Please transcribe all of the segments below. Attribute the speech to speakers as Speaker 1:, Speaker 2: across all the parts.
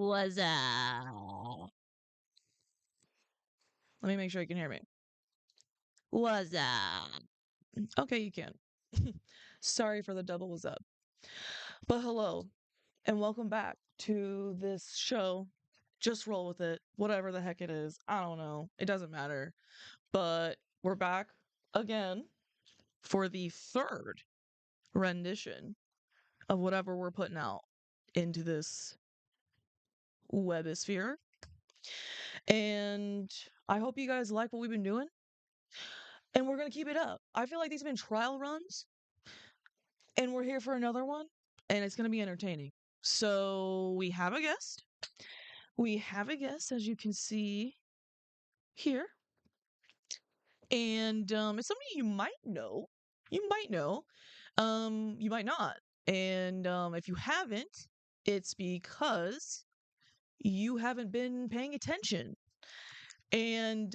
Speaker 1: What's up? Let me make sure you can hear me. What's up? Okay, you can. Sorry for the double was up. But hello, and welcome back to this show. Just roll with it. Whatever the heck it is. I don't know. It doesn't matter. But we're back again for the third rendition of whatever we're putting out into this webosphere. And I hope you guys like what we've been doing. And we're going to keep it up. I feel like these have been trial runs. And we're here for another one. And it's going to be entertaining. So we have a guest. We have a guest, as you can see here. And it's somebody you might know. You might know. You might not. And if you haven't, it's because you haven't been paying attention. And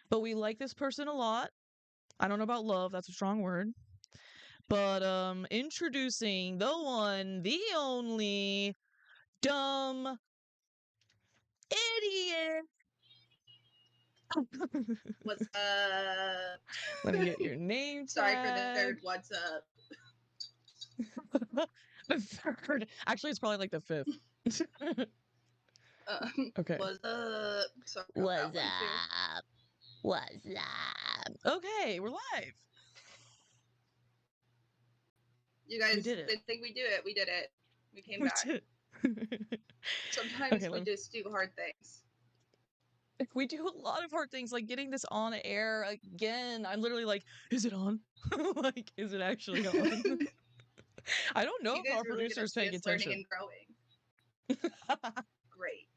Speaker 1: but we like this person a lot. I don't know about love, that's a strong word. But introducing the one, the only dumb idiot.
Speaker 2: What's up?
Speaker 1: Let me get your name tag.
Speaker 2: Sorry for the third what's up.
Speaker 1: The third. Actually, it's probably like the fifth. Okay.
Speaker 2: What's up? Sorry
Speaker 1: What's up? What's up? Okay, we're live.
Speaker 2: You guys
Speaker 1: did it.
Speaker 2: didn't think we do it. We did it. We came back. Sometimes
Speaker 1: Okay,
Speaker 2: we just do hard things.
Speaker 1: We do a lot of hard things, like getting this on air again. I'm literally like, is it on? Like, is it actually on? I don't know if our
Speaker 2: really
Speaker 1: producer's paying attention.
Speaker 2: Learning and growing. Great.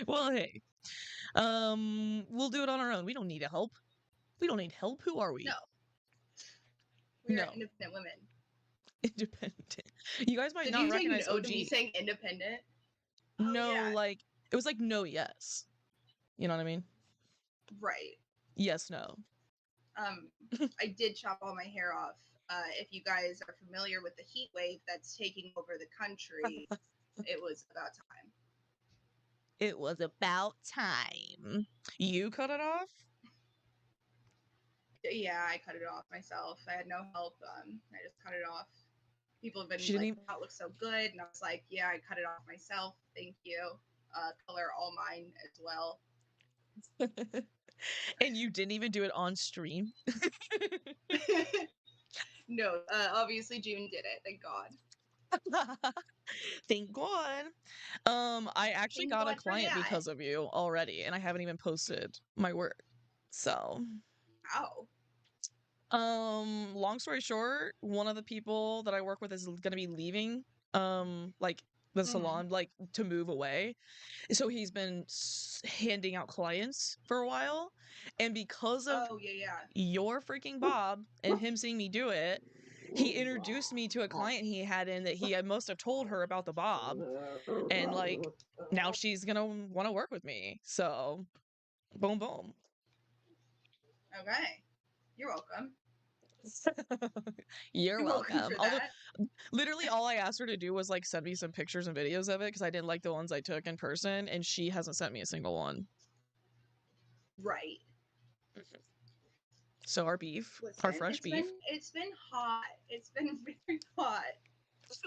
Speaker 1: Well, hey, we'll do it on our own. We don't need help. We don't need help. Who are we?
Speaker 2: No. We are independent women.
Speaker 1: Independent. You guys might
Speaker 2: Did
Speaker 1: not
Speaker 2: you
Speaker 1: recognize
Speaker 2: say no
Speaker 1: OG.
Speaker 2: to me saying independent?
Speaker 1: No,
Speaker 2: yeah.
Speaker 1: like it was like no, yes. You know what I mean?
Speaker 2: Right.
Speaker 1: Yes, no.
Speaker 2: I did chop all my hair off. If you guys are familiar with the heat wave that's taking over the country, it was about time.
Speaker 1: It was about time. You cut it off?
Speaker 2: Yeah, I cut it off myself. I had no help. I just cut it off. People have been like, "Wow, it looks so good," and I was like, "Yeah, I cut it off myself. Thank you. Color all mine as well."
Speaker 1: And you didn't even do it on stream?
Speaker 2: No, obviously June did it. Thank God.
Speaker 1: Thank God. I actually got a client because of you already, and I haven't even posted my work. So.
Speaker 2: How?
Speaker 1: Long story short, one of the people that I work with is gonna be leaving, like the salon, like to move away. So he's been handing out clients for a while, and because of your freaking Bob and him seeing me do it, he introduced me to a client he had in that he must have told her about the Bob, and like now she's gonna want to work with me. So, boom, boom.
Speaker 2: Okay, you're welcome.
Speaker 1: You're welcome. Literally all I asked her to do was like send me some pictures and videos of it because I didn't like the ones I took in person, and she hasn't sent me a single one.
Speaker 2: Right.
Speaker 1: So our beef, our fresh beef.
Speaker 2: It's been hot. It's been very hot.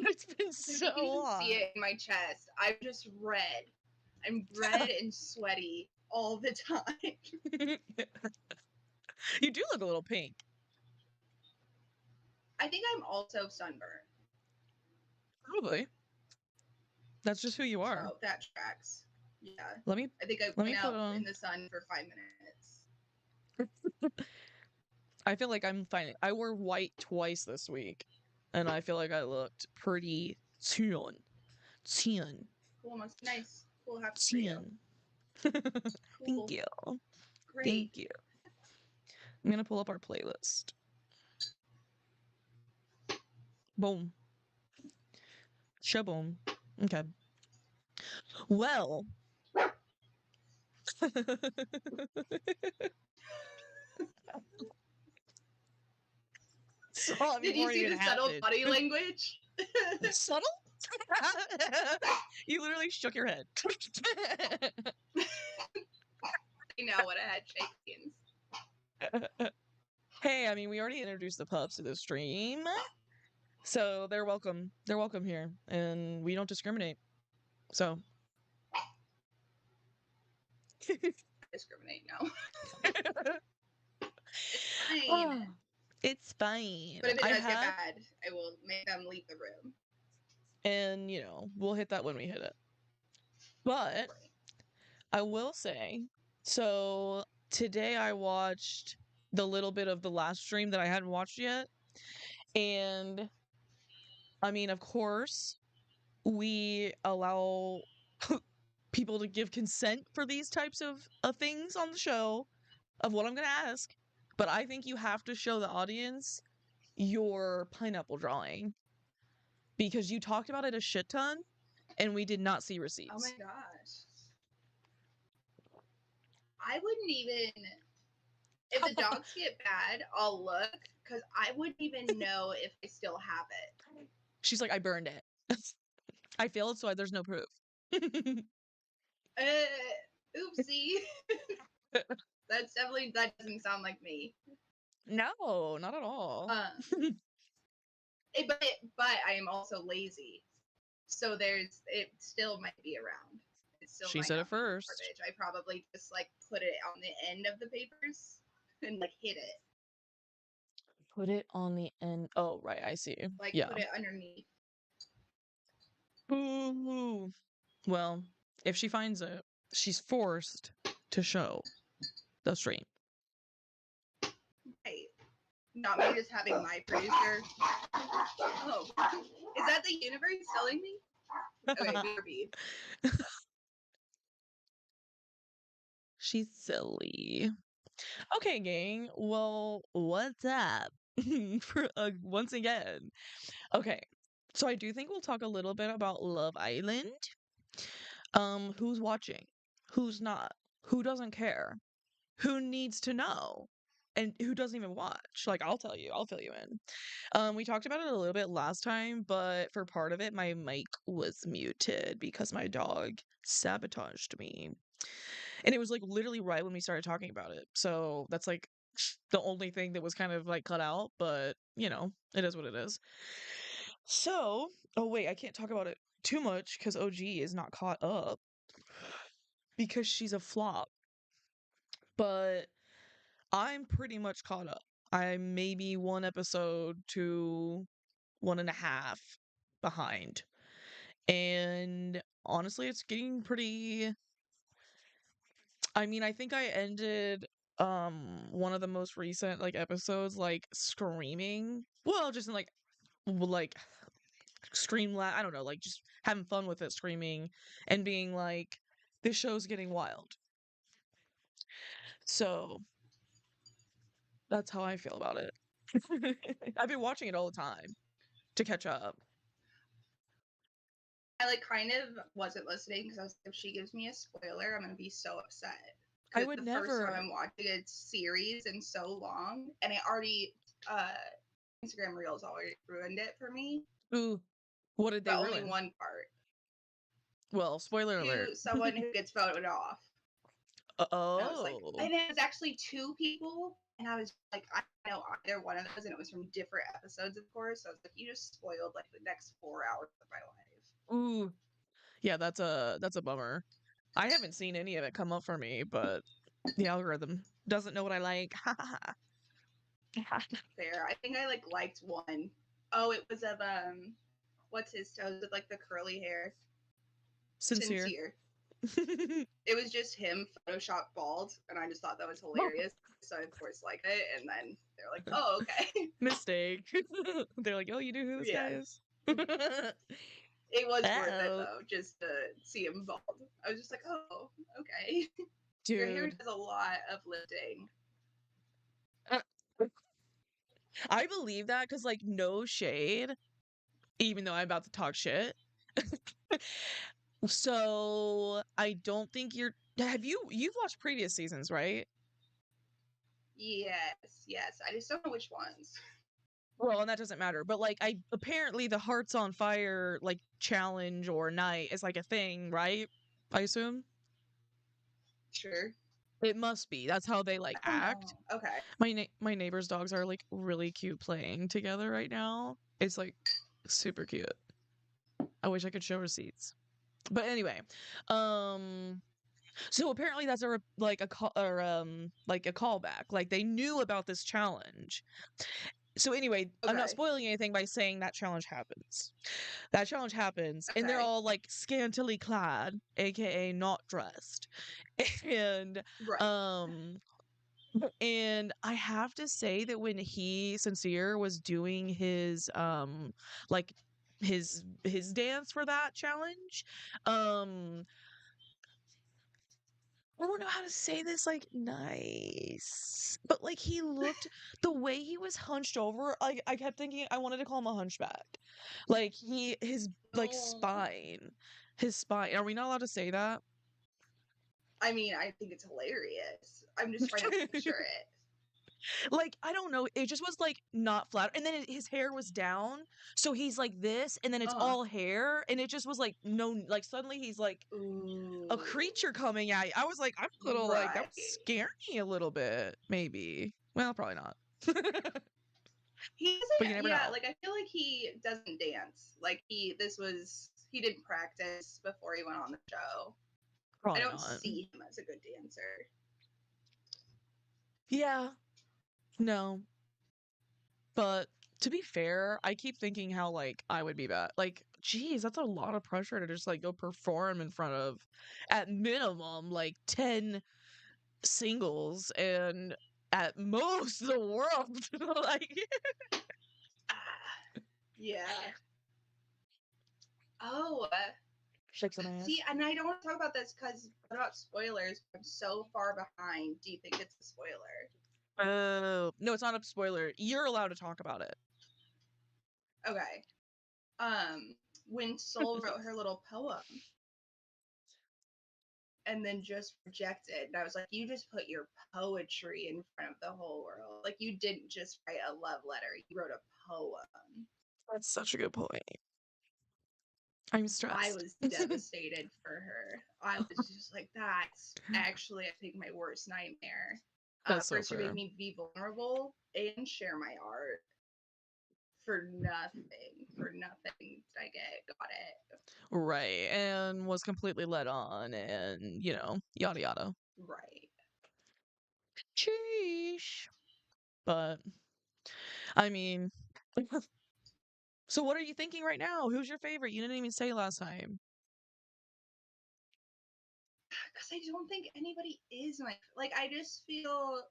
Speaker 1: It's been so hot.
Speaker 2: You can see it in my chest. I'm just red. I'm red and sweaty all the time.
Speaker 1: You do look a little pink.
Speaker 2: I think I'm also sunburned.
Speaker 1: Probably. That's just who you are.
Speaker 2: So that tracks. Yeah.
Speaker 1: I
Speaker 2: think I went out in the sun for 5 minutes.
Speaker 1: I feel like I'm fine. I wore white twice this week, and I feel like I looked pretty tan.
Speaker 2: Cool, must be nice. Cool, happy
Speaker 1: tan.
Speaker 2: Cool.
Speaker 1: Thank you.
Speaker 2: Great.
Speaker 1: Thank you. I'm gonna pull up our playlist. Boom. Shaboom. Okay. Well.
Speaker 2: Did you see the subtle body language?
Speaker 1: Subtle? You literally shook your head.
Speaker 2: You know what? I had shakings.
Speaker 1: Hey, I mean, we already introduced the pups to the stream, so they're welcome. They're welcome here, and we don't discriminate. So.
Speaker 2: Discriminate, no. It's fine.
Speaker 1: It's fine.
Speaker 2: But if it does get bad, I will make them leave the room.
Speaker 1: And, you know, we'll hit that when we hit it. But I will say, so today I watched the little bit of the last stream that I hadn't watched yet. And I mean, of course, we allow people to give consent for these types of things on the show of what I'm going to ask. But I think you have to show the audience your pineapple drawing because you talked about it a shit ton and we did not see receipts.
Speaker 2: Oh my gosh. I wouldn't even, if the dogs get bad, I'll look because I wouldn't even know if I still have it.
Speaker 1: She's like, I burned it. I failed, so there's no proof.
Speaker 2: Oopsie. That doesn't sound like me.
Speaker 1: No, not at all.
Speaker 2: But I am also lazy, so it still might be around.
Speaker 1: She said it first.
Speaker 2: Garbage. I probably just like put it on the end of the papers and like hit it.
Speaker 1: Put it on the end. Oh, right, I see.
Speaker 2: Like
Speaker 1: yeah.
Speaker 2: Put it underneath.
Speaker 1: Ooh. Well, if she finds it, she's forced to show the stream.
Speaker 2: Right. Not me just having my producer. Oh, is that the universe telling me? Okay, BRB.
Speaker 1: She's silly. Okay, gang. Well, what's up? Once again. Okay. So I do think we'll talk a little bit about Love Island. Who's watching? Who's not? Who doesn't care? Who needs to know? And who doesn't even watch? Like, I'll tell you. I'll fill you in. We talked about it a little bit last time, but for part of it, my mic was muted because my dog sabotaged me. And it was like literally right when we started talking about it. So that's like the only thing that was kind of like cut out, but you know, it is what it is. So, oh wait, I can't talk about it too much because OG is not caught up because she's a flop. But I'm pretty much caught up. I'm maybe one episode to 1.5 behind. And honestly, it's getting pretty. I mean, I think I ended one of the most recent like episodes like screaming. Well, just in like scream I don't know, like just having fun with it, screaming and being like, this show's getting wild. So that's how I feel about it. I've been watching it all the time to catch up.
Speaker 2: I like kind of wasn't listening because I was like, if she gives me a spoiler, I'm gonna be so upset.
Speaker 1: I would
Speaker 2: the
Speaker 1: never.
Speaker 2: First time I'm watching a series in so long, and I already Instagram Reels already ruined it for me.
Speaker 1: Ooh, what did they ruin?
Speaker 2: Only one part.
Speaker 1: Well, spoiler alert.
Speaker 2: Someone who gets voted off.
Speaker 1: Oh.
Speaker 2: And it was actually 2 people, and I was like, I know either one of those, and it was from different episodes, of course. So I was like, you just spoiled like the next 4 hours of my life.
Speaker 1: Ooh. Yeah, that's a bummer. I haven't seen any of it come up for me, but the algorithm doesn't know what I like.
Speaker 2: Fair. I think I liked one. Oh, it was of what's his toes with like the curly hair. Sincere. It was just him Photoshop bald, and I just thought that was hilarious. So I of course liked it, and then they're like, "Oh, okay."
Speaker 1: Mistake. They're like, "Oh, you knew who this guy is."
Speaker 2: It was worth it though, just to see him bald. I was just like, "Oh, okay."
Speaker 1: Dude,
Speaker 2: your hair does a lot of lifting.
Speaker 1: I believe that because, like, no shade, even though I'm about to talk shit. So I don't think you've watched previous seasons, right?
Speaker 2: Yes. I just don't know which ones.
Speaker 1: Well, and that doesn't matter, but, like, apparently the Hearts on Fire, like, challenge or night is, like, a thing, right? I assume?
Speaker 2: Sure.
Speaker 1: It must be. That's how they, like,
Speaker 2: I don't
Speaker 1: act.
Speaker 2: know. Okay.
Speaker 1: My neighbor's dogs are, like, really cute playing together right now. It's, like, super cute. I wish I could show receipts. But anyway, so apparently that's like a callback. Like they knew about this challenge. So anyway, I'm not
Speaker 2: Okay.
Speaker 1: spoiling anything by saying that challenge happens. That challenge happens, and they're
Speaker 2: Okay.
Speaker 1: all like scantily clad, aka not dressed. And
Speaker 2: Right.
Speaker 1: um and I have to say that when Sincere was doing his like his dance for that challenge, um I don't know how to say this like nice, but like he looked the way he was hunched over. I kept thinking I wanted to call him a hunchback. Like his like
Speaker 2: Oh.
Speaker 1: his spine. Are we not allowed to say that?
Speaker 2: I mean, I think it's hilarious. I'm just trying to picture it.
Speaker 1: Like I don't know, it just was like not flat, and then his hair was down, so he's like this, and then it's
Speaker 2: Uh.
Speaker 1: all hair, and it just was like no, like suddenly he's like
Speaker 2: Ooh.
Speaker 1: a creature coming at you. I was like, I'm a little like that would
Speaker 2: Right.
Speaker 1: scare me a little bit, maybe. Well, probably not.
Speaker 2: He
Speaker 1: But you
Speaker 2: doesn't.
Speaker 1: never
Speaker 2: Yeah,
Speaker 1: know.
Speaker 2: like I feel like he doesn't dance. Like he didn't practice before he went on the show. I
Speaker 1: Probably
Speaker 2: don't
Speaker 1: not.
Speaker 2: see him as a good dancer.
Speaker 1: Yeah, no. But to be fair, I keep thinking how like I would be bad. Like, geez, that's a lot of pressure to just like go perform in front of at minimum like 10 singles and at most the world. Like
Speaker 2: Ah, yeah. Oh,
Speaker 1: shake some ass.
Speaker 2: see, and I don't want to talk about this because what about spoilers? I'm so far behind. Do you think it's a spoiler?
Speaker 1: Oh, no, it's not a spoiler. You're allowed to talk about it.
Speaker 2: Okay. When Soul wrote her little poem and then just rejected, and I was like, you just put your poetry in front of the whole world. Like you didn't just write a love letter, you wrote a poem.
Speaker 1: That's such a good point. I'm
Speaker 2: I
Speaker 1: stressed.
Speaker 2: was devastated for her. I was just like, that's actually, I think, my worst nightmare.
Speaker 1: That's
Speaker 2: For
Speaker 1: so
Speaker 2: it to make
Speaker 1: fair.
Speaker 2: me be vulnerable and share my art for nothing. For nothing did I got it.
Speaker 1: Right. And was completely led on and, yada yada.
Speaker 2: Right.
Speaker 1: Sheesh. But, I mean, so what are you thinking right now? Who's your favorite? You didn't even say last time.
Speaker 2: Because I don't think anybody is my, like, I just feel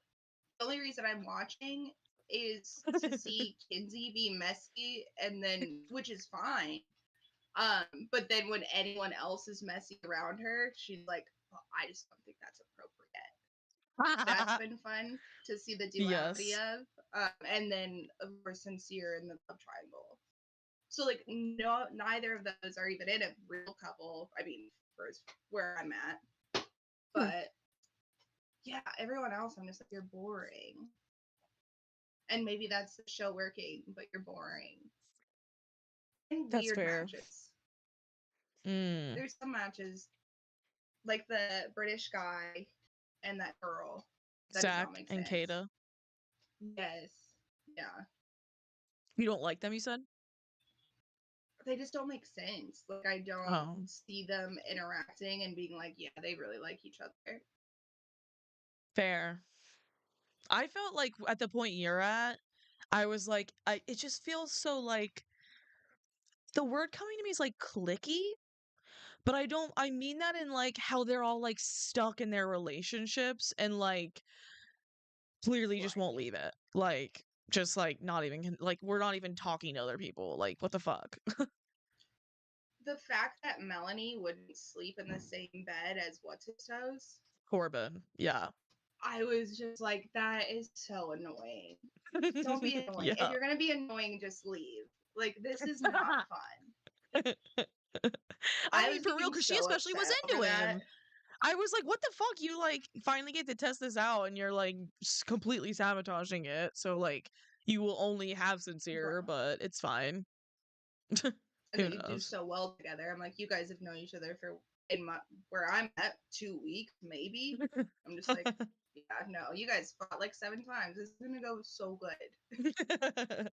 Speaker 2: the only reason I'm watching is to see Kinsey be messy, and then, which is fine. But then when anyone else is messy around her, she's like, oh, I just don't think that's appropriate. That's been fun to see the duality
Speaker 1: Yes.
Speaker 2: of. And then, of course, Sincere in the love triangle. So, like, no, neither of those are even in a real couple. I mean, for where I'm at. But yeah, everyone else, I'm just like, you're boring. And maybe that's the show working, but you're boring. And
Speaker 1: That's
Speaker 2: weird
Speaker 1: fair.
Speaker 2: matches.
Speaker 1: Mm.
Speaker 2: There's some matches, like the British guy and that girl, that does
Speaker 1: Zach
Speaker 2: not make
Speaker 1: and
Speaker 2: sense.
Speaker 1: Kata.
Speaker 2: Yes. Yeah.
Speaker 1: You don't like them, you said?
Speaker 2: They just don't make sense. Like, I don't
Speaker 1: Oh.
Speaker 2: see them interacting and being like, yeah, they really like each other.
Speaker 1: Fair. I felt like at the point you're at, I was like, it just feels so like the word coming to me is like clicky, but I mean that in like how they're all like stuck in their relationships and like clearly just won't
Speaker 2: Right.
Speaker 1: leave it. Like, just like not even, like, we're not even talking to other people. Like, what the fuck?
Speaker 2: The fact that Melanie wouldn't sleep in the same bed as what's his toes,
Speaker 1: Corbin. Yeah.
Speaker 2: I was just like, that is so annoying. Don't be annoying. If
Speaker 1: Yeah.
Speaker 2: you're gonna be annoying, just leave. Like, this is not fun.
Speaker 1: I
Speaker 2: I
Speaker 1: mean,
Speaker 2: was
Speaker 1: for real,
Speaker 2: getting
Speaker 1: because she
Speaker 2: so
Speaker 1: especially was
Speaker 2: upset over
Speaker 1: into
Speaker 2: that.
Speaker 1: him. I was like, what the fuck? You, like, finally get to test this out and you're, like, completely sabotaging it. So, like, you will only have Sincere,
Speaker 2: Wow.
Speaker 1: but it's fine.
Speaker 2: And
Speaker 1: Who
Speaker 2: that you do
Speaker 1: knows?
Speaker 2: so well together. I'm like, you guys have known each other for where I'm at 2 weeks, maybe. I'm just like, yeah, no, you guys fought like 7 times. This is gonna go so good.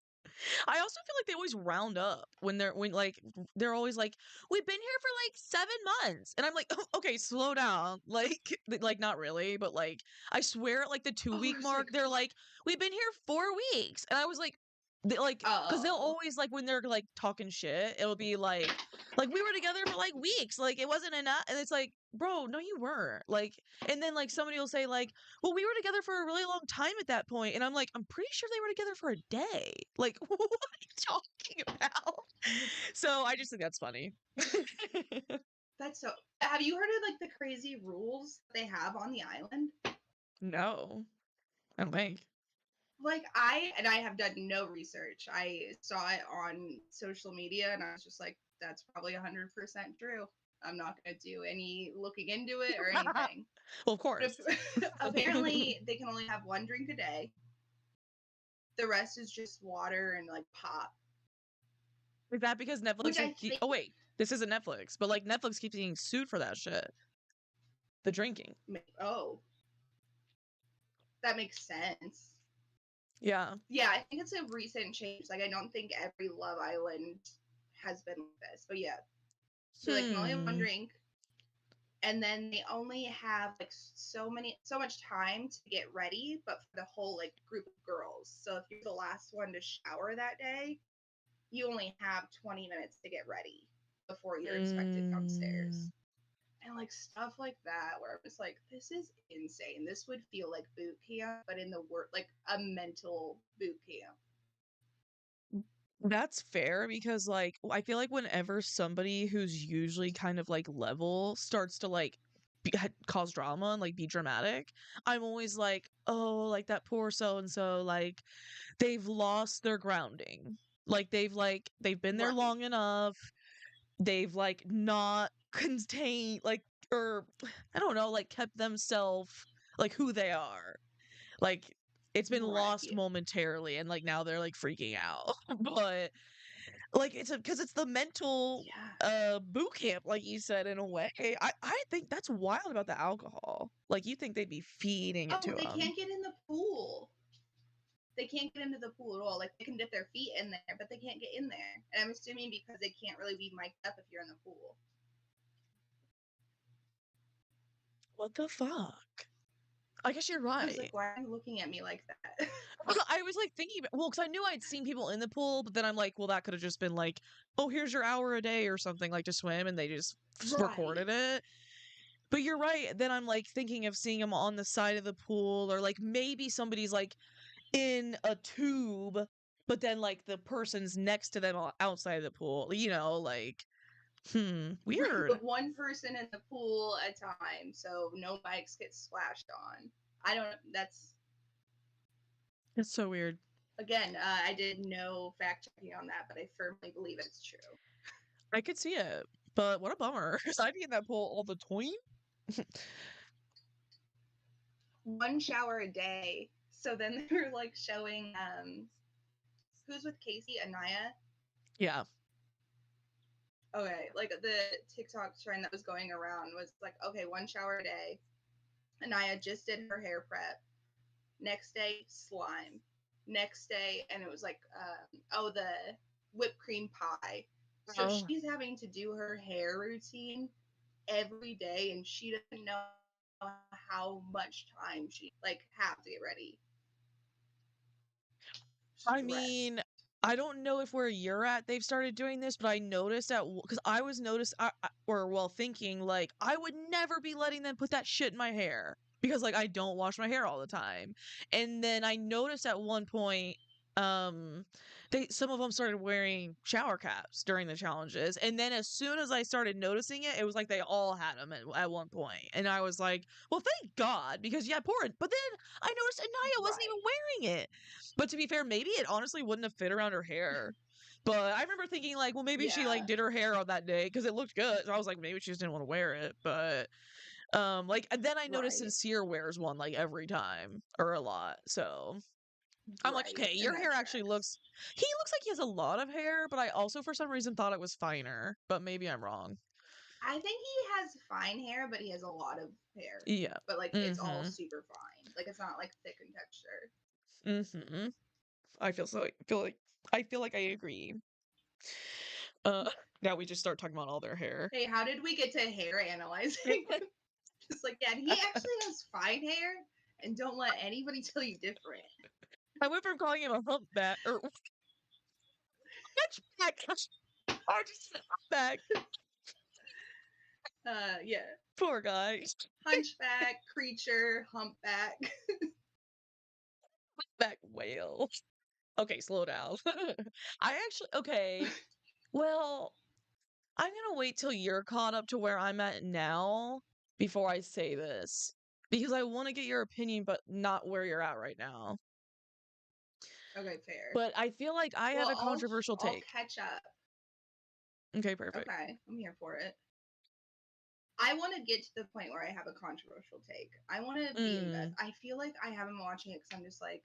Speaker 1: I also feel like they always round up when like they're always like, we've been here for like 7 months, and I'm like, oh, okay, slow down, like not really, but like I swear at like the two
Speaker 2: Oh,
Speaker 1: week
Speaker 2: it's
Speaker 1: mark
Speaker 2: like,
Speaker 1: they're like, we've been here 4 weeks, and I was like, because they'll
Speaker 2: oh,
Speaker 1: always like when they're like talking shit, it'll be like we were together for like weeks, like it wasn't enough, and it's like, bro, no, you weren't, like, and then like somebody will say like, well, we were together for a really long time at that point, and I'm like, I'm pretty sure they were together for a day. Like, what are you talking about? So I just think that's funny.
Speaker 2: that's so. Have you heard of like the crazy rules they have on the island?
Speaker 1: No, I don't think.
Speaker 2: Like I have done no research. I saw it on social media and I was just like, that's probably 100% true. I'm not going to do any looking into it or anything.
Speaker 1: Well, of
Speaker 2: But
Speaker 1: course.
Speaker 2: apparently they can only have one drink a day. The rest is just water and like pop.
Speaker 1: Is that because Netflix
Speaker 2: Which
Speaker 1: is
Speaker 2: I think,
Speaker 1: oh wait, this isn't Netflix, but like Netflix keeps getting sued for that shit. The drinking.
Speaker 2: oh, that makes sense.
Speaker 1: Yeah.
Speaker 2: Yeah, I think it's a recent change. Like I don't think every Love Island has been like this. But yeah, so they can only have one
Speaker 1: Hmm.
Speaker 2: drink, and then they only have like so much time to get ready, but for the whole like group of girls. So if you're the last one to shower that day, you only have 20 minutes to get ready before you're expected
Speaker 1: Mm.
Speaker 2: downstairs. And like stuff like that where I'm just like, this is insane. This would feel like boot camp, but in the word like a mental boot camp.
Speaker 1: That's fair because like I feel like whenever somebody who's usually kind of like level starts to like cause drama and like be dramatic, I'm always like, oh, like that poor so and so, like they've lost their grounding. Like they've been there
Speaker 2: Right.
Speaker 1: long enough. They've like not contained like or I don't know, like kept themselves like who they are. Like it's been lost
Speaker 2: Right.
Speaker 1: momentarily and like now they're like freaking out. But like it's because it's the mental
Speaker 2: Yeah.
Speaker 1: boot camp, like you said, in a way. I think that's wild about the alcohol. Like you think they'd be feeding it
Speaker 2: Oh,
Speaker 1: to
Speaker 2: they
Speaker 1: them.
Speaker 2: can't get in the pool. They can't get into the pool at all. Like they can dip their feet in there, but they can't get in there. And I'm assuming because they can't really be mic'd up if you're in the pool.
Speaker 1: What the fuck? I guess you're
Speaker 2: I was like,
Speaker 1: right.
Speaker 2: why are you looking at me like that?
Speaker 1: I was like thinking, well, because I knew I'd seen people in the pool, but then I'm like, well, that could have just been like, oh, here's your hour a day or something, like to swim, and they just
Speaker 2: Right.
Speaker 1: recorded it. But you're right. Then I'm like thinking of seeing them on the side of the pool, or like maybe somebody's like in a tube, but then like the person's next to them outside of the pool. Like,
Speaker 2: Right.
Speaker 1: weird.
Speaker 2: But one person in the pool at a time, so no bikes get splashed on. I don't. That's
Speaker 1: It's so weird.
Speaker 2: again. I did no fact checking on that, but I firmly believe it's true.
Speaker 1: I could see it, but what a bummer. Because I'd be in that pool all the time.
Speaker 2: One shower a day. So then they were like showing who's with Casey, Anaya.
Speaker 1: Yeah.
Speaker 2: Okay, like the TikTok trend that was going around was like, okay, one shower a day. Anaya just did her hair prep. Next day, slime. Next day, and it was like, the whipped cream pie. So
Speaker 1: Oh.
Speaker 2: she's having to do her hair routine every day, and she doesn't know how much time she like have to get ready.
Speaker 1: I
Speaker 2: Stress.
Speaker 1: mean, I don't know if where you're at they've started doing this, but I noticed because I was or well thinking like I would never be letting them put that shit in my hair because like I don't wash my hair all the time, and then I noticed at one point, um, some of them started wearing shower caps during the challenges, and then as soon as I started noticing it, it was like they all had them at one point, and I was like, well, thank God because yeah, poor. But then I noticed Anaya wasn't even
Speaker 2: Right.
Speaker 1: wearing it. But to be fair, maybe it honestly wouldn't have fit around her hair. But I remember thinking like, well, maybe she like
Speaker 2: Yeah.
Speaker 1: did her hair on that day because it looked good. So I was like, maybe she just didn't want to wear it. But like and then I noticed
Speaker 2: Right.
Speaker 1: Sincere wears one like every time or a lot. So I'm like,
Speaker 2: Right,
Speaker 1: okay,
Speaker 2: and
Speaker 1: your
Speaker 2: that
Speaker 1: hair actually
Speaker 2: tracks.
Speaker 1: he looks like he has a lot of hair, but I also for some reason thought it was finer, but maybe I'm wrong.
Speaker 2: I think he has fine hair, but he has a lot of hair.
Speaker 1: Yeah.
Speaker 2: But like it's all
Speaker 1: Mm-hmm.
Speaker 2: super fine. Like it's not like thick in texture.
Speaker 1: Mm-hmm. I feel like I agree. Now we just start talking about all their hair.
Speaker 2: Hey, how did we get to hair analyzing? Just like, yeah, he actually has fine hair, and don't let anybody tell you different.
Speaker 1: I went from calling him a humpback or hunchback. I just said humpback.
Speaker 2: Yeah.
Speaker 1: Poor guy.
Speaker 2: Hunchback, creature, humpback.
Speaker 1: Humpback whale. Okay, slow down. Okay. Well, I'm gonna wait till you're caught up to where I'm at now before I say this. Because I want to get your opinion, but not where you're at right now.
Speaker 2: Okay, fair.
Speaker 1: But I feel like I have
Speaker 2: Well,
Speaker 1: a controversial
Speaker 2: I'll
Speaker 1: take.
Speaker 2: catch up.
Speaker 1: Okay, perfect.
Speaker 2: Okay, I'm here for it. I want to get to the point where I have a controversial take. I want to be invested. I feel like I haven't watching it because I'm just like,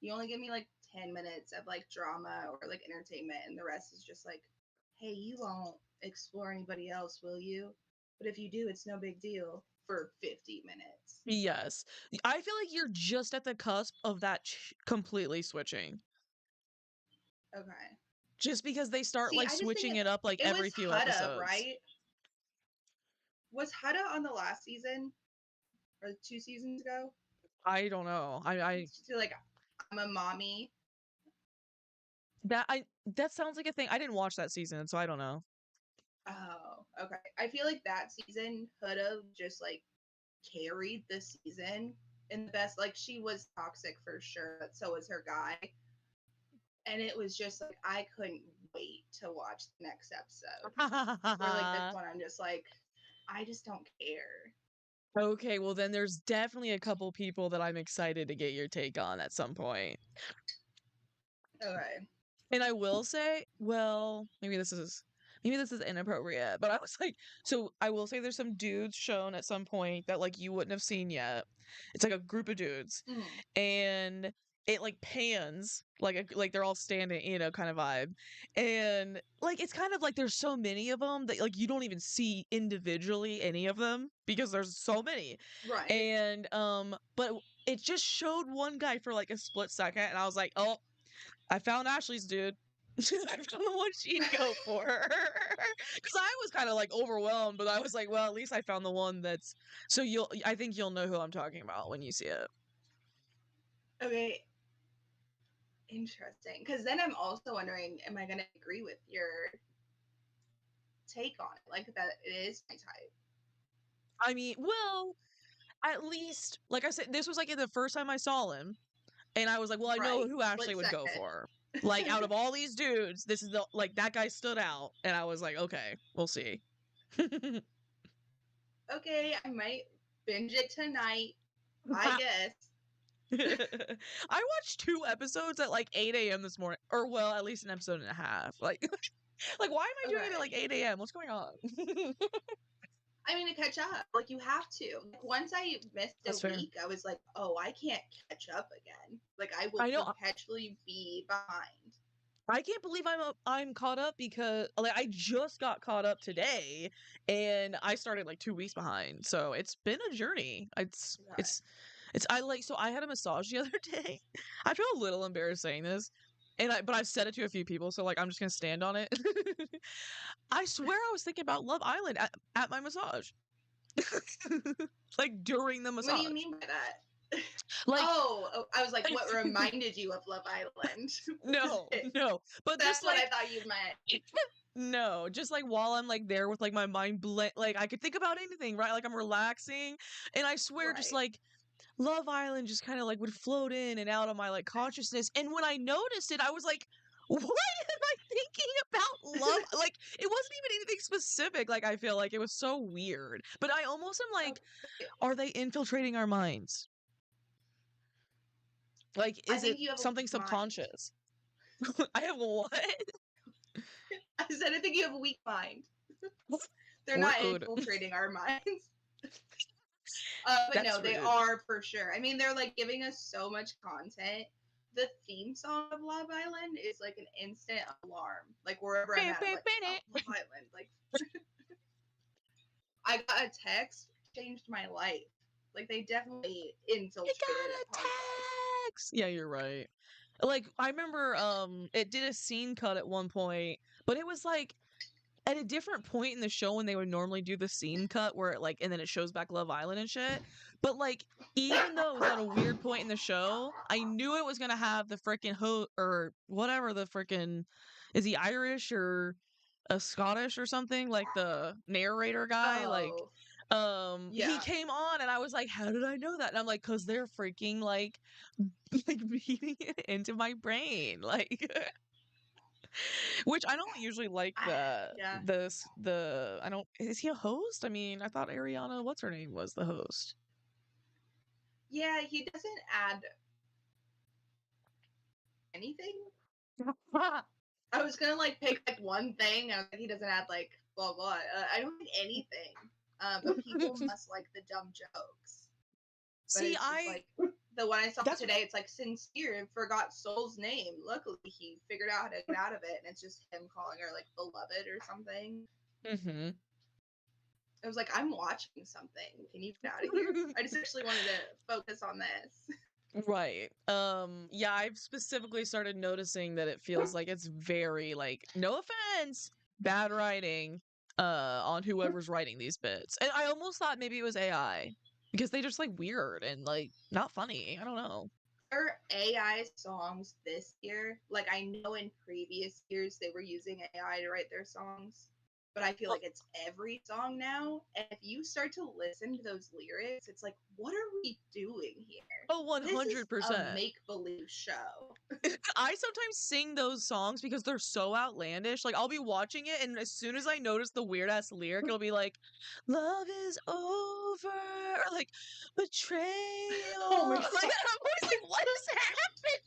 Speaker 2: you only give me like 10 minutes of like drama or like entertainment, and the rest is just like, hey, you won't explore anybody else, will you? But if you do, it's no big deal for 50 minutes.
Speaker 1: Yes. I feel like you're just at the cusp of that completely switching.
Speaker 2: Okay.
Speaker 1: Just because they start
Speaker 2: See,
Speaker 1: like
Speaker 2: I just think
Speaker 1: switching it up like
Speaker 2: it
Speaker 1: every
Speaker 2: was
Speaker 1: few
Speaker 2: Hutta,
Speaker 1: episodes.
Speaker 2: right? Was Hutta on the last season or 2 seasons ago?
Speaker 1: I don't know. I
Speaker 2: To like, I'm a mommy.
Speaker 1: that sounds like a thing. I didn't watch that season, so I don't know.
Speaker 2: Oh, okay. I feel like that season, Hutta just like carried the season in the best. Like she was toxic for sure, but so was her guy. And it was just like I couldn't wait to watch the next episode. Where like this one, I'm just like, I just don't care.
Speaker 1: Okay, well then there's definitely a couple people that I'm excited to get your take on at some point.
Speaker 2: Okay.
Speaker 1: And I will say, well, maybe this is inappropriate, but I was like, so I will say there's some dudes shown at some point that like you wouldn't have seen yet. It's like a group of dudes,
Speaker 2: Mm.
Speaker 1: and it like pans like they're all standing, kind of vibe, and like it's kind of like there's so many of them that like you don't even see individually any of them because there's so many,
Speaker 2: Right.
Speaker 1: and but it just showed one guy for like a split second, and I was like, oh. I found Ashley's dude. I found the one she'd go for. Because I was kind of like overwhelmed, but I was like, well, at least I found the one that's. So I think you'll know who I'm talking about when you see it.
Speaker 2: Okay. Interesting. Because then I'm also wondering, am I going to agree with your take on it? Like that it is my type.
Speaker 1: I mean, well, at least, like I said, this was like the first time I saw him, and I was like, well, I know
Speaker 2: Right.
Speaker 1: who
Speaker 2: Split
Speaker 1: Ashley would go
Speaker 2: second.
Speaker 1: for. Like out of all these dudes, this is the like that guy stood out, and I was like, okay, we'll see.
Speaker 2: Okay, I might binge it tonight. I guess.
Speaker 1: I watched 2 episodes at like 8 a.m. this morning, or well, at least an episode and a half. Like, like why am I doing it at
Speaker 2: Okay.
Speaker 1: like 8 a.m.? What's going on?
Speaker 2: I mean, to catch up, like you have to. Like, once I missed a
Speaker 1: That's fair.
Speaker 2: week, I was like, oh, I can't catch up again. Like I will
Speaker 1: I know.
Speaker 2: perpetually be behind.
Speaker 1: I can't believe I'm caught up because like I just got caught up today, and I started like 2 weeks behind. So it's been a journey.
Speaker 2: Okay.
Speaker 1: It's I like so I had a massage the other day. I feel a little embarrassed saying this, but I've said it to a few people, so like I'm just gonna stand on it. I swear I was thinking about Love Island at my massage. Like during the
Speaker 2: What do you
Speaker 1: massage.
Speaker 2: mean by that?
Speaker 1: Like
Speaker 2: Oh, I was like, what reminded you of Love Island?
Speaker 1: no, no. But
Speaker 2: That's
Speaker 1: just
Speaker 2: what I
Speaker 1: like
Speaker 2: thought you meant.
Speaker 1: no, just like while I'm like there with like my mind like I could think about anything, right? Like I'm relaxing, and I swear just
Speaker 2: Right.
Speaker 1: like Love Island just kind of like would float in and out of my like consciousness. And when I noticed it, I was like, what am I thinking about love? Like it wasn't even anything specific. Like I feel like it was so weird. But I almost am like,
Speaker 2: Okay.
Speaker 1: are they infiltrating our minds? Like,
Speaker 2: I
Speaker 1: is it
Speaker 2: think you have a
Speaker 1: something
Speaker 2: weak mind.
Speaker 1: subconscious? I have what?
Speaker 2: I said I think you have a weak mind. They're not
Speaker 1: Rude.
Speaker 2: infiltrating our minds. But
Speaker 1: That's
Speaker 2: no, they
Speaker 1: rude.
Speaker 2: are for sure. I mean, they're like giving us so much content the theme song of Love Island is like an instant alarm. Like wherever I'm at, I'm like, oh, Love Island. Like I got a text, changed my life. Like they definitely infiltrated a podcast.
Speaker 1: Yeah, you're right. Like I remember it did a scene cut at one point, but it was like at a different point in the show when they would normally do the scene cut where it like and then it shows back Love Island and shit. But like even though it was at a weird point in the show, I knew it was gonna have the freaking or whatever the freaking is he Irish or a Scottish or something like the narrator guy he
Speaker 2: Yeah.
Speaker 1: came on and I was like, how did I know that? And I'm like, because they're freaking like beating it into my brain like which I don't usually like
Speaker 2: Yeah.
Speaker 1: the I don't is he a host? I mean, I thought Ariana what's her name was the host.
Speaker 2: Yeah, he doesn't add anything. I was gonna like pick like one thing. I was like, he doesn't add like blah blah. I don't think anything. But people must like the dumb jokes. But
Speaker 1: See,
Speaker 2: it's just like the one I saw today. It's like sincere and forgot Soul's name. Luckily, he figured out how to get out of it, and it's just him calling her like beloved or something.
Speaker 1: Mm-hmm.
Speaker 2: I was like, I'm watching something. Can you get out of here? I just actually wanted to focus on this.
Speaker 1: Right. Yeah, I've specifically started noticing that it feels like it's very like no offense, bad writing on whoever's writing these bits. And I almost thought maybe it was AI because they just like weird and like not funny. I don't know.
Speaker 2: There are AI songs this year. Like I know in previous years they were using AI to write their songs, but I feel like it's every song now. And if you start to listen to those lyrics, it's like, what are we doing here?
Speaker 1: Oh, 100%.
Speaker 2: This is a make-believe show.
Speaker 1: I sometimes sing those songs because they're so outlandish. Like, I'll be watching it, and as soon as I notice the weird-ass lyric, it'll be like, love is over, or like, betrayal.
Speaker 2: Oh my
Speaker 1: like, I'm always like, what is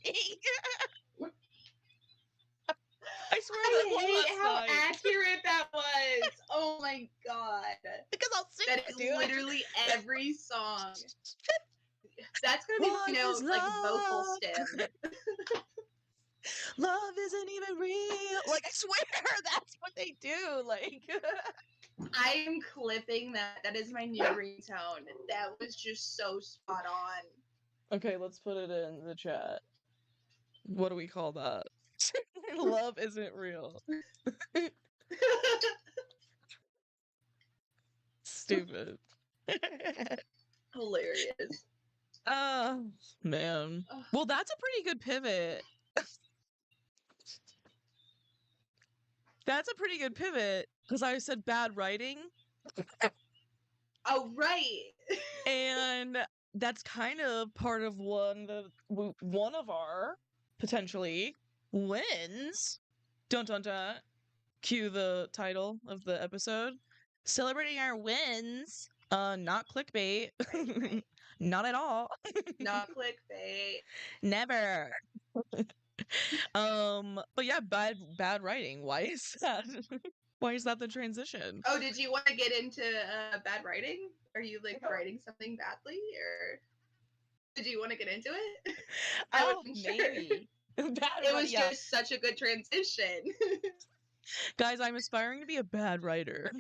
Speaker 1: happening? I swear
Speaker 2: I hate how accurate that was. Oh my god.
Speaker 1: Because I'll sing
Speaker 2: that is
Speaker 1: dude.
Speaker 2: Literally every song. That's gonna be like vocal stem.
Speaker 1: Love isn't even real. Like I swear, that's what they do. Like
Speaker 2: I am clipping that. That is my new ringtone. That was just so spot on.
Speaker 1: Okay, let's put it in the chat. What do we call that? Love isn't real. Stupid.
Speaker 2: Hilarious.
Speaker 1: Oh, man. Well, that's a pretty good pivot. That's a pretty good pivot because I said bad writing.
Speaker 2: Oh, right.
Speaker 1: And that's kind of part of one of our potentially wins. Dun dun dun. Cue the title of the episode. Celebrating our wins. Not clickbait.
Speaker 2: Right.
Speaker 1: Not at all.
Speaker 2: Not clickbait.
Speaker 1: Never. But yeah, bad writing. Why is that? Why is that the transition?
Speaker 2: Oh, did you want to get into bad writing? Are you like writing something badly, or did you want to get into it? I wasn't sure.
Speaker 1: Maybe.
Speaker 2: It was just such a good transition.
Speaker 1: Guys, I'm aspiring to be a bad writer.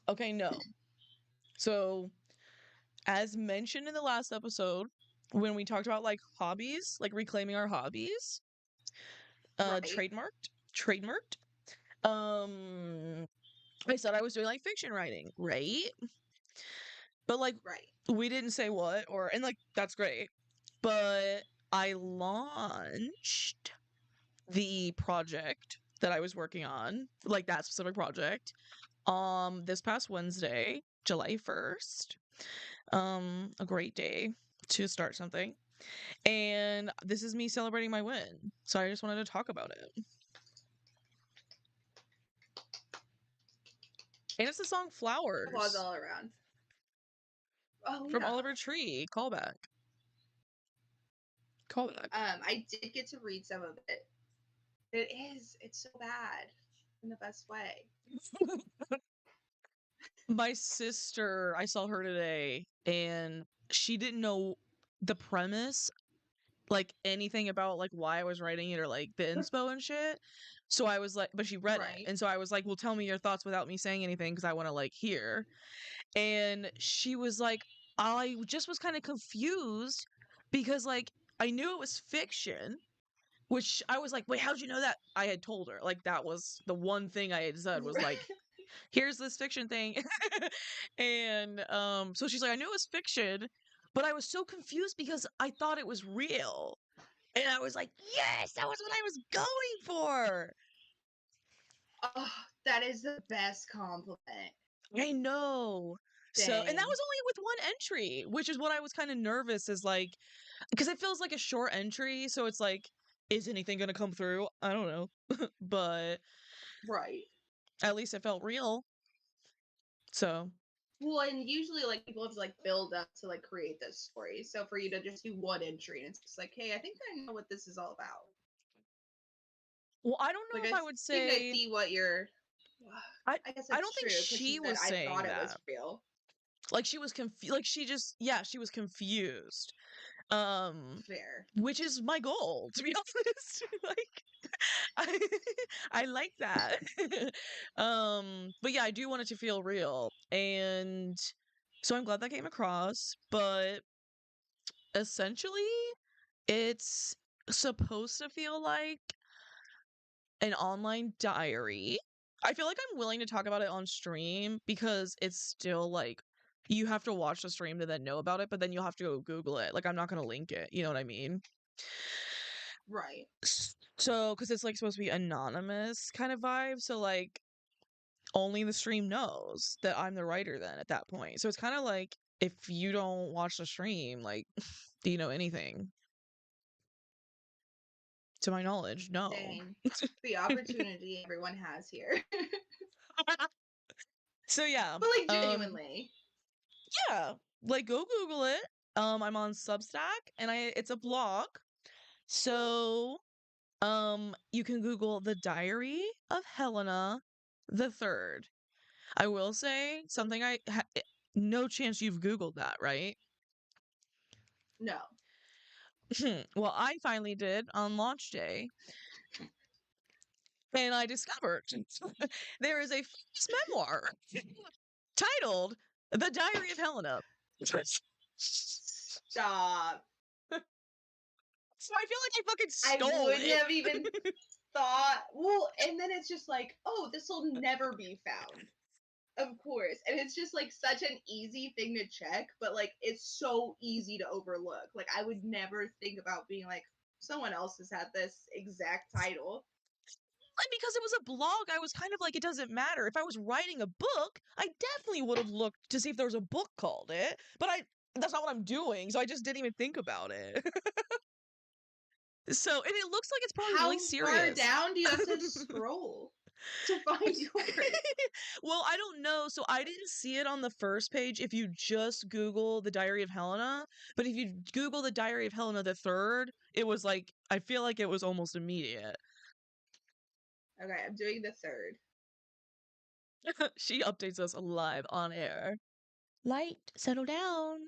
Speaker 1: Okay, no. So, as mentioned in the last episode, when we talked about like hobbies, like reclaiming our hobbies,
Speaker 2: Right.
Speaker 1: trademarked. I said I was doing like fiction writing, right? But like, we didn't say what, and like that's great. But I launched the project that I was working on, like that specific project, this past Wednesday, July 1st. A great day to start something. And this is me celebrating my win. So I just wanted to talk about it. And it's the song Flowers.
Speaker 2: Applause all around. Oh,
Speaker 1: from Oliver Tree. Callback.
Speaker 2: I did get to read some of it. It's so bad in the best way.
Speaker 1: My sister, I saw her today, and she didn't know the premise, like anything about like why I was writing it or like the inspo and shit. So I was like, but she read it.
Speaker 2: Right.
Speaker 1: And so I was like, well, tell me your thoughts without me saying anything because I want to like hear. And she was like, I just was kind of confused because like I knew it was fiction, which I was like, wait, how'd you know that? I had told her. Like that was the one thing I had said was like, here's this fiction thing. And so she's like, I knew it was fiction, but I was so confused because I thought it was real. And I was like, yes, that was what I was going for.
Speaker 2: Oh, that is the best compliment.
Speaker 1: I know. So, and that
Speaker 2: Dang.
Speaker 1: was only with one entry, which is what I was kind of nervous is like, because it feels like a short entry. So it's like, is anything going to come through? I don't know. But
Speaker 2: Right.
Speaker 1: at least it felt real. So,
Speaker 2: Well, and usually, like, people have to, like, build up to, like, create this story. So for you to just do one entry, and it's just like, hey, I think I know what this is all about.
Speaker 1: well, I don't know
Speaker 2: Like,
Speaker 1: if
Speaker 2: I
Speaker 1: I would
Speaker 2: think I
Speaker 1: say,
Speaker 2: see what you're...
Speaker 1: I,
Speaker 2: I guess
Speaker 1: I
Speaker 2: that's
Speaker 1: don't think
Speaker 2: true, because she
Speaker 1: she
Speaker 2: said,
Speaker 1: was
Speaker 2: I
Speaker 1: saying
Speaker 2: thought it was
Speaker 1: that.
Speaker 2: real.
Speaker 1: Like she was confused. Like she just, yeah, she was confused.
Speaker 2: Fair.
Speaker 1: Which is my goal, to be honest. Like, I, I like that. But yeah, I do want it to feel real, and so I'm glad that came across. But essentially, it's supposed to feel like an online diary. I feel like I'm willing to talk about it on stream because it's still like you have to watch the stream to then know about it, but then you'll have to go Google it. Like I'm not gonna link it, you know what I mean?
Speaker 2: Right.
Speaker 1: So, because it's like supposed to be anonymous kind of vibe, so like only the stream knows that I'm the writer then at that point. So it's kind of like if you don't watch the stream, like, do you know anything? To my knowledge, no.
Speaker 2: Dang. The opportunity everyone has here.
Speaker 1: So yeah,
Speaker 2: But, like, genuinely.
Speaker 1: yeah, like go Google it. I'm on Substack and it's a blog. So, you can Google The Diary of Helena the Third. I will say something no chance you've Googled that, right?
Speaker 2: No.
Speaker 1: Well, I finally did on launch day, and I discovered there is a famous memoir titled The Diary of Helena.
Speaker 2: Stop.
Speaker 1: So I feel like I fucking
Speaker 2: I
Speaker 1: stole
Speaker 2: wouldn't
Speaker 1: it.
Speaker 2: have even thought. Well, and then it's just like, oh, this will never be found. Of course. And it's just like such an easy thing to check, but like it's so easy to overlook. Like I would never think about being like, someone else has had this exact title.
Speaker 1: Like, because it was a blog, I was kind of like, it doesn't matter. If I was writing a book, I definitely would have looked to see if there was a book called it. But that's not what I'm doing, so I just didn't even think about it. So, and it looks like it's probably
Speaker 2: How
Speaker 1: really
Speaker 2: far
Speaker 1: serious.
Speaker 2: down do you have to scroll to find yours?
Speaker 1: Well, I don't know. So I didn't see it on the first page if you just Google The Diary of Helena. But if you Google The Diary of Helena the Third, it was like, I feel like it was almost immediate.
Speaker 2: Okay, I'm doing the third.
Speaker 1: She updates us live on air. Light, settle down.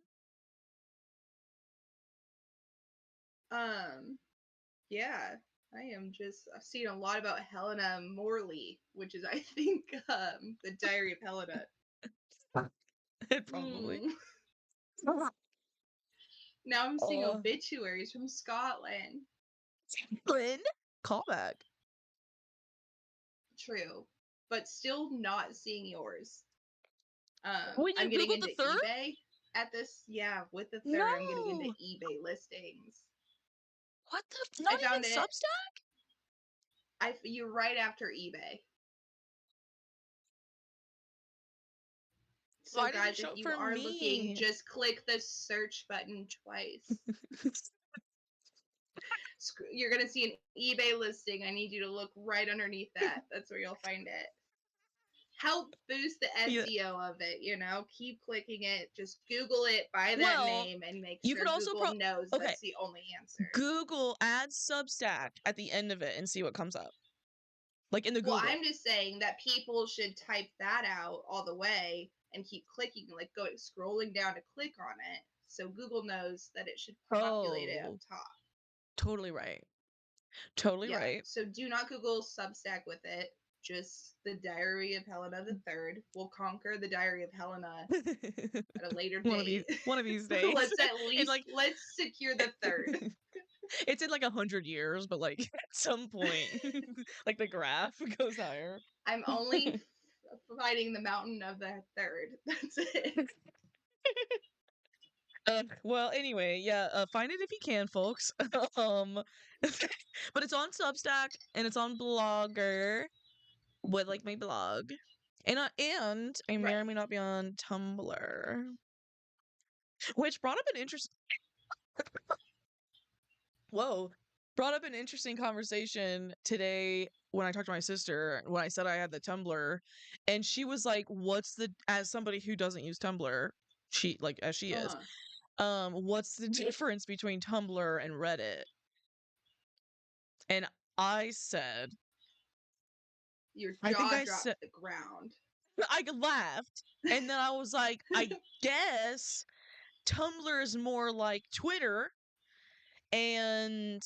Speaker 2: Yeah, I've seen a lot about Helena Morley, which is I think the Diary of Helena.
Speaker 1: Probably.
Speaker 2: Now I'm seeing
Speaker 1: Uh,
Speaker 2: obituaries from Scotland.
Speaker 1: Glenn, callback.
Speaker 2: True, but still not seeing yours.
Speaker 1: When you
Speaker 2: I'm getting
Speaker 1: Googled the
Speaker 2: into
Speaker 1: third?
Speaker 2: eBay at this. Yeah, with the third, I'm getting into
Speaker 1: No.
Speaker 2: eBay listings.
Speaker 1: What the? Not
Speaker 2: I
Speaker 1: even
Speaker 2: found it.
Speaker 1: Substack?
Speaker 2: You're right after eBay. So,
Speaker 1: Why did it
Speaker 2: guys, if
Speaker 1: show up
Speaker 2: you
Speaker 1: for
Speaker 2: are looking,
Speaker 1: me?
Speaker 2: just click the search button twice. You're gonna see an eBay listing. I need you to look right underneath that. That's where you'll find it. Help boost the
Speaker 1: Yeah.
Speaker 2: SEO of it, keep clicking it, just Google it by that
Speaker 1: Well,
Speaker 2: name and make
Speaker 1: you
Speaker 2: sure
Speaker 1: could also
Speaker 2: Google knows
Speaker 1: okay.
Speaker 2: that's the only answer.
Speaker 1: Google add Substack at the end of it and see what comes up. Like in the
Speaker 2: Well,
Speaker 1: Google.
Speaker 2: I'm just saying that people should type that out all the way and keep clicking, like scrolling down to click on it so Google knows that it should populate it up top.
Speaker 1: Totally right. Totally
Speaker 2: Yeah.
Speaker 1: right.
Speaker 2: So do not Google Substack with it. Just the Diary of Helena the Third. We'll conquer the Diary of Helena at a later date.
Speaker 1: One of these days.
Speaker 2: Let's at least let's secure the third.
Speaker 1: It's in like 100 years, but like at some point, like the graph goes higher.
Speaker 2: I'm only fighting the mountain of the third. That's it.
Speaker 1: Well, anyway, yeah, find it if you can, folks. But it's on Substack and it's on Blogger with like my blog, and I may or may not be on Tumblr, which brought up an interesting. Whoa. Brought up an interesting conversation today when I talked to my sister, when I said I had the Tumblr, and she was like, "What's the as somebody who doesn't use Tumblr, she like as she is, what's the difference between Tumblr and Reddit?" And I said,
Speaker 2: your jaw dropped to the ground.
Speaker 1: I laughed, and then I was like, I guess Tumblr is more like Twitter, and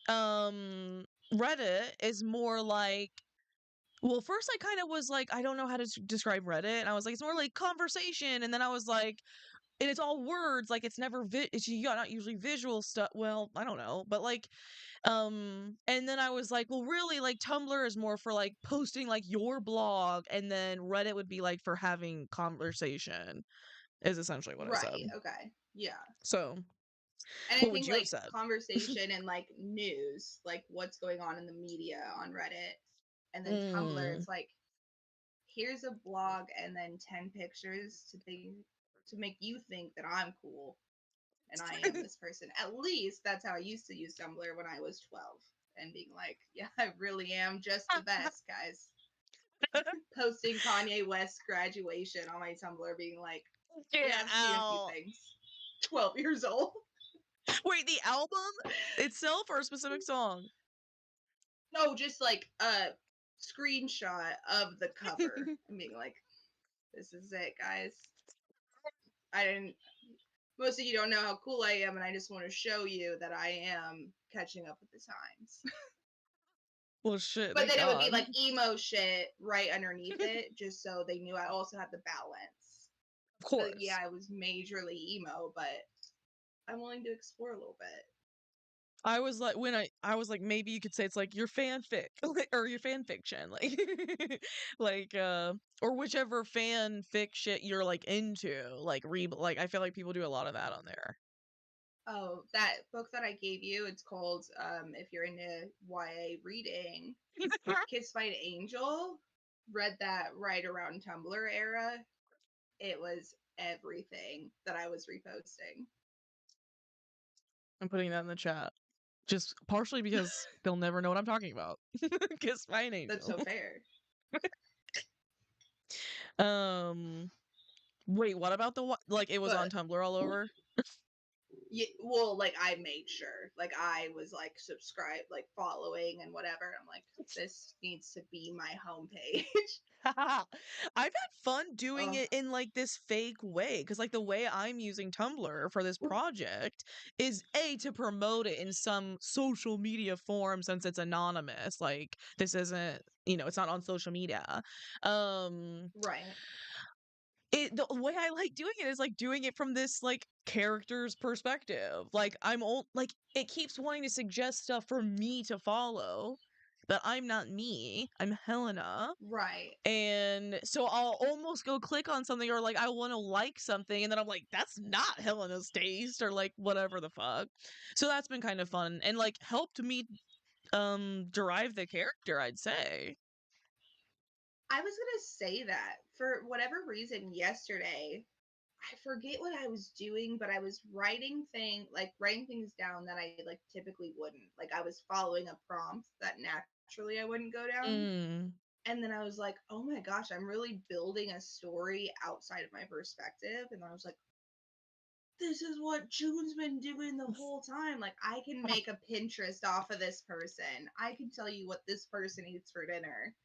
Speaker 1: Reddit is more like, well, first I kind of was like, I don't know how to describe Reddit, and I was like, it's more like conversation, and then I was like, and it's all words, like it's never it's not usually visual stuff. Well, I don't know, but like, and then I was like, well, really, like Tumblr is more for like posting like your blog, and then Reddit would be like for having conversation, is essentially what I said.
Speaker 2: Okay. Yeah.
Speaker 1: So,
Speaker 2: and I think like conversation and like news, like what's going on in the media on Reddit, and then Tumblr, it's like, here's a blog and then 10 pictures to make you think that I'm cool and I am this person. At least that's how I used to use Tumblr when I was 12, and being like, yeah, I really am just the best, guys. Posting Kanye West's graduation on my Tumblr, being like, yeah, I've seen a few things. 12 years old.
Speaker 1: Wait, the album itself or a specific song?
Speaker 2: No, just like a screenshot of the cover. I mean, like, this is it, guys. Most of you don't know how cool I am, and I just want to show you that I am catching up with the times.
Speaker 1: Well, shit.
Speaker 2: But then it would be like emo shit right underneath it, just so they knew I also had the balance.
Speaker 1: Of course.
Speaker 2: But yeah, I was majorly emo, but I'm willing to explore a little bit.
Speaker 1: I was like, maybe you could say it's like your fanfic or your fan fiction, like, or whichever fanfic shit you're like into, like I feel like people do a lot of that on there.
Speaker 2: Oh, that book that I gave you, it's called, if you're into YA reading, Kiss by an Angel. Read that right around Tumblr era. It was everything that I was reposting.
Speaker 1: I'm putting that in the chat. Just partially because they'll never know what I'm talking about. Kiss by an Angel.
Speaker 2: That's so fair.
Speaker 1: Wait, what about it was on Tumblr all over?
Speaker 2: Yeah, well, like I made sure, like I was like subscribed, like following and whatever. I'm like, this needs to be my homepage.
Speaker 1: I've had fun doing it in like this fake way, because like the way I'm using Tumblr for this project is to promote it in some social media form, since it's anonymous. Like this isn't, it's not on social media.
Speaker 2: Right.
Speaker 1: The way I like doing it is like doing it from this like character's perspective. Like it keeps wanting to suggest stuff for me to follow, but I'm not me. I'm Helena.
Speaker 2: Right.
Speaker 1: And so I'll almost go click on something, or like I want to like something, and then I'm like, that's not Helena's taste, or like whatever the fuck. So that's been kind of fun and like helped me derive the character, I'd say.
Speaker 2: I was gonna say that for whatever reason yesterday, I forget what I was doing, but I was writing things down that I like typically wouldn't. Like I was following a prompt that naturally I wouldn't go down. And then I was like, oh my gosh, I'm really building a story outside of my perspective. And I was like, this is what June's been doing the whole time. Like I can make a Pinterest off of this person. I can tell you what this person eats for dinner.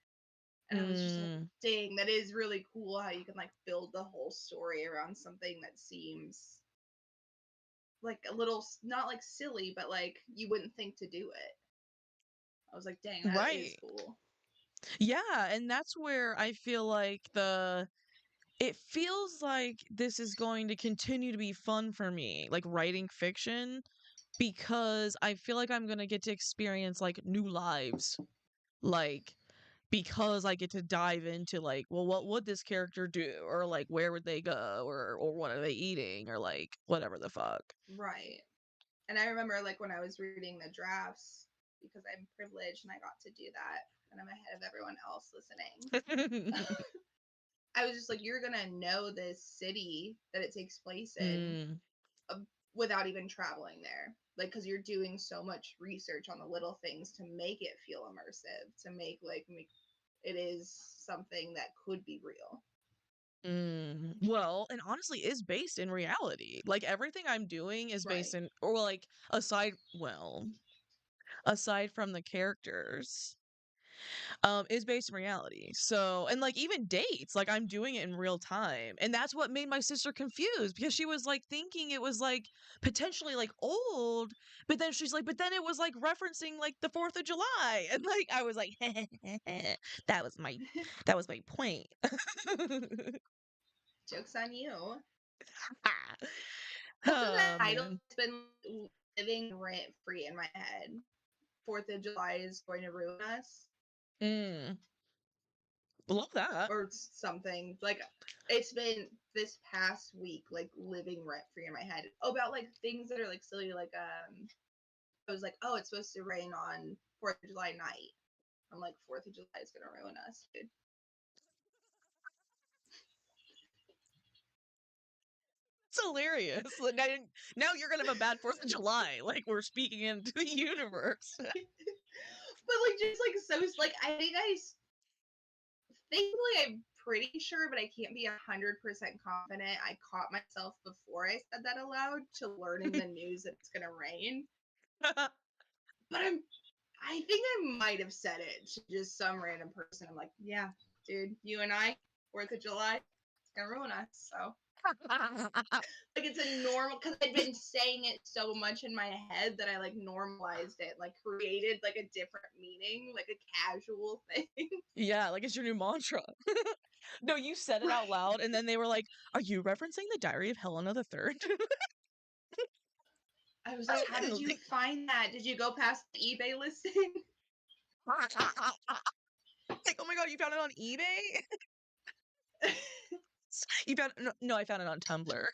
Speaker 2: And I was just like, dang, that is really cool how you can like build the whole story around something that seems like a little, not like silly, but like you wouldn't think to do it. I was like, dang, that is
Speaker 1: Right.
Speaker 2: cool.
Speaker 1: Yeah, and that's where I feel like it feels like this is going to continue to be fun for me, like writing fiction, because I feel like I'm going to get to experience like new lives. Like because I get to dive into like, well, what would this character do, or like where would they go, or what are they eating, or like whatever the fuck.
Speaker 2: Right. And I remember like when I was reading the drafts, because I'm privileged and I got to do that, and I'm ahead of everyone else listening. I was just like, you're gonna know this city that it takes place in
Speaker 1: mm,
Speaker 2: uh, without even traveling there, like because you're doing so much research on the little things to make it feel immersive, to make it is something that could be real.
Speaker 1: well, and honestly is based in reality. Like everything I'm doing is based
Speaker 2: Right.
Speaker 1: in, or like aside from the characters, is based in reality. So, and like even dates, like I'm doing it in real time. And that's what made my sister confused, because she was like thinking it was like potentially like old, but then she's like, but then it was like referencing like the 4th of July. And like I was like, that was my that was my point.
Speaker 2: Joke's on you. Also, that
Speaker 1: Oh
Speaker 2: title
Speaker 1: man.
Speaker 2: has been living rent free in my head. 4th of July is going to ruin us,
Speaker 1: Mm, love that.
Speaker 2: or something. Like, it's been this past week, like, living rent free in my head. About, like, things that are, like, silly. Like, I was like, oh, it's supposed to rain on 4th of July night. I'm like, 4th of July is going to ruin us, dude.
Speaker 1: It's hilarious. Like, now you're gonna have a bad 4th of July. Like we're speaking into the universe.
Speaker 2: But, like, just, like, so, like, I think thankfully, I'm pretty sure, but I can't be 100% confident. I caught myself before I said that aloud to learning the news that it's gonna rain. But I think I might have said it to just some random person. I'm like, yeah, dude, you and I, 4th of July, it's gonna ruin us. So, like, it's a normal, because I'd been saying it so much in my head that I, like, normalized it, like, created, like, a different meaning, like, a casual thing.
Speaker 1: Yeah, like it's your new mantra. No, you said it out
Speaker 2: Right.
Speaker 1: loud, and then they were like, "Are you referencing the Diary of Helena the Third?"
Speaker 2: I was like, how did you find that? Did you go past the eBay listing?
Speaker 1: Like, oh my god, you found it on eBay? You found no, I found it on Tumblr.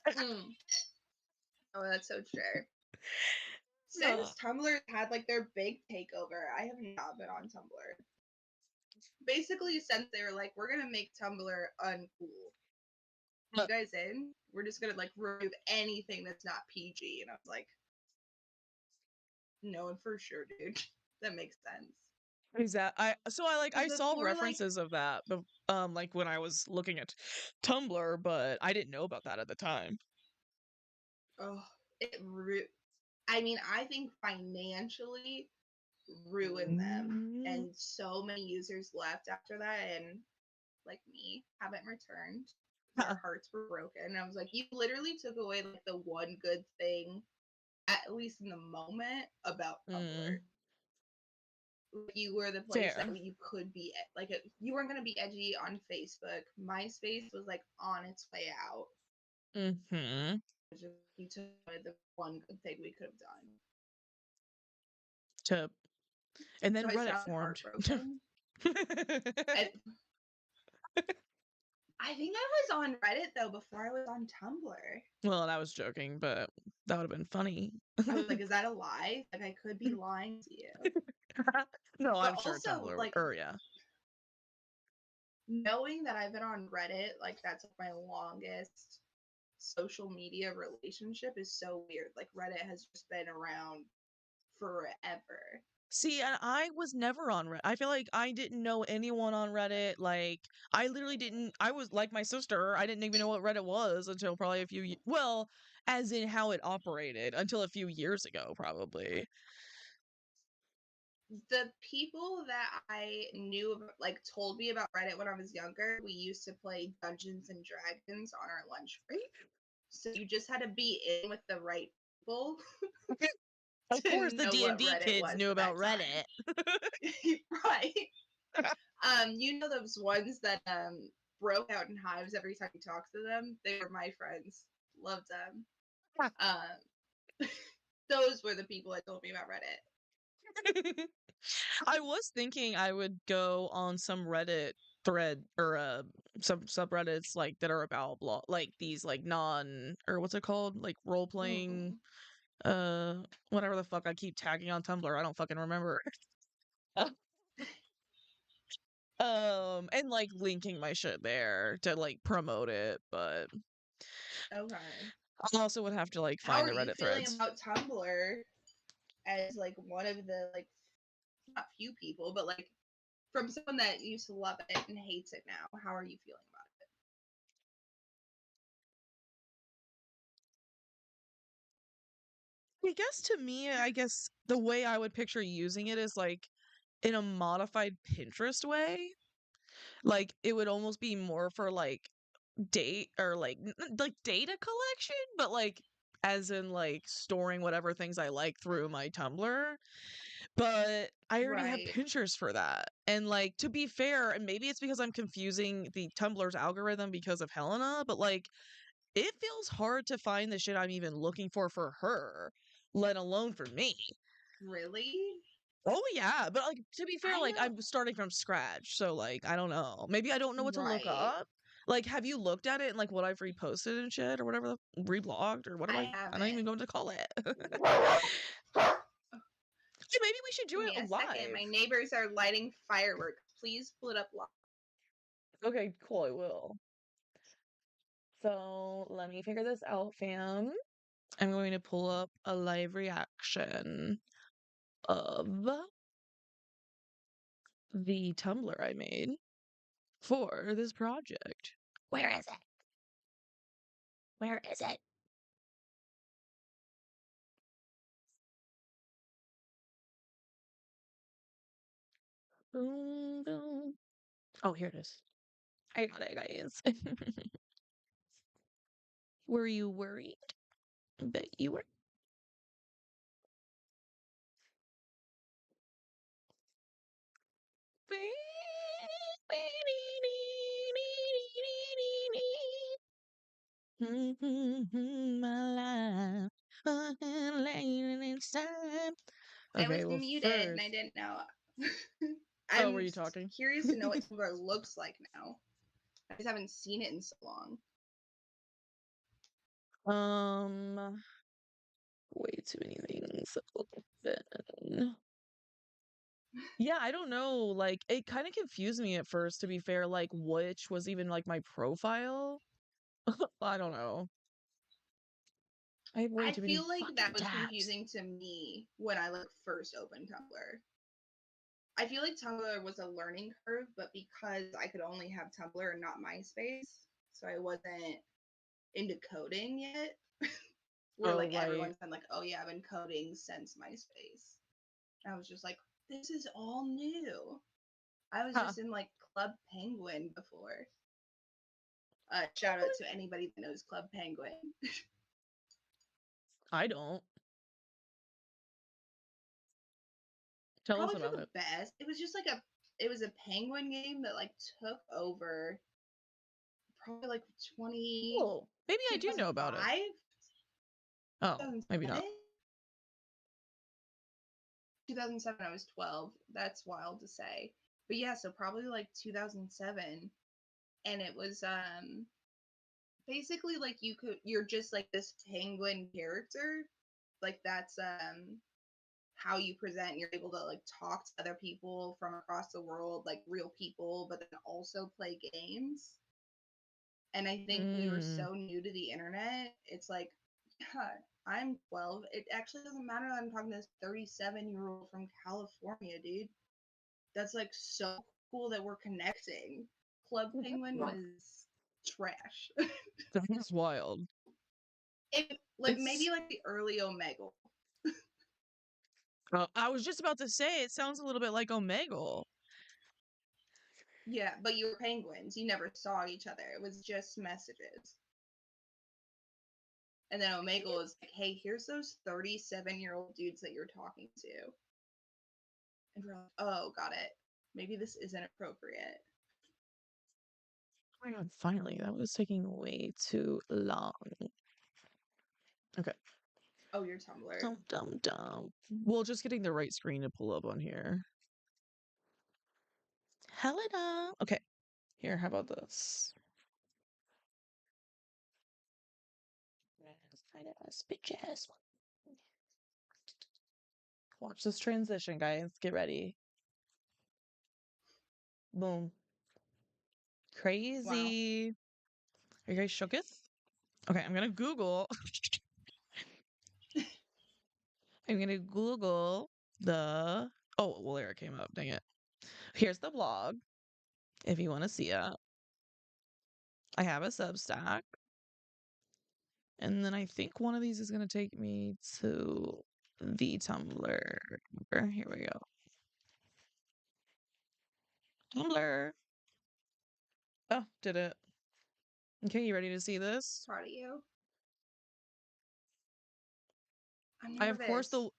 Speaker 2: Mm. Oh, that's so true.
Speaker 1: Ugh.
Speaker 2: Since Tumblr had like their big takeover, I have not been on Tumblr. Basically, since they were like, we're gonna make Tumblr uncool. You guys in? We're just gonna like remove anything that's not PG. And I was like, no, for sure, dude. That makes sense.
Speaker 1: Is that I
Speaker 2: Because
Speaker 1: saw
Speaker 2: before, like,
Speaker 1: references of that, but like when I was looking at Tumblr, but I didn't know about that at the time.
Speaker 2: oh, I mean, I think financially ruined them,
Speaker 1: Mm.
Speaker 2: and so many users left after that, and like me, haven't returned. Our hearts were broken. I was like, you literally took away like the one good thing, at least in the moment, about Tumblr.
Speaker 1: Mm.
Speaker 2: Like, you were the place that
Speaker 1: Fair.
Speaker 2: you could be like you weren't gonna be edgy on Facebook. MySpace was like on its way out.
Speaker 1: Mm-hmm.
Speaker 2: Just, you took away the one good thing we could have done.
Speaker 1: To and
Speaker 2: Do
Speaker 1: then
Speaker 2: I
Speaker 1: Reddit
Speaker 2: sound
Speaker 1: formed.
Speaker 2: heartbroken? I, I think I was on Reddit though before I was on Tumblr.
Speaker 1: Well, and I was joking, but that would have been funny.
Speaker 2: I was like, is that a lie? Like, I could be lying to you.
Speaker 1: No,
Speaker 2: But
Speaker 1: I'm sure
Speaker 2: also,
Speaker 1: Tumblr.
Speaker 2: like,
Speaker 1: Or yeah.
Speaker 2: knowing that I've been on Reddit, like, that's like my longest social media relationship is so weird. Like, Reddit has just been around forever.
Speaker 1: See, and I was never on Reddit. I feel like I didn't know anyone on Reddit. Like, I literally didn't. I was like my sister. I didn't even know what Reddit was until probably a few. Well, as in how it operated until a few years ago, probably.
Speaker 2: The people that I knew, like, told me about Reddit when I was younger, we used to play Dungeons and Dragons on our lunch break. So you just had to be in with the right people
Speaker 1: Of
Speaker 2: to
Speaker 1: course, the
Speaker 2: know what
Speaker 1: D&D
Speaker 2: Reddit
Speaker 1: kids
Speaker 2: was
Speaker 1: knew
Speaker 2: at
Speaker 1: about
Speaker 2: that time.
Speaker 1: Reddit.
Speaker 2: Right. You know those ones that broke out in hives every time you talked to them? They were my friends. Loved them. Those were the people that told me about Reddit.
Speaker 1: I was thinking I would go on some Reddit thread or some subreddits like that are about like these like non or what's it called? Like role playing
Speaker 2: Mm.
Speaker 1: uh whatever the fuck I keep tagging on Tumblr. I don't fucking remember. And like linking my shit there to like promote it, but
Speaker 2: Okay.
Speaker 1: I also would have to like
Speaker 2: How
Speaker 1: find
Speaker 2: are
Speaker 1: the
Speaker 2: you
Speaker 1: Reddit
Speaker 2: feeling
Speaker 1: threads.
Speaker 2: about Tumblr as like one of the like not few people, but like from someone that used to love it and hates it now? How are you feeling about
Speaker 1: I guess to me, I guess the way I would picture using it is like in a modified Pinterest way. Like it would almost be more for like date or like data collection, but like as in like storing whatever things I like through my Tumblr. But I
Speaker 2: it?
Speaker 1: already have
Speaker 2: Right.
Speaker 1: Pinterest for that. And like to be fair, and maybe it's because I'm confusing the Tumblr's algorithm because of Helena, but like it feels hard to find the shit I'm even looking for her, let alone for me.
Speaker 2: Really?
Speaker 1: Oh yeah, but like to be fair,
Speaker 2: I
Speaker 1: like
Speaker 2: don't.
Speaker 1: I'm starting from scratch, so like I don't know. Maybe I don't know what to look
Speaker 2: Right.
Speaker 1: up. Like, have you looked at it and like what I've reposted and shit or whatever, reblogged or what am
Speaker 2: I
Speaker 1: I don't even
Speaker 2: haven't.
Speaker 1: know what to call it. Maybe we should do
Speaker 2: Give me a
Speaker 1: it
Speaker 2: second.
Speaker 1: live.
Speaker 2: My neighbors are lighting fireworks. Please pull it up live.
Speaker 1: Okay, cool. I will. So let me figure this out, fam. I'm going to pull up a live reaction of the Tumblr I made for this project. Where is it? Where is it? Boom, boom. Oh, here it is. I got it, guys. Were you worried? Bet you were. My life. It's time.
Speaker 2: I
Speaker 1: Okay,
Speaker 2: was
Speaker 1: well,
Speaker 2: muted and I
Speaker 1: first.
Speaker 2: didn't know.
Speaker 1: Oh, were
Speaker 2: I'm
Speaker 1: you talking?
Speaker 2: curious to know what Tumblr looks like now. I just haven't seen it in so long.
Speaker 1: um, way too many things open. Yeah, I don't know. Like, it kind of confused me at first, to be fair, like, which was even like my profile. I don't know. I have way
Speaker 2: I
Speaker 1: too many
Speaker 2: feel like that
Speaker 1: fucking
Speaker 2: was
Speaker 1: tabs.
Speaker 2: confusing to me when I like first opened Tumblr. I feel like Tumblr was a learning curve, but because I could only have Tumblr and not MySpace, so I wasn't into coding yet. Where
Speaker 1: Oh,
Speaker 2: like
Speaker 1: right.
Speaker 2: everyone's been like, "Oh yeah, I've been coding since MySpace." And I was just like, "This is all new." I was
Speaker 1: Huh.
Speaker 2: just in like Club Penguin before. Shout out to anybody that knows Club Penguin.
Speaker 1: I don't. Tell us
Speaker 2: Probably for
Speaker 1: about
Speaker 2: the
Speaker 1: it.
Speaker 2: best. It was just like it was a penguin game that like took over probably like 20
Speaker 1: Oh, maybe I do know about it.
Speaker 2: 2005,
Speaker 1: Oh, maybe
Speaker 2: 2007.
Speaker 1: not.
Speaker 2: 2007 I was 12. That's wild to say. But yeah, so probably like 2007, and it was basically like you're just like this penguin character. Like that's how you present. You're able to like talk to other people from across the world, like real people, but then also play games. And I think we were
Speaker 1: Mm.
Speaker 2: so new to the internet. It's like, yeah, I'm 12. It actually doesn't matter that I'm talking to this 37-year-old from California, dude. That's like so cool that we're connecting. Club Penguin was trash.
Speaker 1: That is wild.
Speaker 2: It like maybe
Speaker 1: It's.
Speaker 2: like the early Omegle.
Speaker 1: I was just about to say it sounds a little bit like Omegle.
Speaker 2: Yeah, but you were penguins. You never saw each other. It was just messages. And then Omega was like, hey, here's those 37-year-old dudes that you're talking to. And we're like, oh, got it. Maybe this isn't appropriate.
Speaker 1: Oh my god, finally. That was taking way too long. Okay.
Speaker 2: Oh, your Tumblr.
Speaker 1: Dum dum dum. Well, just getting the right screen to pull up on here. Helena. Okay. Here, how about this? Bitches. Watch this transition, guys. Get ready. Boom.
Speaker 2: Wow.
Speaker 1: Crazy. Are you guys shooketh? Okay, I'm gonna Google. I'm gonna Google the. Oh, well, there it came up. Dang it. Here's the blog if you want to see it. I have a Substack. And then I think one of these is going to take me to the Tumblr. Here we go. Tumblr. Oh, did it. Okay, you ready to see this?
Speaker 2: Proud of you. I'm
Speaker 1: I, of course,
Speaker 2: nervous.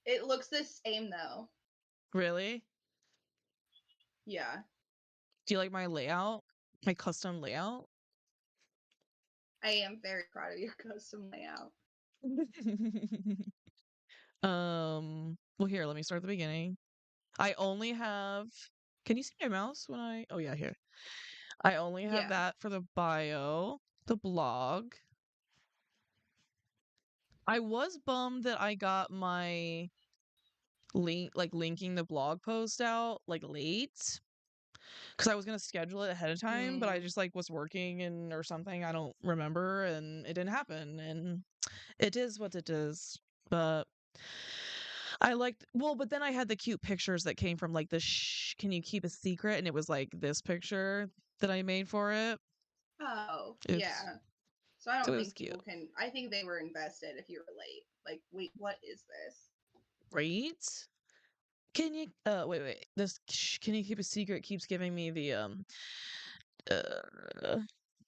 Speaker 2: It looks the same, though.
Speaker 1: Really?
Speaker 2: Yeah.
Speaker 1: Do you like my layout? My custom layout?
Speaker 2: I am very proud of your custom layout.
Speaker 1: Well, here, let me start at the beginning. I only have. Can you see my mouse when I. Oh, yeah, here. I only have that for the bio, the blog. I was bummed that I got my linking the blog post out late because I was gonna schedule it ahead of time, but I just was working and or something. I don't remember, and it didn't happen. And it is what it is. But I liked but then I had the cute pictures that came from the can you keep a secret, and it was this picture that I made for it.
Speaker 2: Oh,
Speaker 1: It's
Speaker 2: yeah. So I
Speaker 1: it
Speaker 2: don't
Speaker 1: was
Speaker 2: think
Speaker 1: cute,
Speaker 2: people can. I think they were invested if you were late. Like, wait, what is this?
Speaker 1: right? Can you wait, this can you keep a secret keeps giving me the uh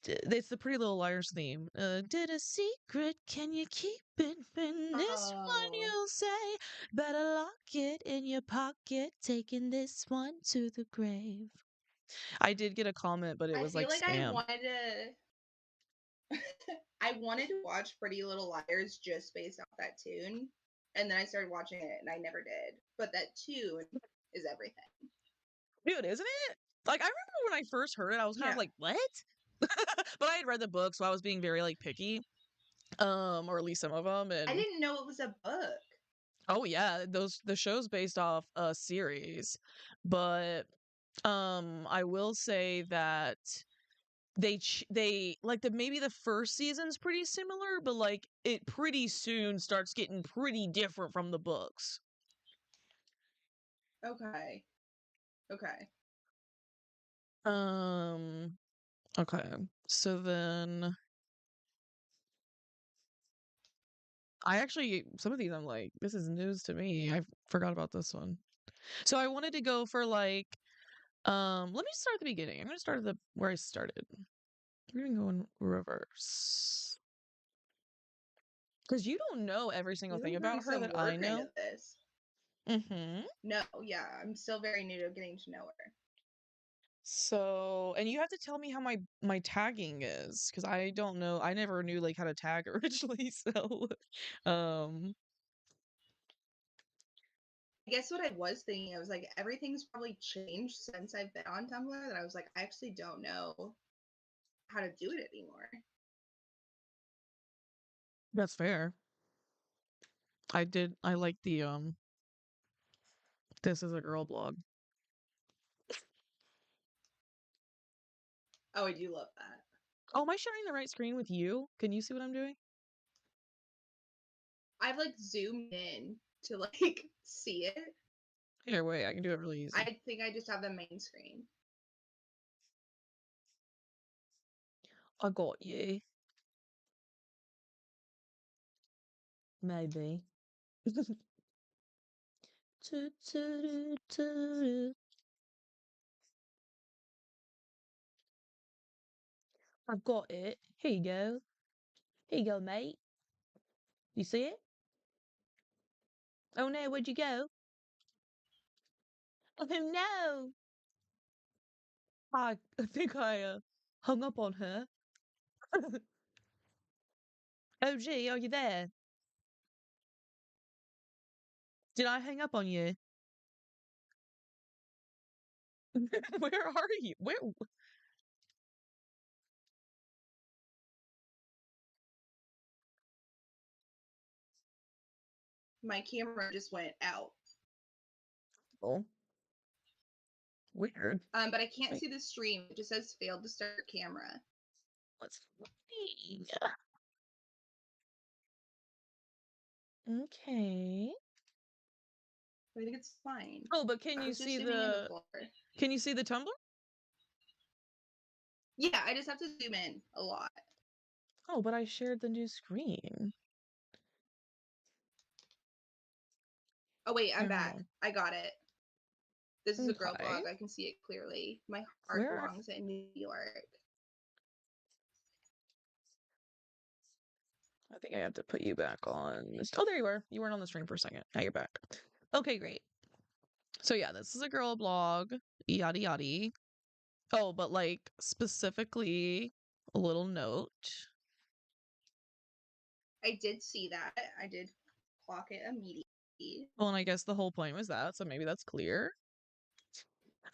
Speaker 1: it's the Pretty Little Liars theme. Did a secret, can you keep it? In this one
Speaker 2: Oh.
Speaker 1: you'll say, better lock it in your pocket, taking this one to the grave. I did get a comment, but it
Speaker 2: I
Speaker 1: was
Speaker 2: feel like I
Speaker 1: spam.
Speaker 2: wanted to. I wanted to watch Pretty Little Liars just based off that tune, and then I started watching it, and I never did. But that tune is everything.
Speaker 1: Dude, isn't it? I remember when I first heard it, I was kind of
Speaker 2: Yeah.
Speaker 1: like, what? But I had read the book, so I was being very picky. Or at least some of them.
Speaker 2: I
Speaker 1: And
Speaker 2: didn't know it was a book.
Speaker 1: oh yeah, the show's based off a series. But I will say that they maybe the first season's pretty similar, but it pretty soon starts getting pretty different from the books.
Speaker 2: Okay. Okay.
Speaker 1: Okay. So then I actually some of these I'm like, this is news to me. I forgot about this one. So I wanted to go for let me start at the beginning. I'm gonna start at the where I started. We're gonna go in reverse. Because you don't know every single
Speaker 2: You
Speaker 1: thing
Speaker 2: can bring
Speaker 1: about her
Speaker 2: some
Speaker 1: that I
Speaker 2: work
Speaker 1: know.
Speaker 2: into this.
Speaker 1: Mm-hmm.
Speaker 2: No, yeah, I'm still very new to getting to know her.
Speaker 1: So, and you have to tell me how my tagging is, because I don't know. I never knew how to tag originally. So, um,
Speaker 2: I guess what I was thinking, I was like, everything's probably changed since I've been on Tumblr. That I was like, I actually don't know how to do it anymore.
Speaker 1: that's fair. I like the this is a girl blog.
Speaker 2: Oh, I do love that.
Speaker 1: Oh, am I sharing the right screen with you? Can you see what I'm doing?
Speaker 2: I've zoomed in to see it.
Speaker 1: Here, wait, I can do it really easy.
Speaker 2: I think I just have the main screen.
Speaker 1: I got you. Maybe. I've got it. Here you go. Here you go, mate. You see it? Oh no, where'd you go? Oh no! I think I hung up on her. OG, are you there? Did I hang up on you? Where are you? Where?
Speaker 2: My camera just went out.
Speaker 1: Oh, weird.
Speaker 2: But I can't
Speaker 1: Wait,
Speaker 2: see the stream. It just says failed to start camera.
Speaker 1: let's see. Okay.
Speaker 2: I think it's fine.
Speaker 1: Oh, but can
Speaker 2: I
Speaker 1: you
Speaker 2: was just
Speaker 1: see
Speaker 2: zooming in
Speaker 1: the?
Speaker 2: before.
Speaker 1: Can you see the Tumblr?
Speaker 2: Yeah, I just have to zoom in a lot.
Speaker 1: Oh, but I shared the new screen.
Speaker 2: Oh wait, I'm
Speaker 1: Here, hold
Speaker 2: back.
Speaker 1: on.
Speaker 2: I got it. This is a girl
Speaker 1: Okay.
Speaker 2: blog. I can see it clearly. My heart
Speaker 1: Where?
Speaker 2: belongs in New York.
Speaker 1: I think I have to put you back on. Oh, there you were. You weren't on the stream for a second. Now you're back. Okay, great. So yeah, this is a girl blog. Yada yada. Oh, but like specifically, a little note.
Speaker 2: I did see that. I did clock it immediately.
Speaker 1: Well, and I guess the whole point was that, so maybe that's clear.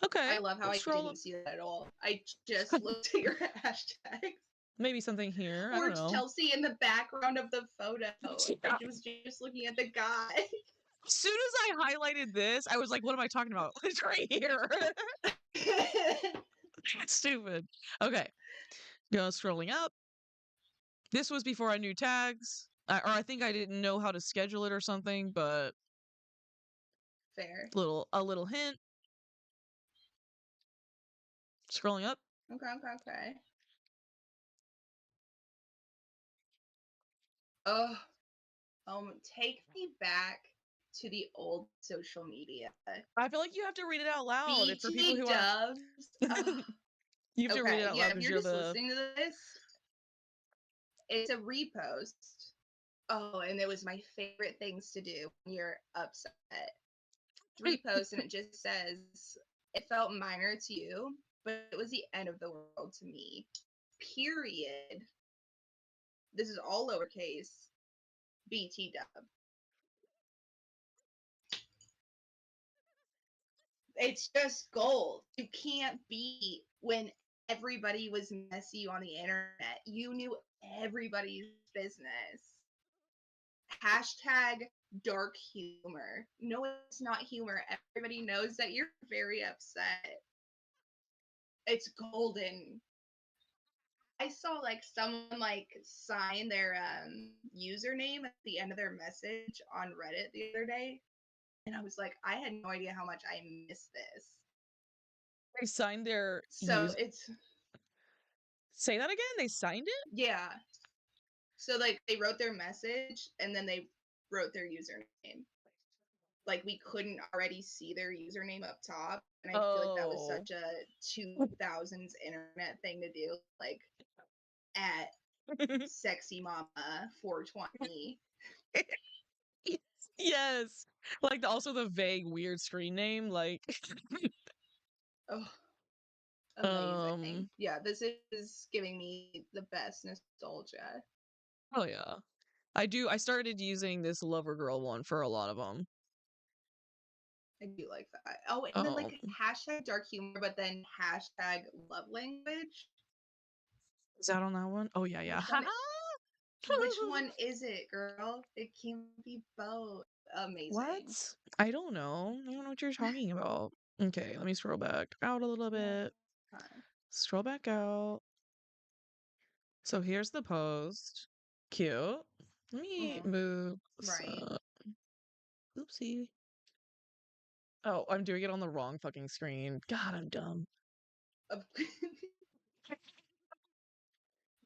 Speaker 1: Okay,
Speaker 2: I love how
Speaker 1: let's
Speaker 2: I
Speaker 1: scroll
Speaker 2: didn't
Speaker 1: up.
Speaker 2: see that at all. I just looked at your hashtags.
Speaker 1: Maybe something here. I
Speaker 2: Or
Speaker 1: don't know.
Speaker 2: Chelsea in the background of the photo. I was just looking at the guy.
Speaker 1: As soon as I highlighted this, I was like, what am I talking about? It's right here. Stupid. Okay. Go scrolling up. This was before I knew tags. Or I think I didn't know how to schedule it or something, but
Speaker 2: Fair.
Speaker 1: a little hint. Scrolling up.
Speaker 2: Okay. Oh, take me back to the old social media.
Speaker 1: I feel like you have to read it out loud if for people
Speaker 2: BT
Speaker 1: who are
Speaker 2: dubs. Oh,
Speaker 1: you have to read it
Speaker 2: okay,
Speaker 1: out
Speaker 2: yeah,
Speaker 1: loud
Speaker 2: if
Speaker 1: because
Speaker 2: you're
Speaker 1: you're
Speaker 2: just
Speaker 1: the
Speaker 2: listening to this, it's a repost. Oh, and it was my favorite things to do when you're upset. Repost, and it just says, it felt minor to you, but it was the end of the world to me. Period. This is all lowercase. BT dub. It's just gold. You can't beat when everybody was messy on the internet. You knew everybody's business. Hashtag dark humor. No, it's not humor. Everybody knows that you're very upset. It's golden. I saw like someone like sign their username at the end of their message on Reddit the other day, and I was like, I had no idea how much I missed this.
Speaker 1: they signed their
Speaker 2: So it's
Speaker 1: Say that again? They signed it?
Speaker 2: yeah. So like they wrote their message and then they wrote their username. Like we couldn't already see their username up top, and I feel like that was
Speaker 1: Oh.
Speaker 2: such a 2000s internet thing to do. Like at sexy mama 420.
Speaker 1: Yes. Like also the vague weird screen name like
Speaker 2: Oh, amazing.
Speaker 1: um
Speaker 2: Yeah, this is giving me the best nostalgia.
Speaker 1: oh yeah. I started using this lover girl one for a lot of them.
Speaker 2: I do like that. Oh, and then like
Speaker 1: Um
Speaker 2: hashtag dark humor, but then hashtag love language.
Speaker 1: is that on that one? Oh yeah, yeah.
Speaker 2: Which one? Which one is it, girl? It can't be both.
Speaker 1: What?
Speaker 2: Amazing.
Speaker 1: I don't know. I don't know what you're talking about. Okay, let me scroll back out a little
Speaker 2: Yeah.
Speaker 1: bit. Scroll back out. So here's the post. Cute. Let me move this
Speaker 2: Right.
Speaker 1: up. Oopsie. Oh, I'm doing it on the wrong fucking screen. God, I'm dumb.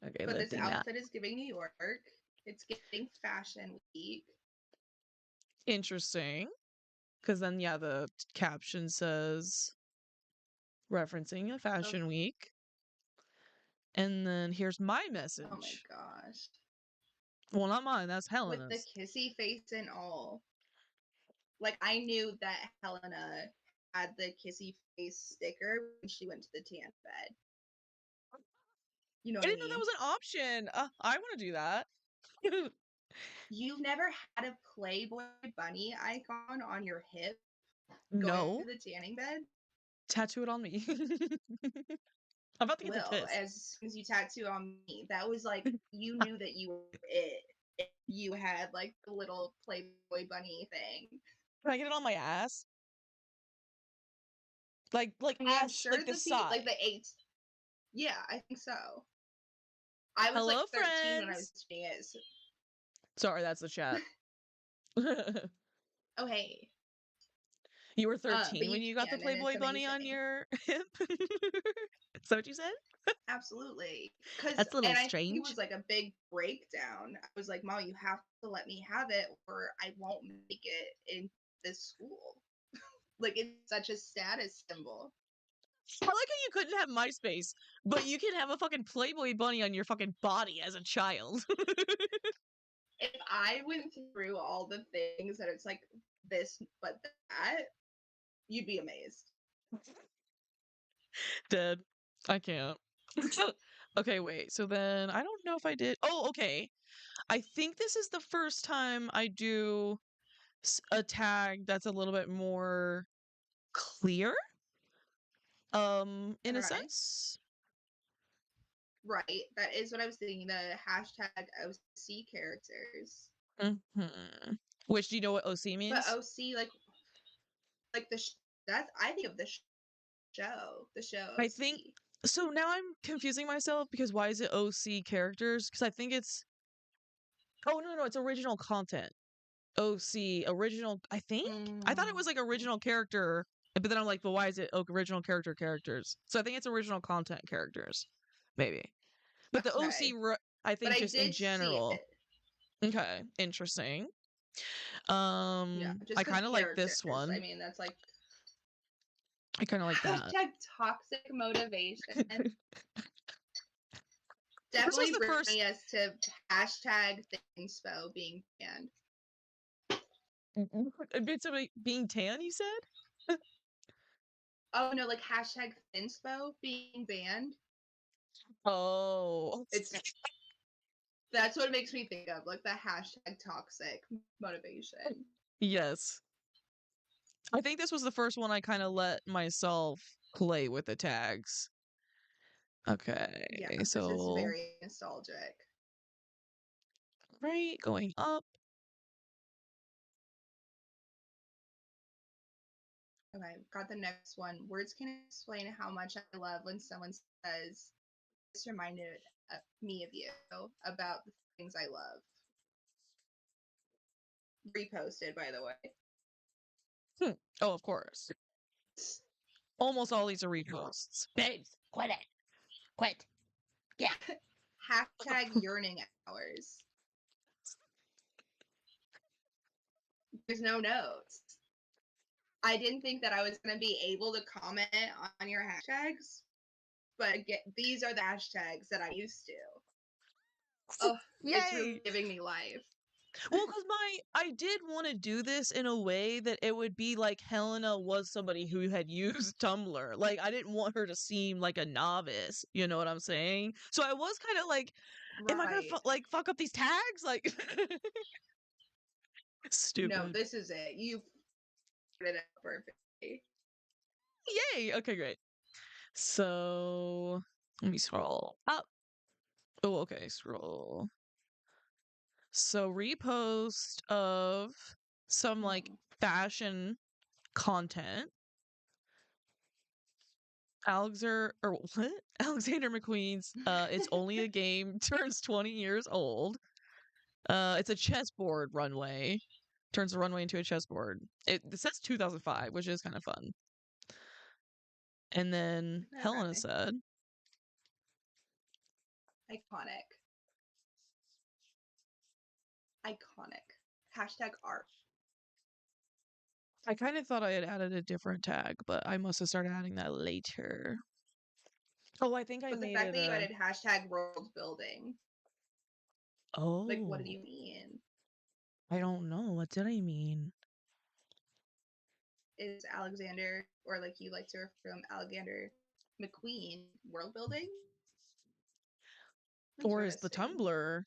Speaker 1: Okay,
Speaker 2: But this
Speaker 1: lifting that.
Speaker 2: outfit is giving New York. It's giving Fashion Week.
Speaker 1: Interesting. Because then, yeah, the caption says referencing a fashion week. And then here's my
Speaker 2: Oh my
Speaker 1: message.
Speaker 2: gosh.
Speaker 1: Well, not mine. That's
Speaker 2: with the
Speaker 1: Helena's.
Speaker 2: kissy face and all. Like, I knew that Helena had the kissy face sticker when she went to the tan bed. You know
Speaker 1: I
Speaker 2: what I
Speaker 1: didn't know that
Speaker 2: mean?
Speaker 1: was an option. I want to do that.
Speaker 2: You've never had a Playboy bunny icon on your hip going
Speaker 1: No.
Speaker 2: to the tanning bed?
Speaker 1: Tattoo it on me. I'm about to get the
Speaker 2: Will,
Speaker 1: kiss.
Speaker 2: as soon as you tattoo on me, that was like, you knew that you were it. If you had like the little Playboy bunny thing.
Speaker 1: Can I get it on my ass? Like
Speaker 2: I mean, I'm
Speaker 1: ass,
Speaker 2: sure
Speaker 1: like the
Speaker 2: the people, like
Speaker 1: side.
Speaker 2: the eight, yeah, I think so. I was like
Speaker 1: Hello,
Speaker 2: 13 when I was
Speaker 1: friends.
Speaker 2: doing it. So,
Speaker 1: Sorry, that's the chat.
Speaker 2: oh, hey.
Speaker 1: You were
Speaker 2: But
Speaker 1: 13
Speaker 2: you
Speaker 1: when you got the
Speaker 2: can, and it's
Speaker 1: Playboy bunny on
Speaker 2: amazing.
Speaker 1: your hip? Is that what you said?
Speaker 2: Absolutely. Cause
Speaker 1: That's a little
Speaker 2: and I think it
Speaker 1: strange.
Speaker 2: was like a big breakdown. I was like, Mom, you have to let me have it or I won't make it in this school. Like it's such a status symbol.
Speaker 1: I like how you couldn't have MySpace, but you can have a fucking Playboy bunny on your fucking body as a child.
Speaker 2: If I went through all the things that it's like this but that, you'd be amazed.
Speaker 1: Dead. I can't. Okay, wait. So then I don't know if I did. Oh, okay. I think this is the first time I do a tag that's a little bit more clear. In a
Speaker 2: Okay.
Speaker 1: sense.
Speaker 2: Right. That is what I was thinking. The hashtag OC characters.
Speaker 1: Mm-hmm. Which, do you know what OC
Speaker 2: But
Speaker 1: means?
Speaker 2: OC, like that's I think of the show, the show
Speaker 1: I think
Speaker 2: OC.
Speaker 1: so. Now I'm confusing myself because why is it OC characters? Because I think it's. Oh, no, no, it's original content. OC, original, I think? I thought it was like
Speaker 2: Mm,
Speaker 1: original character, but then I'm like, but why is it original character characters? So I think it's original content characters, maybe. But the OC,
Speaker 2: okay.
Speaker 1: I
Speaker 2: But
Speaker 1: think
Speaker 2: I
Speaker 1: just in
Speaker 2: did see
Speaker 1: general.
Speaker 2: it.
Speaker 1: Okay, interesting.
Speaker 2: Yeah,
Speaker 1: I
Speaker 2: just because
Speaker 1: kind of like this
Speaker 2: characters. I
Speaker 1: one.
Speaker 2: mean, that's like
Speaker 1: I kind of like that.
Speaker 2: hashtag toxic motivation.
Speaker 1: This was
Speaker 2: Definitely
Speaker 1: the first.
Speaker 2: bringing us to hashtag thingspo being banned.
Speaker 1: Bits of being tan, you said?
Speaker 2: Oh no, like hashtag thinspo being banned.
Speaker 1: Oh.
Speaker 2: It's that's what it makes me think of, like the hashtag toxic motivation.
Speaker 1: Yes. I think this was the first one I kind of let myself play with the tags.
Speaker 2: Yeah,
Speaker 1: Okay,
Speaker 2: because it's
Speaker 1: so
Speaker 2: very nostalgic.
Speaker 1: right, going up.
Speaker 2: Okay, got the next one. Words can explain how much I love when someone says, "This reminded me of you," about the things I love. Reposted, by the way.
Speaker 1: Oh, of course. Almost all these are reposts. Babes, quit it. Quit. Yeah.
Speaker 2: Hashtag yearning hours. There's no notes. I didn't think that I was going to be able to comment on your hashtags, but these are the hashtags that I used to. Oh, it's really
Speaker 1: Yay.
Speaker 2: giving me life.
Speaker 1: Well, because I did want to do this in a way that it would be like Helena was somebody who had used Tumblr. Like, I didn't want her to seem like a novice. You know what I'm saying? So I was kind of like, am I gonna
Speaker 2: Right.
Speaker 1: fuck up these tags? Like,
Speaker 2: No,
Speaker 1: stupid.
Speaker 2: this is it. You put it out perfectly.
Speaker 1: Yay. Okay, great. So let me scroll up. Oh, okay, scroll. So repost of some like
Speaker 2: Mm.
Speaker 1: fashion content. Alexander or what? Alexander McQueen's It's Only a Game turns 20 years old. It's a chessboard runway. Turns the runway into a chessboard. It says 2005, which is kind of fun. And then Helena
Speaker 2: Okay.
Speaker 1: said,
Speaker 2: Iconic. Iconic. Hashtag art.
Speaker 1: I kind of thought I had added a different tag, but I must have started adding that later. Oh, I think I
Speaker 2: But the
Speaker 1: made
Speaker 2: fact
Speaker 1: it
Speaker 2: that you
Speaker 1: a.
Speaker 2: added hashtag world building. Like, what did
Speaker 1: Oh,
Speaker 2: you mean?
Speaker 1: I don't know. What did I mean?
Speaker 2: Is Alexander, or like you like to refer to him, Alexander McQueen, world building?
Speaker 1: Or is the
Speaker 2: Interesting.
Speaker 1: Tumblr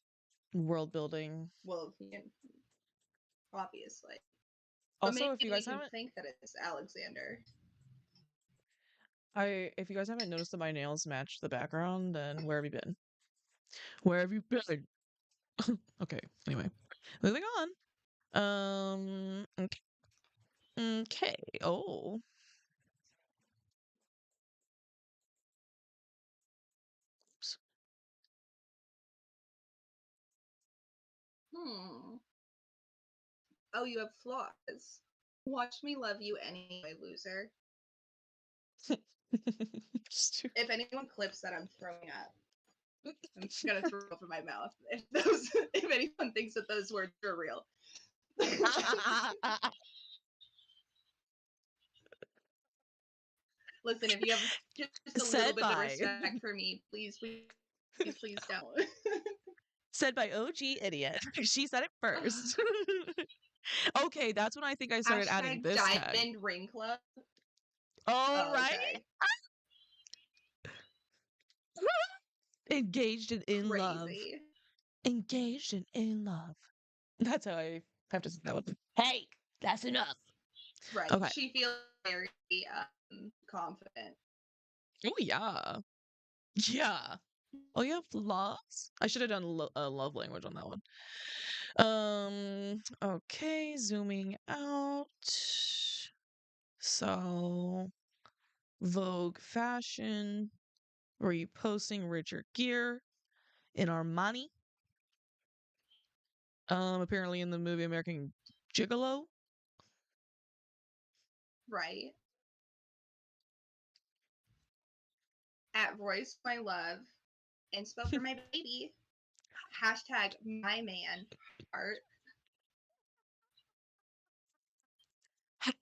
Speaker 1: world building?
Speaker 2: Well, obviously. But
Speaker 1: Also,
Speaker 2: maybe
Speaker 1: if you
Speaker 2: we
Speaker 1: guys
Speaker 2: can
Speaker 1: haven't,
Speaker 2: think that it's Alexander.
Speaker 1: if you guys haven't noticed that my nails match the background, then where have you been? Where have you been? Okay. Anyway, moving on. Okay. Okay. Oh. Oops.
Speaker 2: Hmm. Oh, you have flaws. Watch me love you anyway, loser.
Speaker 1: Stupid.
Speaker 2: If anyone clips that, I'm throwing up. I'm gonna throw up in my mouth. If anyone thinks that those words are real. Listen, if you have just a little
Speaker 1: Said
Speaker 2: bit of
Speaker 1: by
Speaker 2: respect for me, please don't.
Speaker 1: said by OG idiot. She said it first. Okay, that's when I think I started adding
Speaker 2: Hashtag
Speaker 1: this tag.
Speaker 2: Diamond Ring Club.
Speaker 1: All
Speaker 2: Oh,
Speaker 1: right.
Speaker 2: okay.
Speaker 1: Engaged and in love.
Speaker 2: Crazy.
Speaker 1: Engaged and in love. That's how I have to say that one. Hey, that's enough.
Speaker 2: Right.
Speaker 1: Okay.
Speaker 2: She feels very confident.
Speaker 1: Oh yeah. Yeah. Oh, you have loves? I should have done a love language on that one. Okay, zooming out. So, Vogue fashion, reposting richer gear in Armani. Apparently in the movie American Gigolo.
Speaker 2: Right. At Royce My Love. Inspo for my baby. Hashtag my man heart.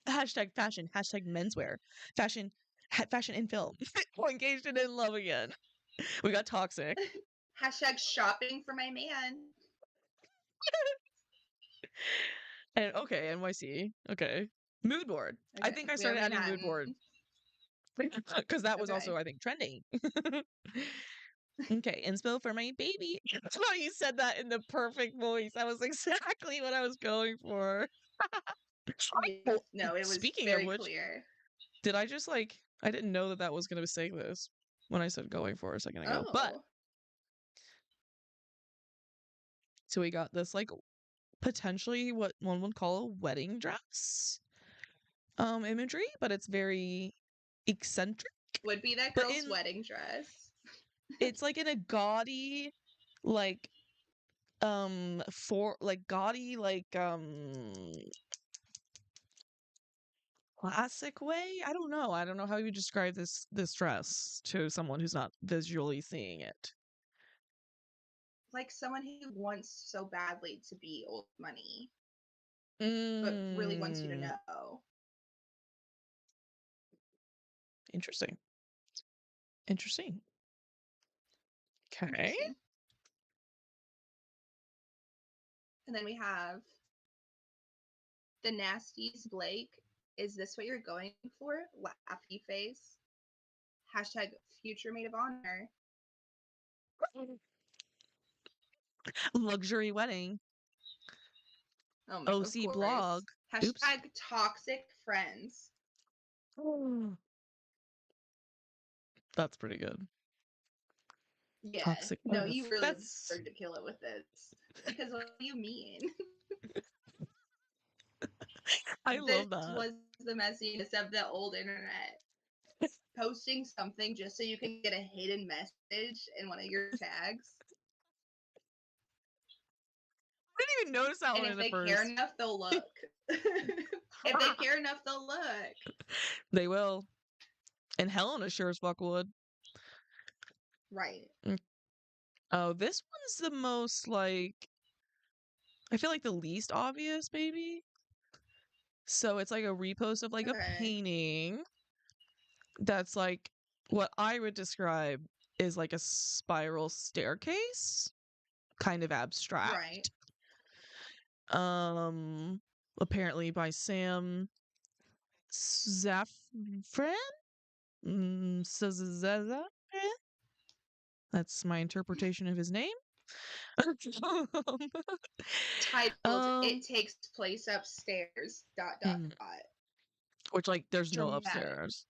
Speaker 1: Hashtag fashion, hashtag menswear, fashion, fashion in film. We're engaged and in love again. We got toxic.
Speaker 2: Hashtag shopping for my man.
Speaker 1: And okay, NYC. Okay. Mood board. I
Speaker 2: Okay.
Speaker 1: think I
Speaker 2: We have
Speaker 1: started adding mood board
Speaker 2: Manhattan.
Speaker 1: because that was
Speaker 2: Okay.
Speaker 1: also, I think, trending. Okay, inspo for my baby. Oh, you said that in the perfect voice. That was exactly what I was going for.
Speaker 2: Yeah.
Speaker 1: Oh,
Speaker 2: No, it was
Speaker 1: speaking of
Speaker 2: very
Speaker 1: which,
Speaker 2: clear.
Speaker 1: did I just like, I didn't know that that was going to say this when I said going for a second ago. But,
Speaker 2: Oh.
Speaker 1: so we got this like potentially what one would call a wedding dress imagery, but it's very eccentric.
Speaker 2: Would be that
Speaker 1: But
Speaker 2: girl's
Speaker 1: in
Speaker 2: wedding dress.
Speaker 1: it's like in a gaudy, like for like gaudy, like classic way. I don't know how you describe this dress to someone who's not visually seeing it.
Speaker 2: Like someone who wants so badly to be old money, but really wants you to
Speaker 1: Mm,
Speaker 2: know.
Speaker 1: interesting. Interesting. Okay.
Speaker 2: Interesting. And then we have the nasties Blake. Is this what you're going for? Laughy face. Hashtag future maid of honor.
Speaker 1: Luxury wedding.
Speaker 2: Of
Speaker 1: OC
Speaker 2: course.
Speaker 1: blog. Oops.
Speaker 2: Hashtag toxic friends.
Speaker 1: That's pretty good.
Speaker 2: Yeah.
Speaker 1: Toxic
Speaker 2: No,
Speaker 1: love.
Speaker 2: you really
Speaker 1: That's
Speaker 2: deserve to kill it with this. Because what do you mean?
Speaker 1: I
Speaker 2: This
Speaker 1: love that.
Speaker 2: was the messiness of the old internet. Posting something just so you can get a hidden message in one of your tags.
Speaker 1: I didn't even notice that
Speaker 2: And
Speaker 1: one
Speaker 2: if
Speaker 1: in the
Speaker 2: they care
Speaker 1: first.
Speaker 2: enough, they'll look. If they care enough, they'll look.
Speaker 1: They will. And Helena sure as fuck would.
Speaker 2: Right.
Speaker 1: Oh, this one's the most like I feel like the least obvious, maybe. So it's like a repost of like a
Speaker 2: Okay.
Speaker 1: painting that's like what I would describe is like a spiral staircase. kind of abstract.
Speaker 2: Right.
Speaker 1: Apparently by Sam Zafran? Zafran? That's my interpretation of his name.
Speaker 2: Titled,
Speaker 1: um,
Speaker 2: It Takes Place Upstairs, ...
Speaker 1: mm, which, like, there's no
Speaker 2: Dramatic.
Speaker 1: upstairs.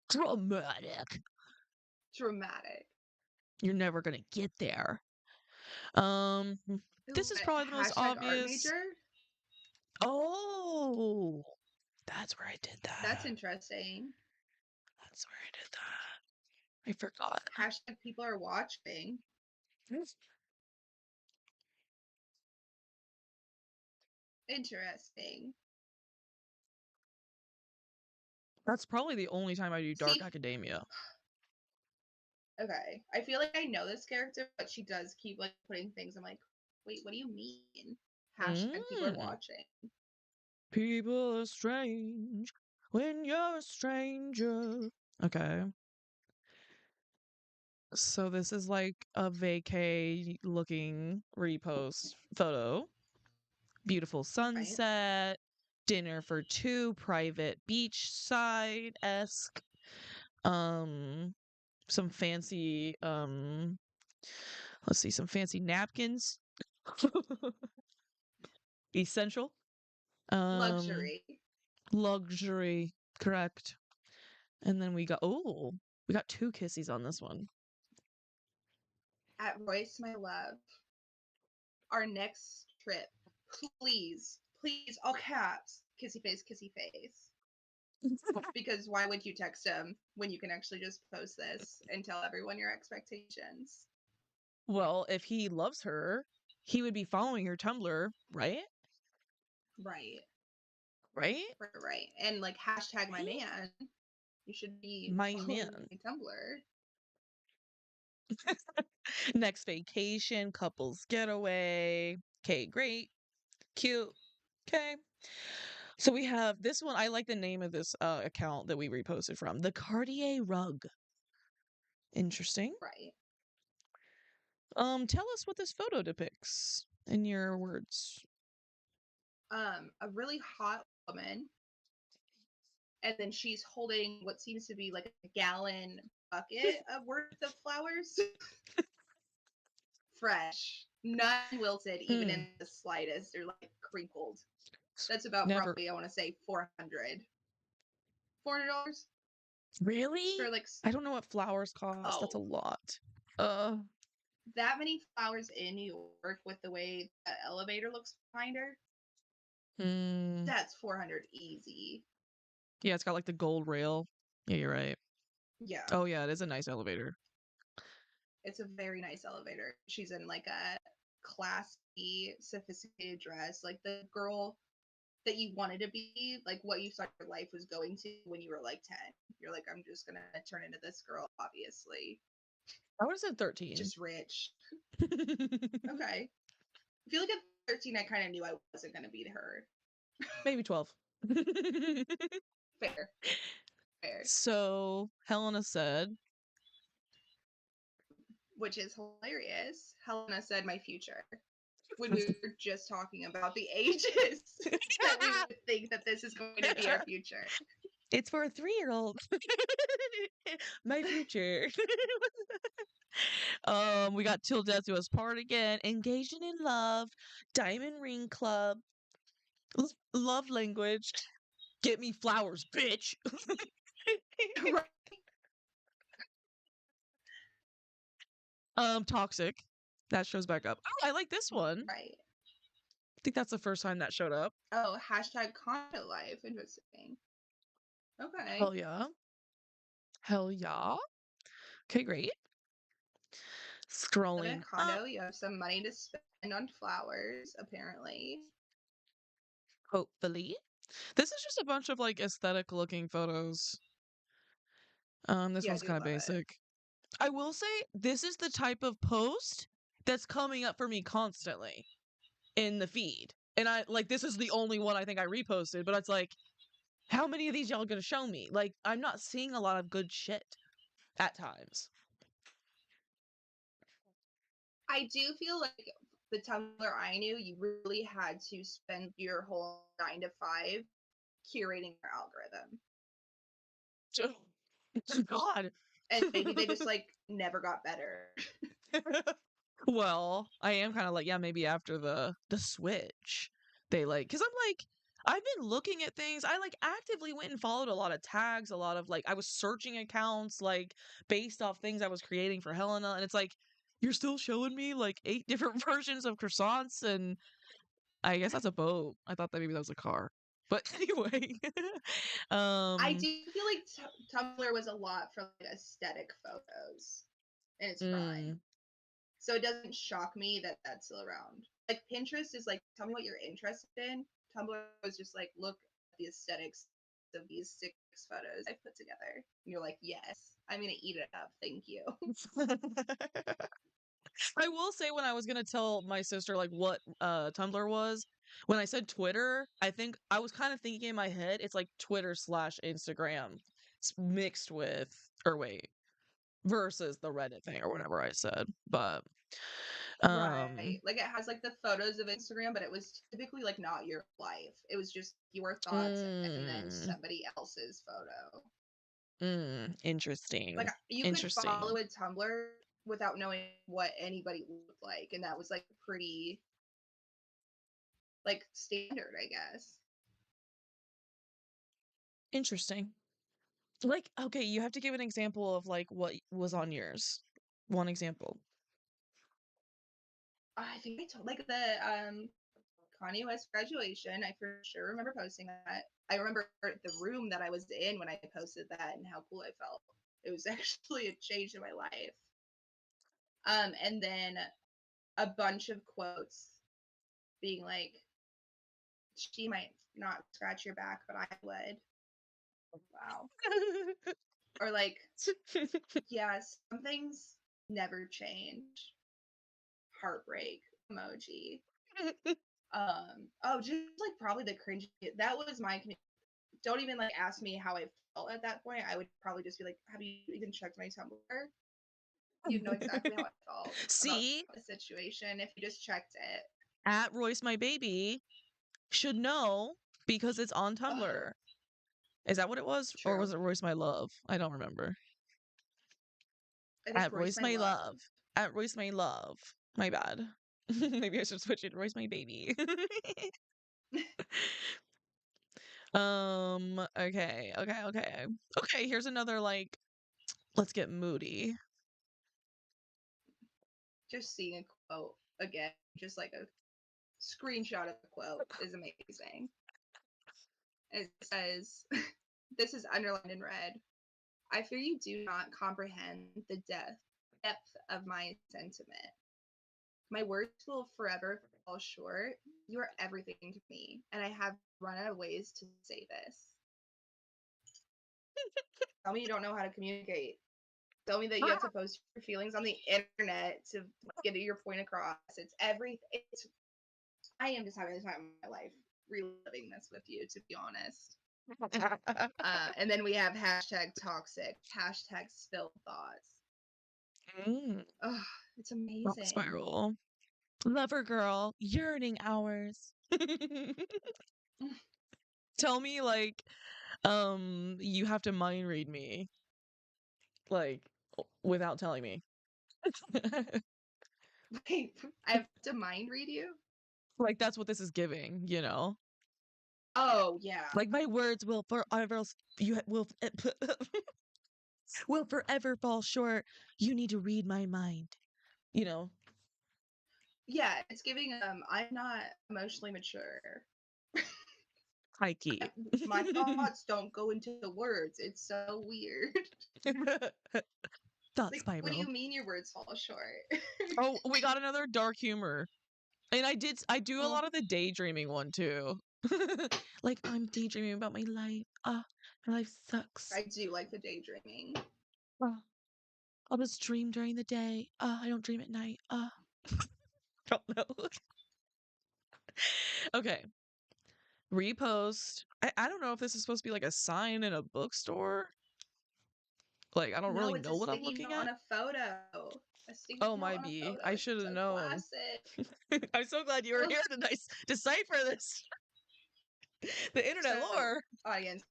Speaker 1: Dramatic.
Speaker 2: Dramatic.
Speaker 1: You're never gonna get there. Um, this is probably the most
Speaker 2: Hashtag art
Speaker 1: obvious.
Speaker 2: major?
Speaker 1: Oh, that's where I did
Speaker 2: That's
Speaker 1: that.
Speaker 2: interesting.
Speaker 1: That's where I did that. I forgot.
Speaker 2: Hashtag people are watching. Interesting.
Speaker 1: That's probably the only time I do dark
Speaker 2: See,
Speaker 1: academia.
Speaker 2: okay. I feel like I know this character, but she does keep like putting things. I'm like, wait, what do you mean? Hashtag people are
Speaker 1: Mm.
Speaker 2: watching.
Speaker 1: People are strange when you're a stranger. Okay. So this is like a vacay looking repost photo. Beautiful
Speaker 2: Right.
Speaker 1: sunset, dinner for two, private beachside-esque. Um some fancy let's see, some fancy napkins. Essential. Um
Speaker 2: Luxury.
Speaker 1: luxury, correct. And then we got two kissies on this one.
Speaker 2: At Royce, my love. Our next trip. Please, please, all caps. Kissy face, kissy face. Because why would you text him when you can actually just post this and tell everyone your expectations?
Speaker 1: Well, if he loves her, he would be following her Tumblr, right?
Speaker 2: Right.
Speaker 1: Right?
Speaker 2: Right. And like hashtag my
Speaker 1: Right?
Speaker 2: man. You should be
Speaker 1: My
Speaker 2: following
Speaker 1: man.
Speaker 2: my Tumblr.
Speaker 1: Next vacation, couples getaway. Okay, great. Cute. Okay. So we have this one. I like the name of this account that we reposted from. The Cartier rug. Interesting.
Speaker 2: Right.
Speaker 1: Tell us what this photo depicts in your words.
Speaker 2: A really hot woman, and then she's holding what seems to be like a gallon bucket of worth of flowers. Fresh. None wilted, even
Speaker 1: Hmm.
Speaker 2: in the slightest. They're like crinkled. That's about
Speaker 1: Never.
Speaker 2: roughly, I want to say, $400
Speaker 1: Really?
Speaker 2: for like,
Speaker 1: I don't know what flowers cost. That's a
Speaker 2: oh,
Speaker 1: lot. Uh.
Speaker 2: that many flowers in New York with the way the elevator looks behind her.
Speaker 1: Hmm.
Speaker 2: That's 400 easy.
Speaker 1: Yeah, it's got like the gold rail. Yeah, you're right.
Speaker 2: Yeah,
Speaker 1: Oh yeah, it is a nice elevator.
Speaker 2: it's a very nice elevator. She's in like a classy, sophisticated dress, like the girl that you wanted to be, like what you thought your life was going to when you were like 10. You're like, I'm just gonna turn into this girl, obviously.
Speaker 1: I would have said 13.
Speaker 2: Just rich. Okay. I feel like at 13, I kind of knew I wasn't gonna be her.
Speaker 1: Maybe 12.
Speaker 2: Fair. Fair.
Speaker 1: So Helena said,
Speaker 2: Which is hilarious. Helena said my future. When we were just talking about the ages that we would think that this is going to be our future.
Speaker 1: it's for a 3-year-old. My future. We got Till Death Do Us Part again. Engaged and in love. Diamond Ring Club. Love language. Get me flowers, bitch.
Speaker 2: Right.
Speaker 1: Toxic. That shows back up. Oh, I like this one.
Speaker 2: Right.
Speaker 1: I think that's the first time that showed up.
Speaker 2: Oh, hashtag condo life. Interesting. Okay.
Speaker 1: Hell yeah. Hell yeah. Okay, great.
Speaker 2: Live in a
Speaker 1: Scrolling up.
Speaker 2: condo, you have some money to spend on flowers, apparently.
Speaker 1: Hopefully. This is just a bunch of like aesthetic looking photos. This
Speaker 2: Yeah, I
Speaker 1: one's
Speaker 2: do
Speaker 1: kind of
Speaker 2: love it.
Speaker 1: basic. I will say this is the type of post that's coming up for me constantly in the feed. And I like this is the only one I think I reposted, but it's like, how many of these y'all gonna show me? Like, I'm not seeing a lot of good shit at times.
Speaker 2: I do feel like the Tumblr I knew, you really had to spend your whole 9 to 5 curating your algorithm.
Speaker 1: God.
Speaker 2: And maybe they just like never got better.
Speaker 1: Well, I am kind of like, yeah, maybe after the switch, they like, because I'm like, I've been looking at things. I like actively went and followed a lot of tags, a lot of like, I was searching accounts like based off things I was creating for Helena, and it's like, you're still showing me like 8 different versions of croissants, and I guess that's a boat. I thought that maybe that was a car, but anyway,
Speaker 2: I
Speaker 1: um,
Speaker 2: do feel like Tumblr was a lot for like aesthetic photos in its prime.
Speaker 1: mm,
Speaker 2: So it doesn't shock me that that's still around. Like Pinterest is like, tell me what you're interested in. Tumblr was just like, look at the aesthetics of these 6 photos I put together. And you're like, yes, I'm gonna eat it up. Thank you.
Speaker 1: I will say when I was gonna tell my sister like what Tumblr was, when I said Twitter, I think I was kind of thinking in my head it's like Twitter slash Instagram mixed with, or wait, versus the Reddit thing or whatever I said. But
Speaker 2: Right. Like it has like the photos of Instagram, but it was typically like not your life. It was just your thoughts and then
Speaker 1: mm,
Speaker 2: somebody else's photo. Like
Speaker 1: interesting.
Speaker 2: you could follow
Speaker 1: Interesting.
Speaker 2: a Tumblr without knowing what anybody looked like, and that was like pretty like standard, I guess.
Speaker 1: Interesting. Like, okay, you have to give an example of like what was on yours. One example.
Speaker 2: I think I told like the Kanye West graduation. I for sure remember posting that. I remember the room that I was in when I posted that and how cool I felt. It was actually a change in my life. And then a bunch of quotes being like, "She might not scratch your back, but I would." Wow. Or like, yeah, some things never change. Heartbreak emoji. Oh, just like probably the cringe. That was my. Don't even like ask me how I felt at that point. I would probably just be like, "Have you even checked my Tumblr? You'd know exactly how I felt about
Speaker 1: See,
Speaker 2: the situation if you just checked it."
Speaker 1: at Royce My Baby should know because it's on
Speaker 2: Ugh,
Speaker 1: Tumblr. Is that what it was? Or
Speaker 2: true.
Speaker 1: was it Royce My Love? I don't remember.
Speaker 2: I think
Speaker 1: At
Speaker 2: Royce
Speaker 1: Royce
Speaker 2: my
Speaker 1: My
Speaker 2: love.
Speaker 1: Love. At Royce My Love. My bad. Maybe I should switch it to Royce My Baby. Okay. Okay, here's another like let's get moody.
Speaker 2: Just seeing a quote again, just like a screenshot of the quote is amazing. It says, this is underlined in red. I fear you do not comprehend the depth of my sentiment. My words will forever fall short. You are everything to me, and I have run out of ways to say this. Tell me you don't know how to communicate. Tell me that you have to post your feelings on the internet to get your point across. It's everything. I am just having the time of my life reliving this with you, to be honest. And then we have hashtag toxic, hashtag spilled thoughts.
Speaker 1: Mm,
Speaker 2: Oh, it's
Speaker 1: thought
Speaker 2: amazing.
Speaker 1: spiral. Lover girl, yearning hours. Tell me like you have to mind read me like without telling me.
Speaker 2: Wait, I have to mind read you?
Speaker 1: Like that's what this is giving, you know?
Speaker 2: Oh, yeah.
Speaker 1: Like my words will forever you will will forever fall short. You need to read my mind, you know?
Speaker 2: Yeah, it's giving I'm not emotionally mature.
Speaker 1: High key.
Speaker 2: My thoughts don't go into the words. It's so weird.
Speaker 1: Thought
Speaker 2: Like, what do
Speaker 1: spiral.
Speaker 2: you mean your words fall short?
Speaker 1: Oh, we got another dark humor. And I do a
Speaker 2: Oh,
Speaker 1: lot of the daydreaming one too. Like I'm daydreaming about my life. Ah, my life sucks.
Speaker 2: I do like the daydreaming.
Speaker 1: Ah, I'll just dream during the day. I don't dream at night. Don't know. Okay. Repost. I don't know if this is supposed to be like a sign in a bookstore. Like I don't
Speaker 2: No,
Speaker 1: really
Speaker 2: it's
Speaker 1: know
Speaker 2: a
Speaker 1: what I'm
Speaker 2: sticky
Speaker 1: looking
Speaker 2: note on
Speaker 1: at.
Speaker 2: a photo. A sticky
Speaker 1: Oh,
Speaker 2: note
Speaker 1: my
Speaker 2: on a
Speaker 1: bee.
Speaker 2: photo.
Speaker 1: I
Speaker 2: It's
Speaker 1: should have
Speaker 2: so
Speaker 1: known.
Speaker 2: classic.
Speaker 1: I'm so glad you were here to decipher this. The internet
Speaker 2: So,
Speaker 1: lore.
Speaker 2: audience,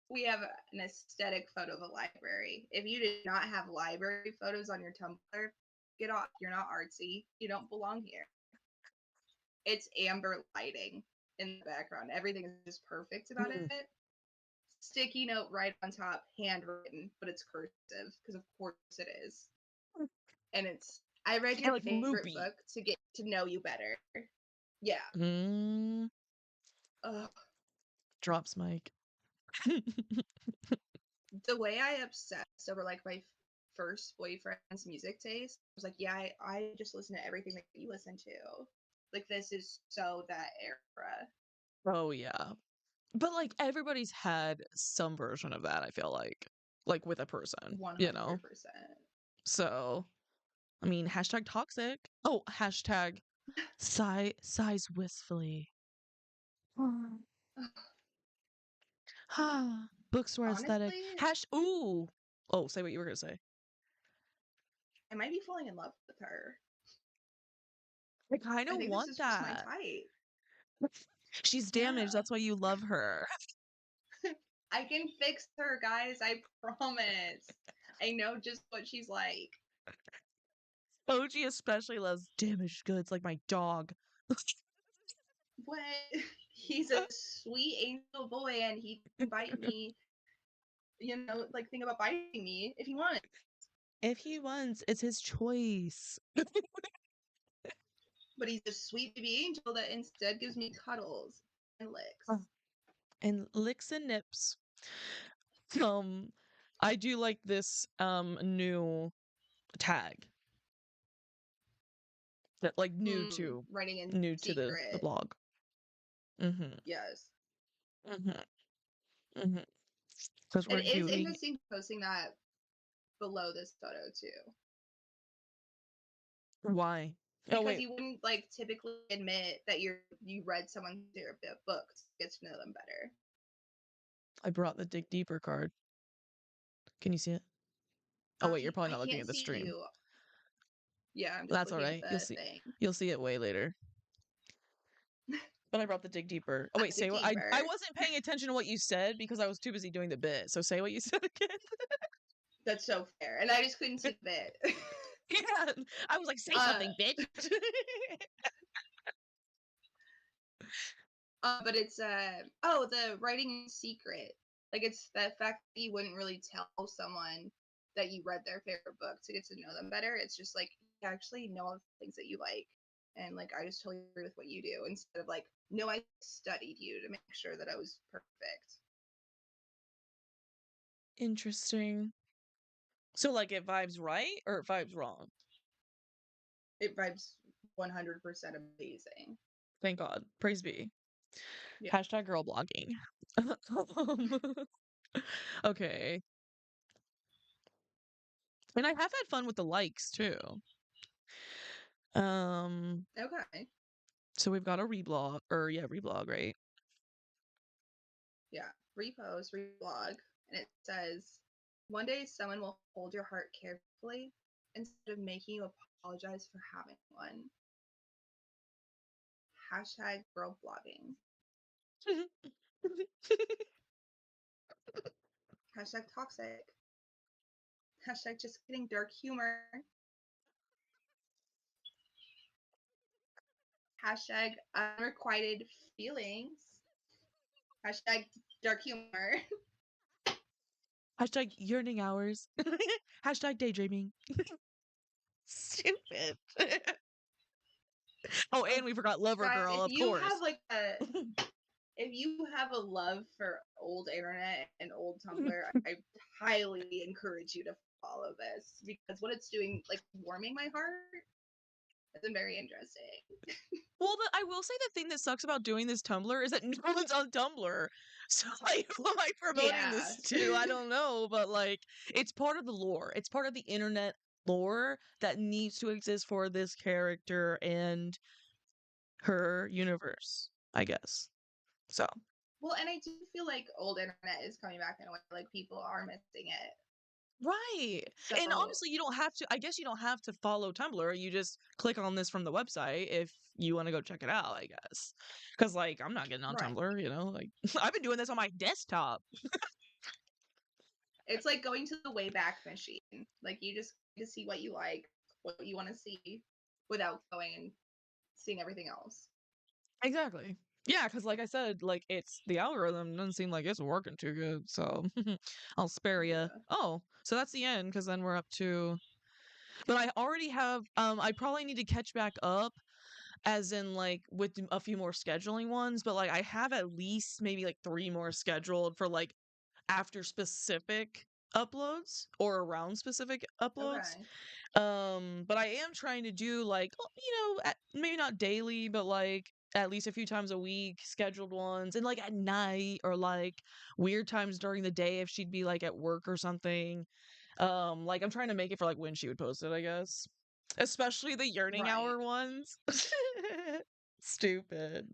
Speaker 2: we have an aesthetic photo of a library. If you do not have library photos on your Tumblr, get off. You're not artsy. You don't belong here. It's amber lighting in the background. Everything is just perfect about
Speaker 1: Mm.
Speaker 2: it. Sticky note right on top, handwritten, but it's cursive because of course it is. And it's I read
Speaker 1: And
Speaker 2: your
Speaker 1: like
Speaker 2: favorite
Speaker 1: loopy.
Speaker 2: book to get to know you better. Yeah.
Speaker 1: Mm.
Speaker 2: Ugh.
Speaker 1: Drops mic.
Speaker 2: The way I obsessed over like my first boyfriend's music taste, I was like, yeah, I just listen to everything that you listen to. Like this is so that era.
Speaker 1: Oh, yeah. But like everybody's had some version of that, I feel like with a person,
Speaker 2: 100%.
Speaker 1: So, I mean, hashtag toxic. Oh, hashtag sighs wistfully. Bookstore aesthetic.
Speaker 2: Honestly,
Speaker 1: Ooh. Oh, say what you were gonna say.
Speaker 2: I might be falling in love with her.
Speaker 1: I kind
Speaker 2: I
Speaker 1: of
Speaker 2: think this
Speaker 1: want
Speaker 2: is just my
Speaker 1: that.
Speaker 2: type.
Speaker 1: She's damaged.
Speaker 2: Yeah.
Speaker 1: That's why you love her.
Speaker 2: I can fix her, guys. I promise. I know just what she's like.
Speaker 1: OG especially loves damaged goods like my dog.
Speaker 2: What? He's a sweet angel boy and he can bite me, like think about biting me if he wants.
Speaker 1: If he wants, it's his choice.
Speaker 2: But he's a sweet baby angel that instead gives me cuddles and licks.
Speaker 1: And licks and nips. Um, I do like this new tag that like
Speaker 2: Writing in
Speaker 1: new to the
Speaker 2: secret.
Speaker 1: blog. Mm-hmm.
Speaker 2: Yes.
Speaker 1: Mm-hmm. Mm-hmm. Because we're
Speaker 2: It is
Speaker 1: doing
Speaker 2: interesting posting that below this photo too.
Speaker 1: why? Oh
Speaker 2: Because
Speaker 1: wait,
Speaker 2: you wouldn't like typically admit that you read someone's favorite book to get to know them better.
Speaker 1: I brought the dig deeper card. Can you see it? Oh wait, you're probably
Speaker 2: I
Speaker 1: not looking
Speaker 2: can't
Speaker 1: at the
Speaker 2: see
Speaker 1: stream.
Speaker 2: you. Yeah, I'm just
Speaker 1: That's all
Speaker 2: looking at
Speaker 1: right.
Speaker 2: the thing.
Speaker 1: You'll see it way later. But I brought the dig deeper. Oh wait,
Speaker 2: Dig
Speaker 1: say what I
Speaker 2: deeper.
Speaker 1: wasn't paying attention to what you said because I was too busy doing the bit. So say what you said again.
Speaker 2: That's so fair. And I just couldn't see the bit.
Speaker 1: Yeah. I was like, say
Speaker 2: uh,
Speaker 1: something, bitch.
Speaker 2: but it's the writing in secret. Like it's the fact that you wouldn't really tell someone that you read their favorite book to get to know them better. It's just like you actually know all the things that you like. And like I just totally agree with what you do instead of like, no, I studied you to make sure that I was perfect.
Speaker 1: Interesting. So like it vibes right or it vibes wrong?
Speaker 2: It vibes 100% amazing.
Speaker 1: Thank God. Praise be.
Speaker 2: Yeah.
Speaker 1: Hashtag girl blogging. Okay. And I have had fun with the likes too. Um,
Speaker 2: Okay.
Speaker 1: so we've got a reblog, right?
Speaker 2: Yeah. Repost, reblog. And it says, one day someone will hold your heart carefully instead of making you apologize for having one. Hashtag girl blogging. Hashtag toxic. Hashtag just kidding, dark humor. Hashtag unrequited feelings. Hashtag dark humor.
Speaker 1: Hashtag yearning hours. Hashtag daydreaming. Stupid. Oh, and we forgot Lover
Speaker 2: Guys,
Speaker 1: Girl,
Speaker 2: if
Speaker 1: of
Speaker 2: you have
Speaker 1: course.
Speaker 2: like if you have a love for old internet and old Tumblr, I highly encourage you to follow this because what it's doing, like warming my heart, has been very interesting.
Speaker 1: Well, I will say the thing that sucks about doing this Tumblr is that no one's on Tumblr. So, like, who am I promoting
Speaker 2: Yeah.
Speaker 1: this to? I don't know, but like, it's part of the lore. It's part of the internet lore that needs to exist for this character and her universe, I guess. So,
Speaker 2: Well, and I do feel like old internet is coming back in a way. Like people are missing it.
Speaker 1: Right.
Speaker 2: So
Speaker 1: And honestly, you don't have to, I guess you don't have to follow Tumblr. You just click on this from the website if you want to go check it out, I guess. Because, like, I'm not getting on
Speaker 2: right.
Speaker 1: Tumblr, you know? Like, I've been doing this on my desktop.
Speaker 2: It's like going to the Wayback Machine. Like, you just get to see what you like, what you want to see, without going and seeing everything else.
Speaker 1: Exactly. Yeah, because like I said, like, it's the algorithm doesn't seem like it's working too good, so I'll spare you.
Speaker 2: Yeah.
Speaker 1: Oh, so that's the end, because then we're up to. But I already have. I probably need to catch back up, as in like with a few more scheduling ones. But like I have at least maybe like 3 more scheduled for like after specific uploads or around specific uploads.
Speaker 2: Okay.
Speaker 1: But I am trying to do like, maybe not daily, but like at least a few times a week, scheduled ones, and like at night or like weird times during the day if she'd be like at work or something. Like I'm trying to make it for like when she would post it, I guess. Especially the yearning
Speaker 2: Right.
Speaker 1: hour ones. Stupid.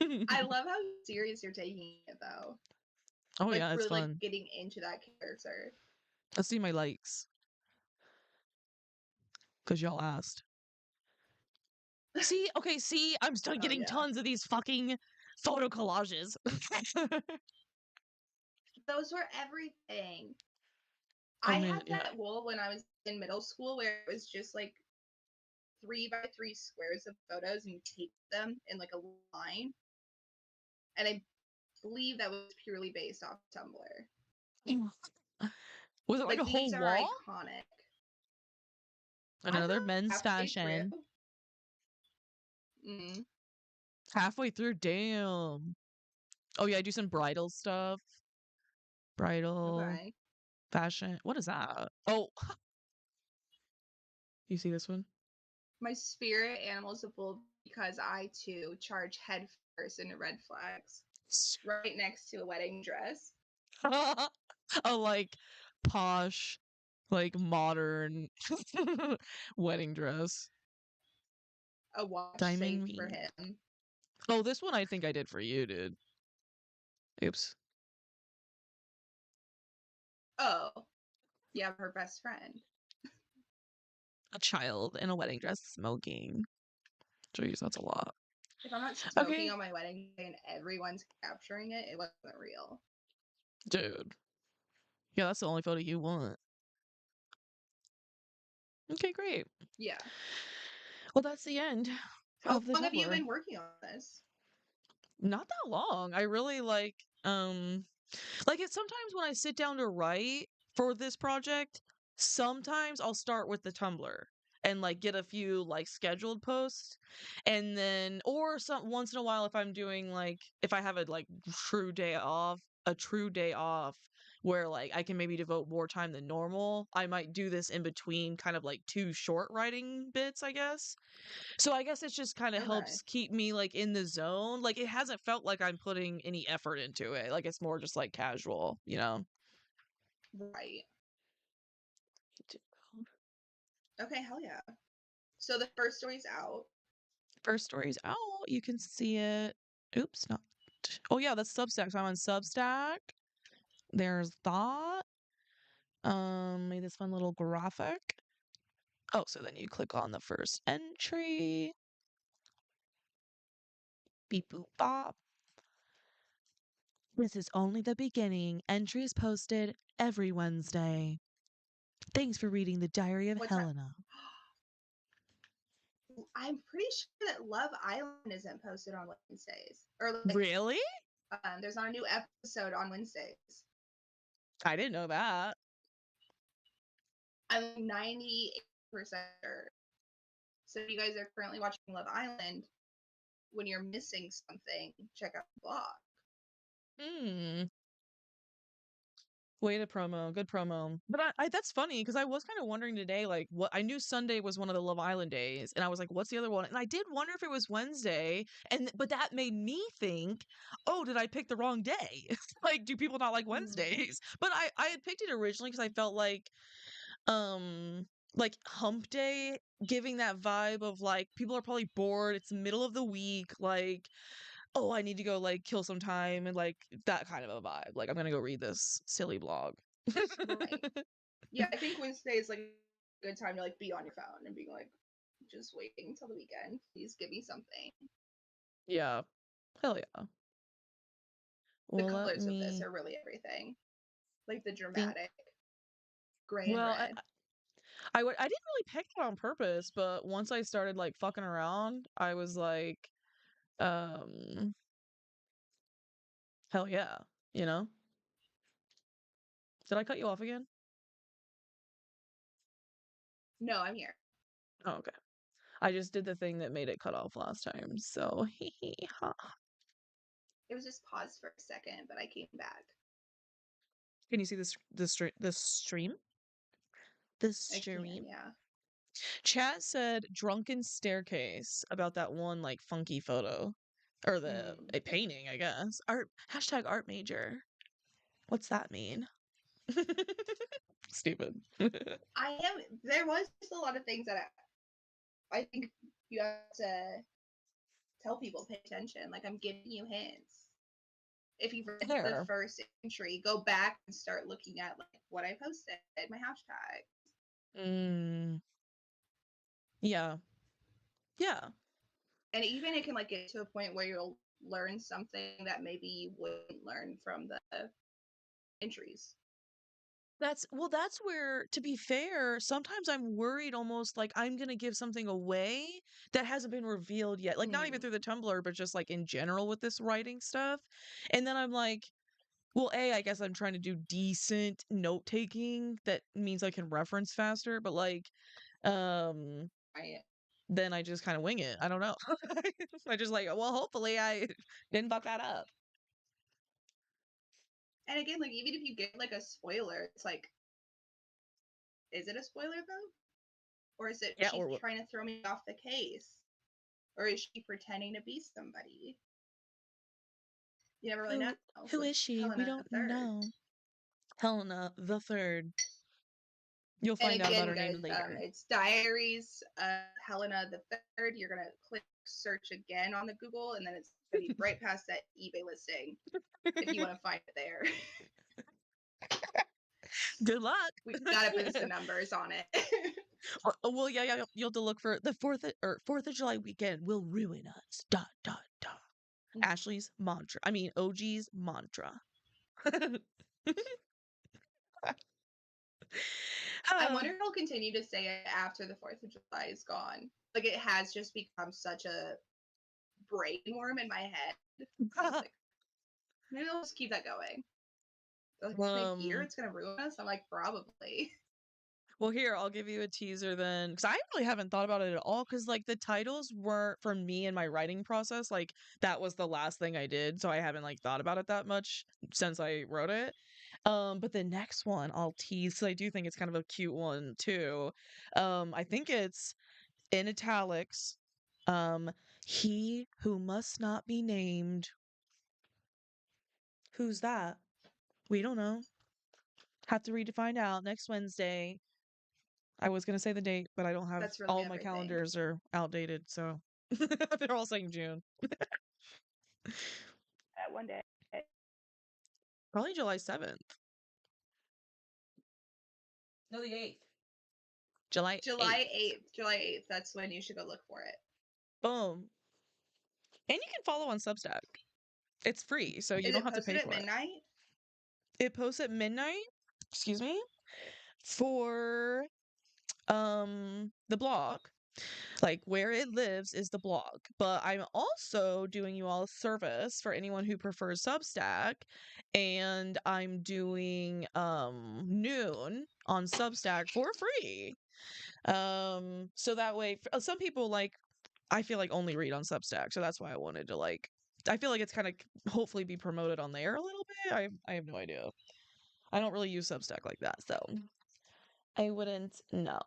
Speaker 2: I love how serious you're taking it, though.
Speaker 1: Oh
Speaker 2: Like,
Speaker 1: yeah, it's
Speaker 2: really, like,
Speaker 1: fun.
Speaker 2: getting into that character.
Speaker 1: Let's see my likes. Because y'all asked. See, okay, see, I'm still
Speaker 2: Oh,
Speaker 1: getting
Speaker 2: yeah.
Speaker 1: tons of these fucking photo collages.
Speaker 2: Those were everything.
Speaker 1: I
Speaker 2: I
Speaker 1: mean,
Speaker 2: had
Speaker 1: yeah.
Speaker 2: that wall when I was in middle school where it was just like 3 by 3 squares of photos and you tape them in like a line. And I believe that was purely based off Tumblr.
Speaker 1: Was it like
Speaker 2: Like,
Speaker 1: a whole
Speaker 2: these are
Speaker 1: wall?
Speaker 2: iconic. I
Speaker 1: Another
Speaker 2: got
Speaker 1: men's
Speaker 2: halfway through.
Speaker 1: fashion.
Speaker 2: Mm,
Speaker 1: Halfway through, damn. Oh yeah, I do some bridal stuff. Bridal
Speaker 2: okay.
Speaker 1: fashion. What is that? Oh, you see this one?
Speaker 2: My spirit animal is a bull because I too charge head first into red flags right next to a wedding dress.
Speaker 1: A like posh, like modern wedding dress.
Speaker 2: A watch
Speaker 1: Diamond
Speaker 2: saved for
Speaker 1: ring.
Speaker 2: him.
Speaker 1: Oh, this one I think I did for you, dude. Oops.
Speaker 2: Oh, yeah, her best friend.
Speaker 1: A child in a wedding dress smoking. Jeez, that's a lot.
Speaker 2: If I'm not smoking
Speaker 1: Okay,
Speaker 2: on my wedding day and everyone's capturing it, it wasn't real.
Speaker 1: dude. Yeah, that's the only photo you want. Okay, great.
Speaker 2: Yeah.
Speaker 1: Well, that's the end
Speaker 2: How
Speaker 1: of the
Speaker 2: long have you
Speaker 1: Tumblr.
Speaker 2: been working on this?
Speaker 1: Not that long. I really like it sometimes when I sit down to write for this project, sometimes I'll start with the Tumblr and like get a few like scheduled posts, and then or some once in a while if I'm doing like if I have a like true day off where like I can maybe devote more time than normal, I might do this in between kind of like 2 short writing bits, I guess. So I guess it just kind of
Speaker 2: Okay.
Speaker 1: helps keep me like in the zone. Like it hasn't felt like I'm putting any effort into it. Like it's more just like casual, you know.
Speaker 2: Right. Okay, hell yeah. So the first story's out.
Speaker 1: First story's out. You can see it. Oops, not. Oh yeah, that's Substack. So I'm on Substack. There's that. Made this fun little graphic. Oh, so then you click on the first entry. Beep boop bop. This is only the beginning. Entries posted every Wednesday. Thanks for reading the Diary of
Speaker 2: What time?
Speaker 1: Helena.
Speaker 2: I'm pretty sure that Love Island isn't posted on Wednesdays. Or like
Speaker 1: Really?
Speaker 2: there's not a new episode on Wednesdays.
Speaker 1: I didn't know that.
Speaker 2: I'm 98% sure. So if you guys are currently watching Love Island, when you're missing something, check out the blog.
Speaker 1: Hmm. Way to promo. Good promo. But I that's funny because I was kind of wondering today, like, what I knew Sunday was one of the Love Island days, and I was like, what's the other one? And I did wonder if it was Wednesday, but that made me think, oh, did I pick the wrong day? Like, do people not like
Speaker 2: Mm,
Speaker 1: Wednesdays? But I had picked it originally because I felt um like hump day giving that vibe of like people are probably bored, it's the middle of the week, like, oh, I need to go like kill some time, and like that kind of a vibe, like I'm gonna go read this silly blog.
Speaker 2: right. Yeah, I think Wednesday is like a good time to like be on your phone and being like, just waiting till the weekend. Please give me something.
Speaker 1: Yeah. Hell yeah.
Speaker 2: The
Speaker 1: Well, let
Speaker 2: colors of this
Speaker 1: me
Speaker 2: are really everything. Like the
Speaker 1: think.
Speaker 2: dramatic gray and
Speaker 1: Well,
Speaker 2: red.
Speaker 1: I didn't really pick it on purpose, but once I started like fucking around, I was like, um, hell yeah, you know? Did I cut you off again?
Speaker 2: No, I'm here.
Speaker 1: Oh, okay. I just did the thing that made it cut off last time, so ha.
Speaker 2: It was just paused for a second, but I came back.
Speaker 1: Can you see the stream? The
Speaker 2: I can,
Speaker 1: stream.
Speaker 2: yeah.
Speaker 1: Chat said drunken staircase about that one like funky photo. Or the
Speaker 2: Mm.
Speaker 1: a painting, I guess. Art hashtag art major. What's that mean? Stupid.
Speaker 2: There was just a lot of things that I think you have to tell people pay attention. Like, I'm giving you hints. If you've read the
Speaker 1: There.
Speaker 2: first entry, go back and start looking at like what I posted, my hashtag.
Speaker 1: Mm, yeah. Yeah.
Speaker 2: And even it can like get to a point where you'll learn something that maybe you wouldn't learn from the entries.
Speaker 1: That's where, to be fair, sometimes I'm worried almost like I'm gonna give something away that hasn't been revealed yet. Like not even
Speaker 2: Mm.
Speaker 1: through the Tumblr, but just like in general with this writing stuff. And then I'm like, well, I guess I'm trying to do decent note taking that means I can reference faster, but like um
Speaker 2: I
Speaker 1: then I just kind of wing it. I don't know. I just like, well, hopefully I didn't fuck that up.
Speaker 2: and again, like even if you get like a spoiler, it's like, is it a spoiler though? Or is it
Speaker 1: Yeah,
Speaker 2: she's trying to throw me off the case? Or is she pretending to be somebody? You never really know
Speaker 1: who
Speaker 2: with
Speaker 1: is she? We
Speaker 2: Helena
Speaker 1: don't
Speaker 2: the Third.
Speaker 1: know. Helena the Third. You'll
Speaker 2: And
Speaker 1: find out about
Speaker 2: again,
Speaker 1: her name
Speaker 2: guys,
Speaker 1: later.
Speaker 2: it's Diaries of Helena the Third. You're gonna click search again on the Google, and then it's gonna be right past that eBay listing if you want to find it there.
Speaker 1: Good luck.
Speaker 2: We gotta boost the numbers on it.
Speaker 1: Well, yeah, you'll have to look for the Fourth of July weekend will ruin us. Dot dot dot. Ashley's mantra. I mean, OG's mantra.
Speaker 2: I wonder if I'll continue to say it after the 4th of July is gone. Like, it has just become such a brainworm in my head. Like, maybe I'll just keep that going. Like, next year it's gonna ruin us? I'm like, probably.
Speaker 1: Well, here, I'll give you a teaser then, because I really haven't thought about it at all, because, like, the titles were, for me in my writing process, like, that was the last thing I did, so I haven't, like, thought about it that much since I wrote it. But the next one I'll tease, because I do think it's kind of a cute one, too. I think it's in italics, um, he who must not be named. Who's that? We don't know. Have to read to find out next Wednesday. I was gonna say the date, but I don't have
Speaker 2: That's really
Speaker 1: all my
Speaker 2: everything.
Speaker 1: calendars are outdated, so they're all saying June.
Speaker 2: One day.
Speaker 1: Probably July 7th. No, the 8th. July 8th.
Speaker 2: July 8th. That's when you should go look for it.
Speaker 1: Boom. And you can follow on Substack. It's free, so you
Speaker 2: Is
Speaker 1: don't
Speaker 2: it
Speaker 1: have to
Speaker 2: posted
Speaker 1: pay
Speaker 2: at
Speaker 1: for it.
Speaker 2: midnight?
Speaker 1: It posts at midnight, excuse me, for the blog. Like where it lives is the blog. But I'm also doing you all a service for anyone who prefers Substack, and I'm doing noon on Substack for free. So that way some people like I feel like only read on Substack, so that's why I wanted to like I feel like it's kind of hopefully be promoted on there a little bit. I have no idea. I don't really use Substack like that, so I wouldn't know.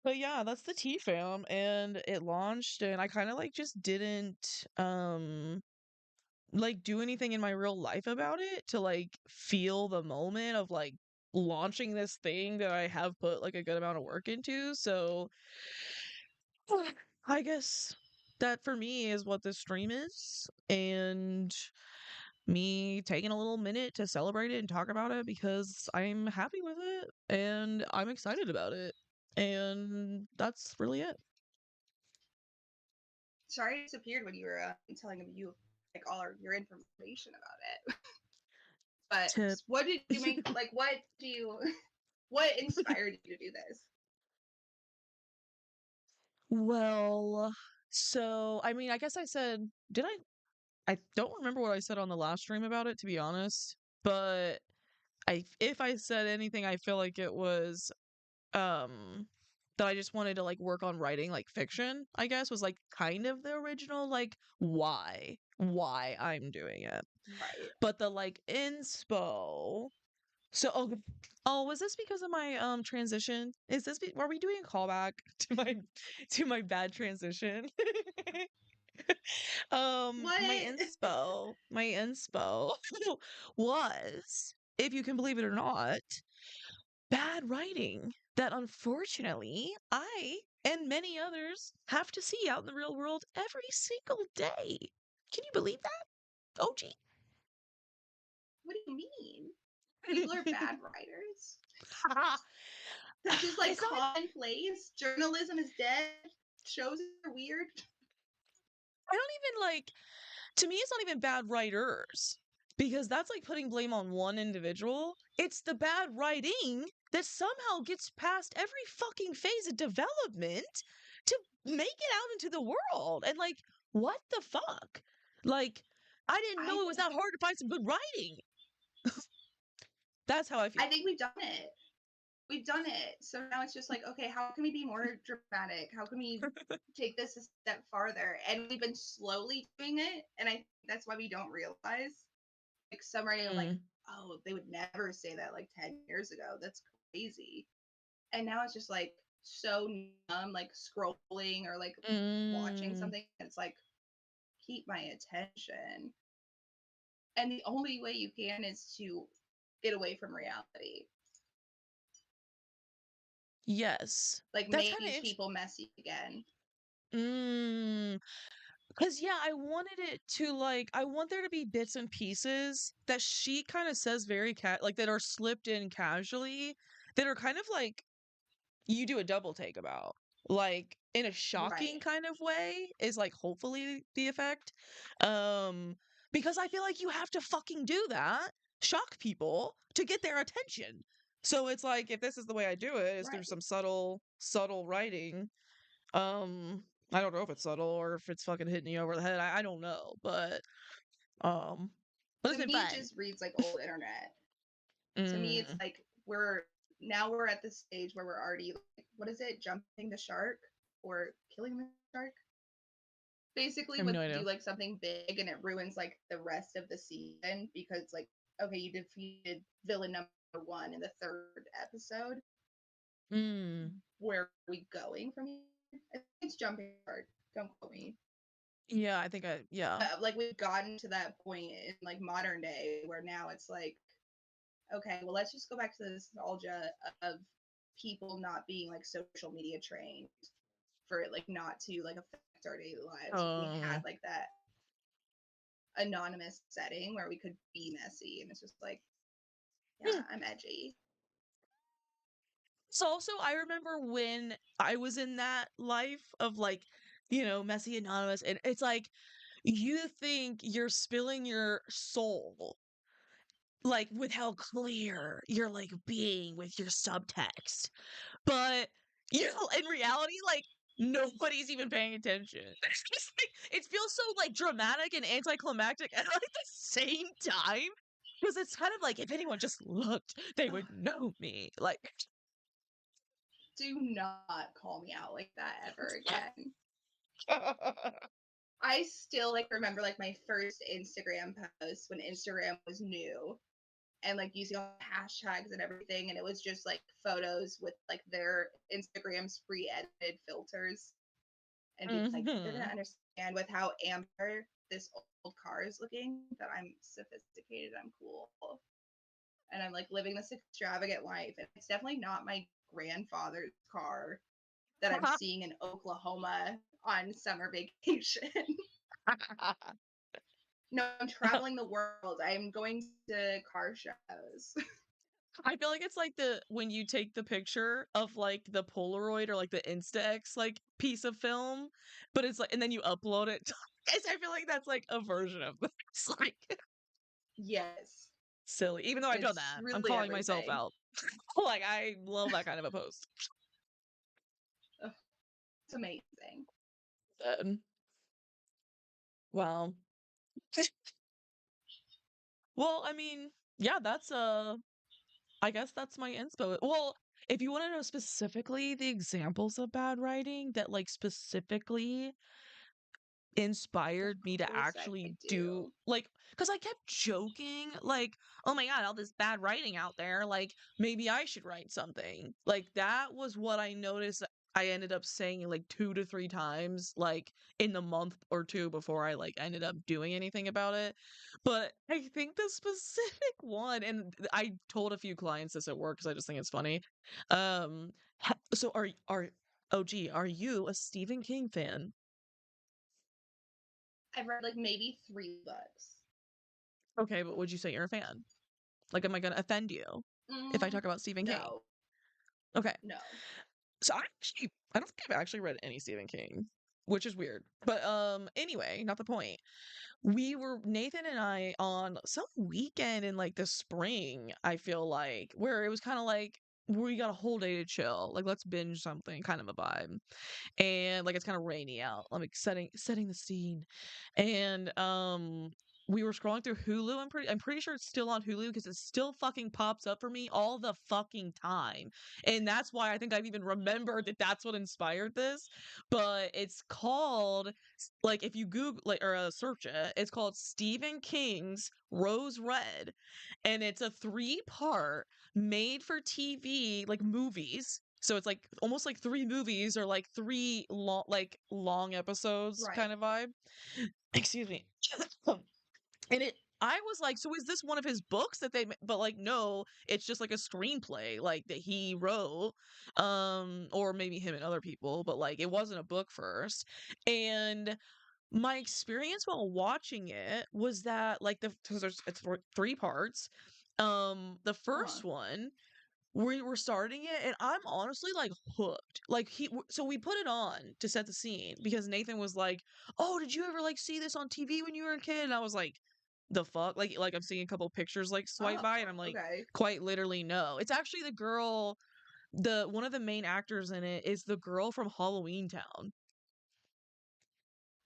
Speaker 1: But yeah, that's the T fam and it launched and I kind of like just didn't like do anything in my real life about it to like feel the moment of like launching this thing that I have put like a good amount of work into. So I guess that for me is what this stream is. And me taking a little minute to celebrate it and talk about it because I'm happy with it and I'm excited about it. And that's really it.
Speaker 2: Sorry, I disappeared when you were telling him you like all your information about it. But
Speaker 1: Tip.
Speaker 2: what did you make? Like, what do you? What inspired you to do this?
Speaker 1: Well, so I mean, I guess I said, did I don't remember what I said on the last stream about it, to be honest. But if I said anything, I feel like it was that I just wanted to like work on writing like fiction, I guess, was like kind of the original like why I'm doing it.
Speaker 2: Right.
Speaker 1: But the like inspo. So was this because of my transition? Are we doing a callback to my bad transition? My
Speaker 2: What?
Speaker 1: inspo was, if you can believe it or not, bad writing that unfortunately I and many others have to see out in the real world every single day. Can you believe that? OG.
Speaker 2: What do you mean? People are bad writers. That's just like
Speaker 1: It's not
Speaker 2: commonplace. Journalism is dead. Shows are weird.
Speaker 1: I don't even like to me it's not even bad writers because that's like putting blame on one individual. It's the bad writing that somehow gets past every fucking phase of development to make it out into the world. And like, what the fuck? Like, I didn't know it was that hard to find some good writing. That's how I feel.
Speaker 2: I think we've done it. We've done it. So now it's just like, okay, how can we be more dramatic? How can we take this a step farther? And we've been slowly doing it. And I think that's why we don't realize. Like some writing, I'm like, oh, they would never say that like 10 years ago. That's crazy. And now it's just like so numb, like scrolling or like watching something. It's like, keep my attention. And the only way you can is to get away from reality.
Speaker 1: Yes.
Speaker 2: Like
Speaker 1: That's
Speaker 2: make
Speaker 1: kind
Speaker 2: these
Speaker 1: of
Speaker 2: people messy again.
Speaker 1: Because, yeah, I wanted it to, like, I want there to be bits and pieces that she kind of says very, like, that are slipped in casually, that are kind of like, you do a double take about. Like, in a shocking
Speaker 2: Right.
Speaker 1: kind of way, is, like, hopefully the effect. Because I feel like you have to fucking do that, shock people, to get their attention. So it's like, if this is the way I do it, is through
Speaker 2: Right.
Speaker 1: some subtle writing. I don't know if it's subtle or if it's fucking hitting you over the head. I don't know, um, but
Speaker 2: To
Speaker 1: it's been
Speaker 2: me, it
Speaker 1: fun.
Speaker 2: just reads like old internet. To me, it's
Speaker 1: Mm,
Speaker 2: like we're at the stage where we're already like, what is it, jumping the shark or killing the shark?
Speaker 1: I
Speaker 2: Basically,
Speaker 1: have
Speaker 2: when
Speaker 1: no
Speaker 2: you
Speaker 1: idea.
Speaker 2: do like something big and it ruins like the rest of the season because like okay, you defeated villain number one in the third episode.
Speaker 1: Mm,
Speaker 2: Where are we going from here? I think it's jumping shark. Don't quote me.
Speaker 1: yeah, yeah.
Speaker 2: Like we've gotten to that point in like modern day where now it's like okay, well let's just go back to the nostalgia of people not being like social media trained for it like not to like affect our daily lives. We had
Speaker 1: Um,
Speaker 2: like that anonymous setting where we could be messy and it's just like yeah,
Speaker 1: hmm.
Speaker 2: I'm edgy.
Speaker 1: So also, I remember when I was in that life of like, messy anonymous, and it's like you think you're spilling your soul, like with how clear you're like being with your subtext. But in reality, like nobody's even paying attention. It's just like it feels so like dramatic and anticlimactic at like the same time. Because it's kind of like if anyone just looked, they
Speaker 2: Ugh,
Speaker 1: would know me. Like
Speaker 2: do not call me out like that ever again. I still like remember like my first Instagram post when Instagram was new and like using all the hashtags and everything and it was just like photos with like their Instagram's pre-edited filters and being like they're gonna
Speaker 1: Mhm.
Speaker 2: understand with how amber this old car is looking that I'm sophisticated, I'm cool, and I'm like living this extravagant life and it's definitely not my grandfather's car that I'm seeing in Oklahoma on summer vacation. No, I'm traveling the world. I'm going to car shows.
Speaker 1: I feel like it's like when you take the picture of like the Polaroid or like the Instax like piece of film, but it's like and then you upload it. I feel like that's like a version of this. Like
Speaker 2: Yes.
Speaker 1: silly. Even though I've done
Speaker 2: It's
Speaker 1: that. I'm
Speaker 2: really
Speaker 1: calling myself
Speaker 2: everything.
Speaker 1: out. Like I love that kind of a post.
Speaker 2: Ugh, it's amazing.
Speaker 1: Wow. Well, I mean, yeah, that's I guess that's my inspo. Well, if you want to know specifically the examples of bad writing that like specifically
Speaker 2: Of
Speaker 1: inspired me to
Speaker 2: course I
Speaker 1: actually do
Speaker 2: do.
Speaker 1: like because I kept joking like, oh my god, all this bad writing out there, like maybe I should write something. Like that was what I noticed. I ended up saying like 2 to 3 times like in the month or two before I like ended up doing anything about it. But I think the specific one, and I told a few clients this at work because I just think it's funny. So are OG, are you a Stephen King fan?
Speaker 2: I've read like maybe 3 books.
Speaker 1: Okay, but would you say you're a fan? Like, am I gonna offend you if I
Speaker 2: Mm,
Speaker 1: talk about Stephen King?
Speaker 2: no,
Speaker 1: Okay.
Speaker 2: no.
Speaker 1: So I don't think I've actually read any Stephen King, which is weird. But anyway, not the point. Nathan and I on some weekend in like the spring, I feel like, where it was kind of like we got a whole day to chill. Like let's binge something kind of a vibe. And like it's kind of rainy out. I'm like setting the scene. And we were scrolling through Hulu. I'm pretty sure it's still on Hulu because it still fucking pops up for me all the fucking time. And that's why I think I've even remembered that that's what inspired this. But it's called like if you Google like or search it, it's called Stephen King's Rose Red, and it's a 3-part made for TV like movies. So it's like almost like 3 movies or like 3 long episodes
Speaker 2: Right.
Speaker 1: kind of vibe. Excuse me. And I was like, so is this one of his books that but like no, it's just like a screenplay like that he wrote, or maybe him and other people, but like it wasn't a book first. And my experience while watching it was that like because it's 3 parts. The
Speaker 2: Uh-huh.
Speaker 1: first one we were starting it and I'm honestly like hooked. Like so we put it on to set the scene because Nathan was like, "Oh, did you ever like see this on TV when you were a kid?" And I was like, "The fuck?" Like I'm seeing a couple pictures like swipe
Speaker 2: Oh,
Speaker 1: by and I'm like,
Speaker 2: okay.
Speaker 1: quite literally no. It's actually the girl, the one of the main actors in it is the girl from Halloween Town.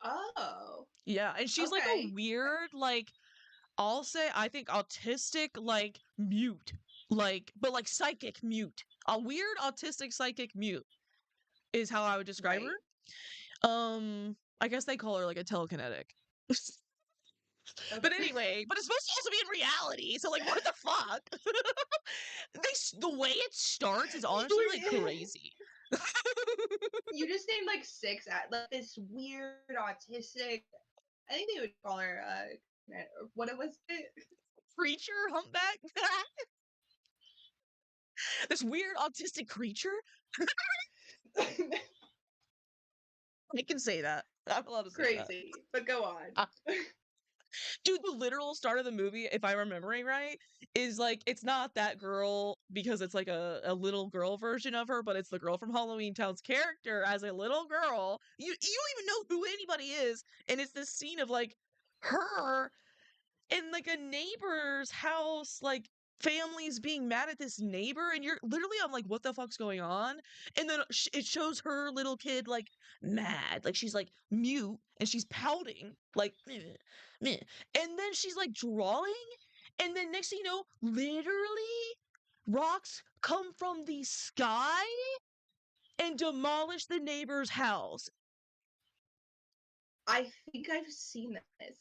Speaker 2: Oh,
Speaker 1: Yeah, and she's like a
Speaker 2: okay.
Speaker 1: weird like I'll say I think autistic like mute. Like but like psychic mute. A weird autistic psychic mute is how I would describe
Speaker 2: Right.
Speaker 1: her. I guess they call her like a telekinetic.
Speaker 2: Okay.
Speaker 1: But anyway, but it's supposed to also be in reality. So like what the fuck? The way it starts is honestly like crazy.
Speaker 2: You just named like 6 like this weird autistic. I think they would call her what was it?
Speaker 1: Creature humpback? This weird autistic creature? I can say that. I'm allowed to say that.
Speaker 2: Crazy, but go on.
Speaker 1: Ah, dude, the literal start of the movie, if I'm remembering right, is like it's not that girl because it's like a little girl version of her, but it's the girl from Halloween Town's character as a little girl. You don't even know who anybody is, and it's this scene of like her in like a neighbor's house, like families being mad at this neighbor, and you're literally I'm like, what the fuck's going on? And then it shows her little kid like mad, like she's like mute and she's pouting, like meh, meh. And then she's like drawing, and then next thing you know, literally rocks come from the sky and demolish the neighbor's house.
Speaker 2: I think I've seen this.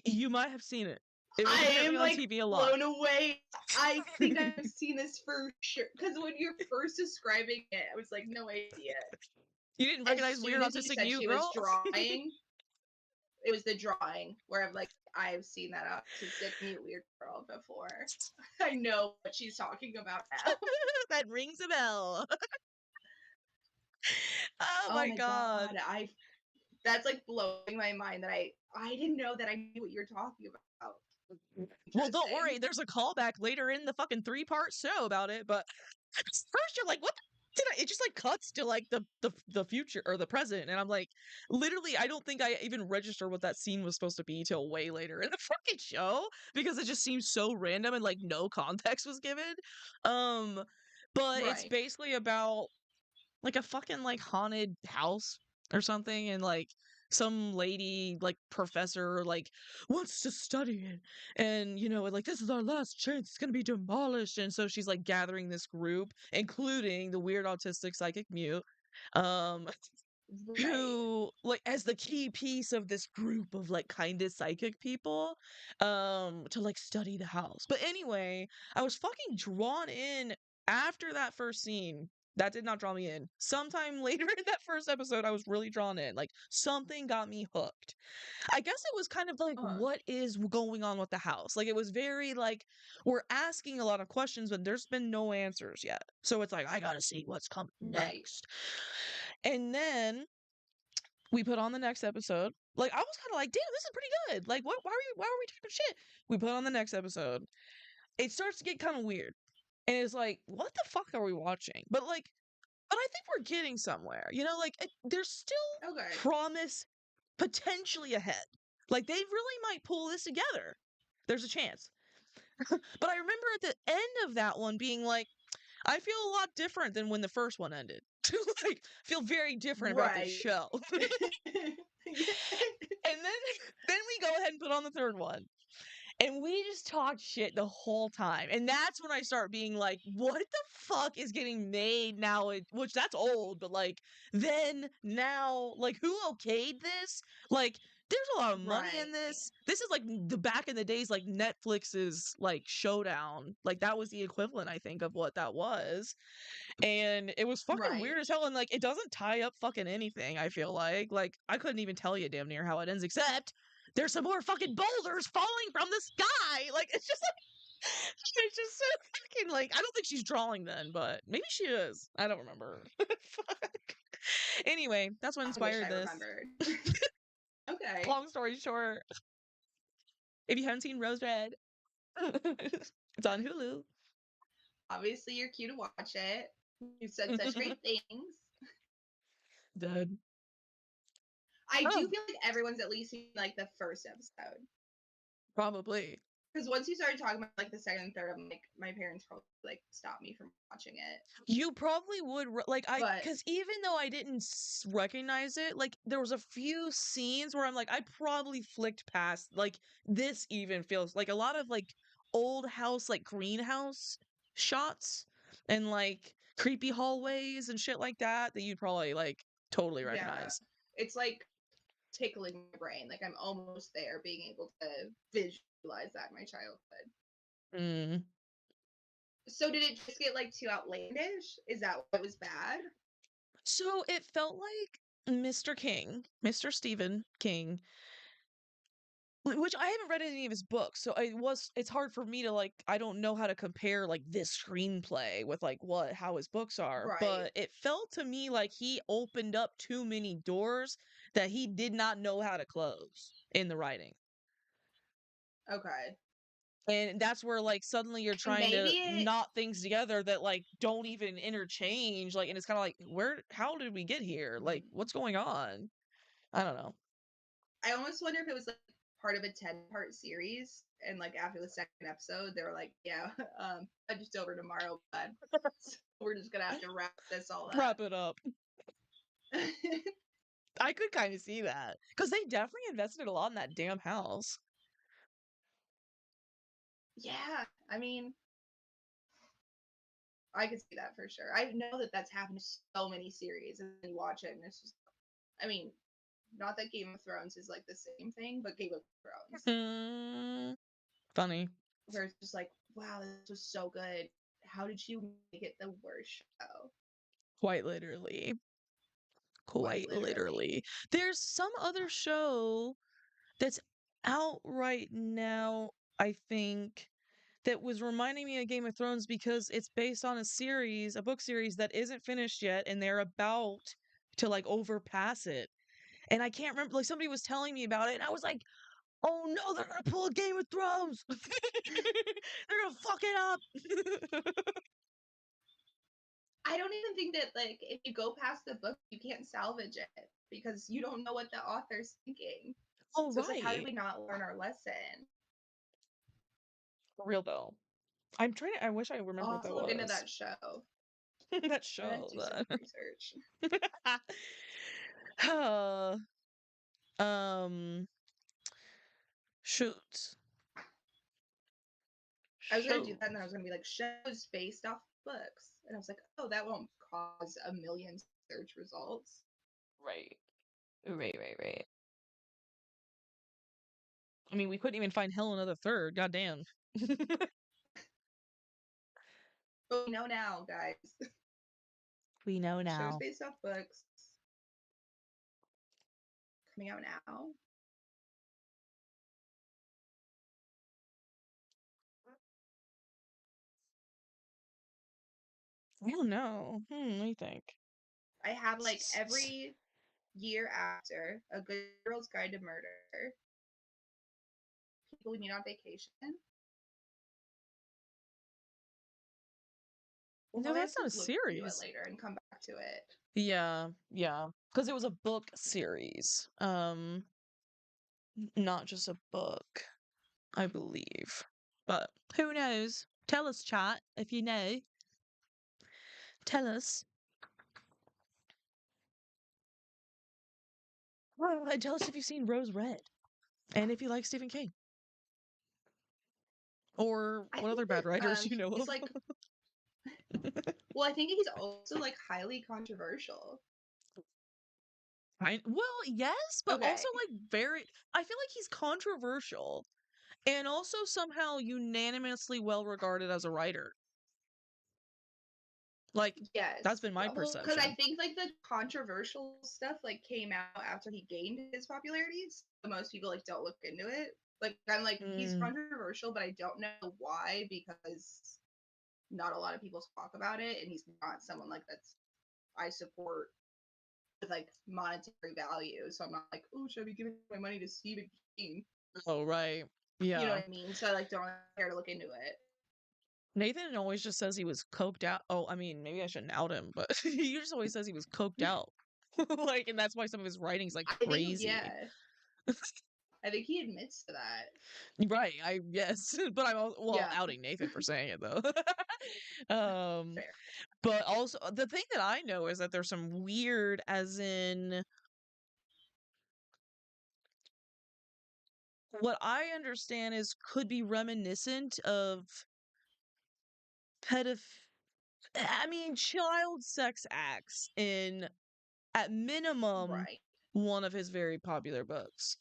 Speaker 1: You might have seen it. It was
Speaker 2: I
Speaker 1: apparently
Speaker 2: am
Speaker 1: on
Speaker 2: like
Speaker 1: TV a lot.
Speaker 2: blown away. I think I've seen this for sure. Because when you're first describing it, I was like, no idea.
Speaker 1: You didn't
Speaker 2: As
Speaker 1: recognize weird
Speaker 2: soon as you
Speaker 1: autistic
Speaker 2: said
Speaker 1: you,
Speaker 2: she was
Speaker 1: girl?
Speaker 2: drawing, it was the drawing where I'm like, I've seen that autistic mute weird girl before. I know what she's talking about now.
Speaker 1: That rings a bell. Oh
Speaker 2: Oh
Speaker 1: my
Speaker 2: my
Speaker 1: god.
Speaker 2: god, that's like blowing my mind that I I didn't know that I knew what you're talking about.
Speaker 1: Well, don't worry. There's a callback later in the fucking 3-part show about it, but first you're like, what did I? It just like cuts to like the future or the present, and I'm like, literally, I don't think I even registered what that scene was supposed to be till way later in the fucking show because it just seems so random and like no context was given. But it's
Speaker 2: Right.
Speaker 1: basically about like a fucking like haunted house or something, and like some lady like professor like wants to study it, and you know, like this is our last chance, it's gonna be demolished, and so she's like gathering this group including the weird autistic psychic mute, um
Speaker 2: Right.
Speaker 1: who like as the key piece of this group of like kind of psychic people to like study the house. But anyway, I was fucking drawn in after that first scene. That did not draw me in. Sometime later in that first episode, I was really drawn in. Like something got me hooked. I guess it was kind of like what is going on with the house? Like it was very like we're asking a lot of questions, but there's been no answers yet. So it's like I gotta see what's coming next. And then we put on the next episode. Like I was kind of like, damn, this is pretty good. Like what? Why are we talking shit? We put on the next episode. It starts to get kind of weird, and it's like, what the fuck are we watching? But I think we're getting somewhere. You know, like there's still promise potentially ahead. Like they really might pull this together. There's a chance. But I remember at the end of that one being like, I feel a lot different than when the first one ended. Like, feel very different about this show. And then we go ahead and put on the third one. And we just talked shit the whole time. And that's when I start being like, what the fuck is getting made now? Which that's old, but like, then, now, like, who okayed this? Like, there's a lot of money in this. This is like the back in the days, like Netflix's like Showdown. Like, that was the equivalent, I think, of what that was. And it was fucking weird as hell. And like, it doesn't tie up fucking anything, I feel like. Like, I couldn't even tell you damn near how it ends, except there's some more fucking boulders falling from the sky. Like, it's just so fucking like, I don't think she's drawing then, but maybe she is. I don't remember. Fuck. Anyway, that's what inspired this.
Speaker 2: Okay.
Speaker 1: Long story short, if you haven't seen Rose Red, it's on Hulu.
Speaker 2: Obviously, you're cute to watch it. You said such great things.
Speaker 1: Dead.
Speaker 2: I do feel like everyone's at least seen like the first episode.
Speaker 1: Probably.
Speaker 2: Because once you started talking about like the second and third, I'm like, my parents probably like stopped me from watching it.
Speaker 1: You probably would like because even though I didn't recognize it, like there was a few scenes where I'm like, I probably flicked past. Like this even feels like a lot of like old house, like greenhouse shots and like creepy hallways and shit like that you'd probably like totally recognize.
Speaker 2: Yeah. It's like tickling my brain. Like I'm almost there, being able to visualize that in my childhood. So did it just get like too outlandish? Is that what was bad?
Speaker 1: So it felt like Mr. Stephen King, which I haven't read any of his books, so it's hard for me to like, I don't know how to compare like this screenplay with like how his books are, but it felt to me like he opened up too many doors that he did not know how to close in the writing.
Speaker 2: Okay.
Speaker 1: And that's where like suddenly you're trying to knot things together that like don't even interchange, like, and it's kind of like, how did we get here? Like, what's going on? I don't know.
Speaker 2: I almost wonder if it was like part of a 10-part series, and like after the second episode they were like, yeah, I just over tomorrow, but so we're just gonna have to wrap this all up.
Speaker 1: Wrap it up. I could kind of see that because they definitely invested a lot in that damn house.
Speaker 2: Yeah, I mean, I could see that for sure. I know that that's happened to so many series, and then you watch it and it's just, I mean, not that Game of Thrones is like the same thing, but Game of Thrones.
Speaker 1: Funny.
Speaker 2: Where it's just like, wow, this was so good. How did you make it the worst show?
Speaker 1: Quite literally. Quite literally. There's some other show that's out right now, I think, that was reminding me of Game of Thrones because it's based on a book series that isn't finished yet, and they're about to like overpass it. And I can't remember, like, somebody was telling me about it, and I was like, oh no, they're gonna pull a Game of Thrones. They're gonna fuck it up.
Speaker 2: I don't even think that, like, if you go past the book, you can't salvage it because you don't know what the author's thinking.
Speaker 1: Oh,
Speaker 2: So it's like, how did
Speaker 1: right.
Speaker 2: we not learn our lesson?
Speaker 1: For real though. I wish I remember
Speaker 2: I'll
Speaker 1: what
Speaker 2: have to
Speaker 1: that
Speaker 2: look into
Speaker 1: was.
Speaker 2: that show.
Speaker 1: That
Speaker 2: I'm gonna
Speaker 1: show.
Speaker 2: do some research.
Speaker 1: Uh, um, shoot.
Speaker 2: I was gonna do
Speaker 1: Shoot.
Speaker 2: that, and then I was gonna be like, shows based off books, and I was like, oh, that won't cause a million search results.
Speaker 1: Right. Right. I mean, we couldn't even find Helena the Third. Goddamn.
Speaker 2: But we know now, guys.
Speaker 1: We know
Speaker 2: Shows
Speaker 1: now.
Speaker 2: based off books coming out now.
Speaker 1: I don't know. What do you think?
Speaker 2: I have like every year after A Good Girl's Guide to Murder, People We Meet on Vacation. We'll
Speaker 1: No,
Speaker 2: probably have
Speaker 1: that's
Speaker 2: to
Speaker 1: not a
Speaker 2: look into it
Speaker 1: series.
Speaker 2: later and come back to it.
Speaker 1: Yeah. Because it was a book series. Not just a book, I believe. But who knows? Tell us, chat, if you know. Tell us. Well, and tell us if you've seen Rose Red. And if you like Stephen King. Or
Speaker 2: I
Speaker 1: what
Speaker 2: think
Speaker 1: other bad writers
Speaker 2: that
Speaker 1: you know
Speaker 2: he's
Speaker 1: of.
Speaker 2: like, well, I think he's also like highly controversial.
Speaker 1: Well, yes, but
Speaker 2: Okay.
Speaker 1: also like very. I feel like he's controversial and also somehow unanimously well regarded as a writer. Like, that's
Speaker 2: Yes.
Speaker 1: been my
Speaker 2: Well, because I
Speaker 1: perception.
Speaker 2: think like the controversial stuff like came out after he gained his popularity. So most people like don't look into it. Like I'm like he's
Speaker 1: Mm.
Speaker 2: controversial, but I don't know why because not a lot of people talk about it, and he's not someone like that's I support with like monetary value. So I'm not like, oh, should I be giving my money to Stephen King?
Speaker 1: Oh, right.
Speaker 2: You know
Speaker 1: Yeah.
Speaker 2: what I mean? So I like don't really care to look into it.
Speaker 1: Nathan always just says he was coked out. Oh, I mean, maybe I shouldn't out him, but he just always says he was coked out. Like, and that's why some of his writing's like
Speaker 2: I think
Speaker 1: crazy.
Speaker 2: I think he admits to that.
Speaker 1: Right, I yes, but I'm
Speaker 2: Yeah,
Speaker 1: outing Nathan for saying it though. um,
Speaker 2: fair.
Speaker 1: but also the thing that I know is that there's some weird, as in what I understand is could be reminiscent of pedoph. I mean, child sex acts in at minimum
Speaker 2: Right.
Speaker 1: one of his very popular books.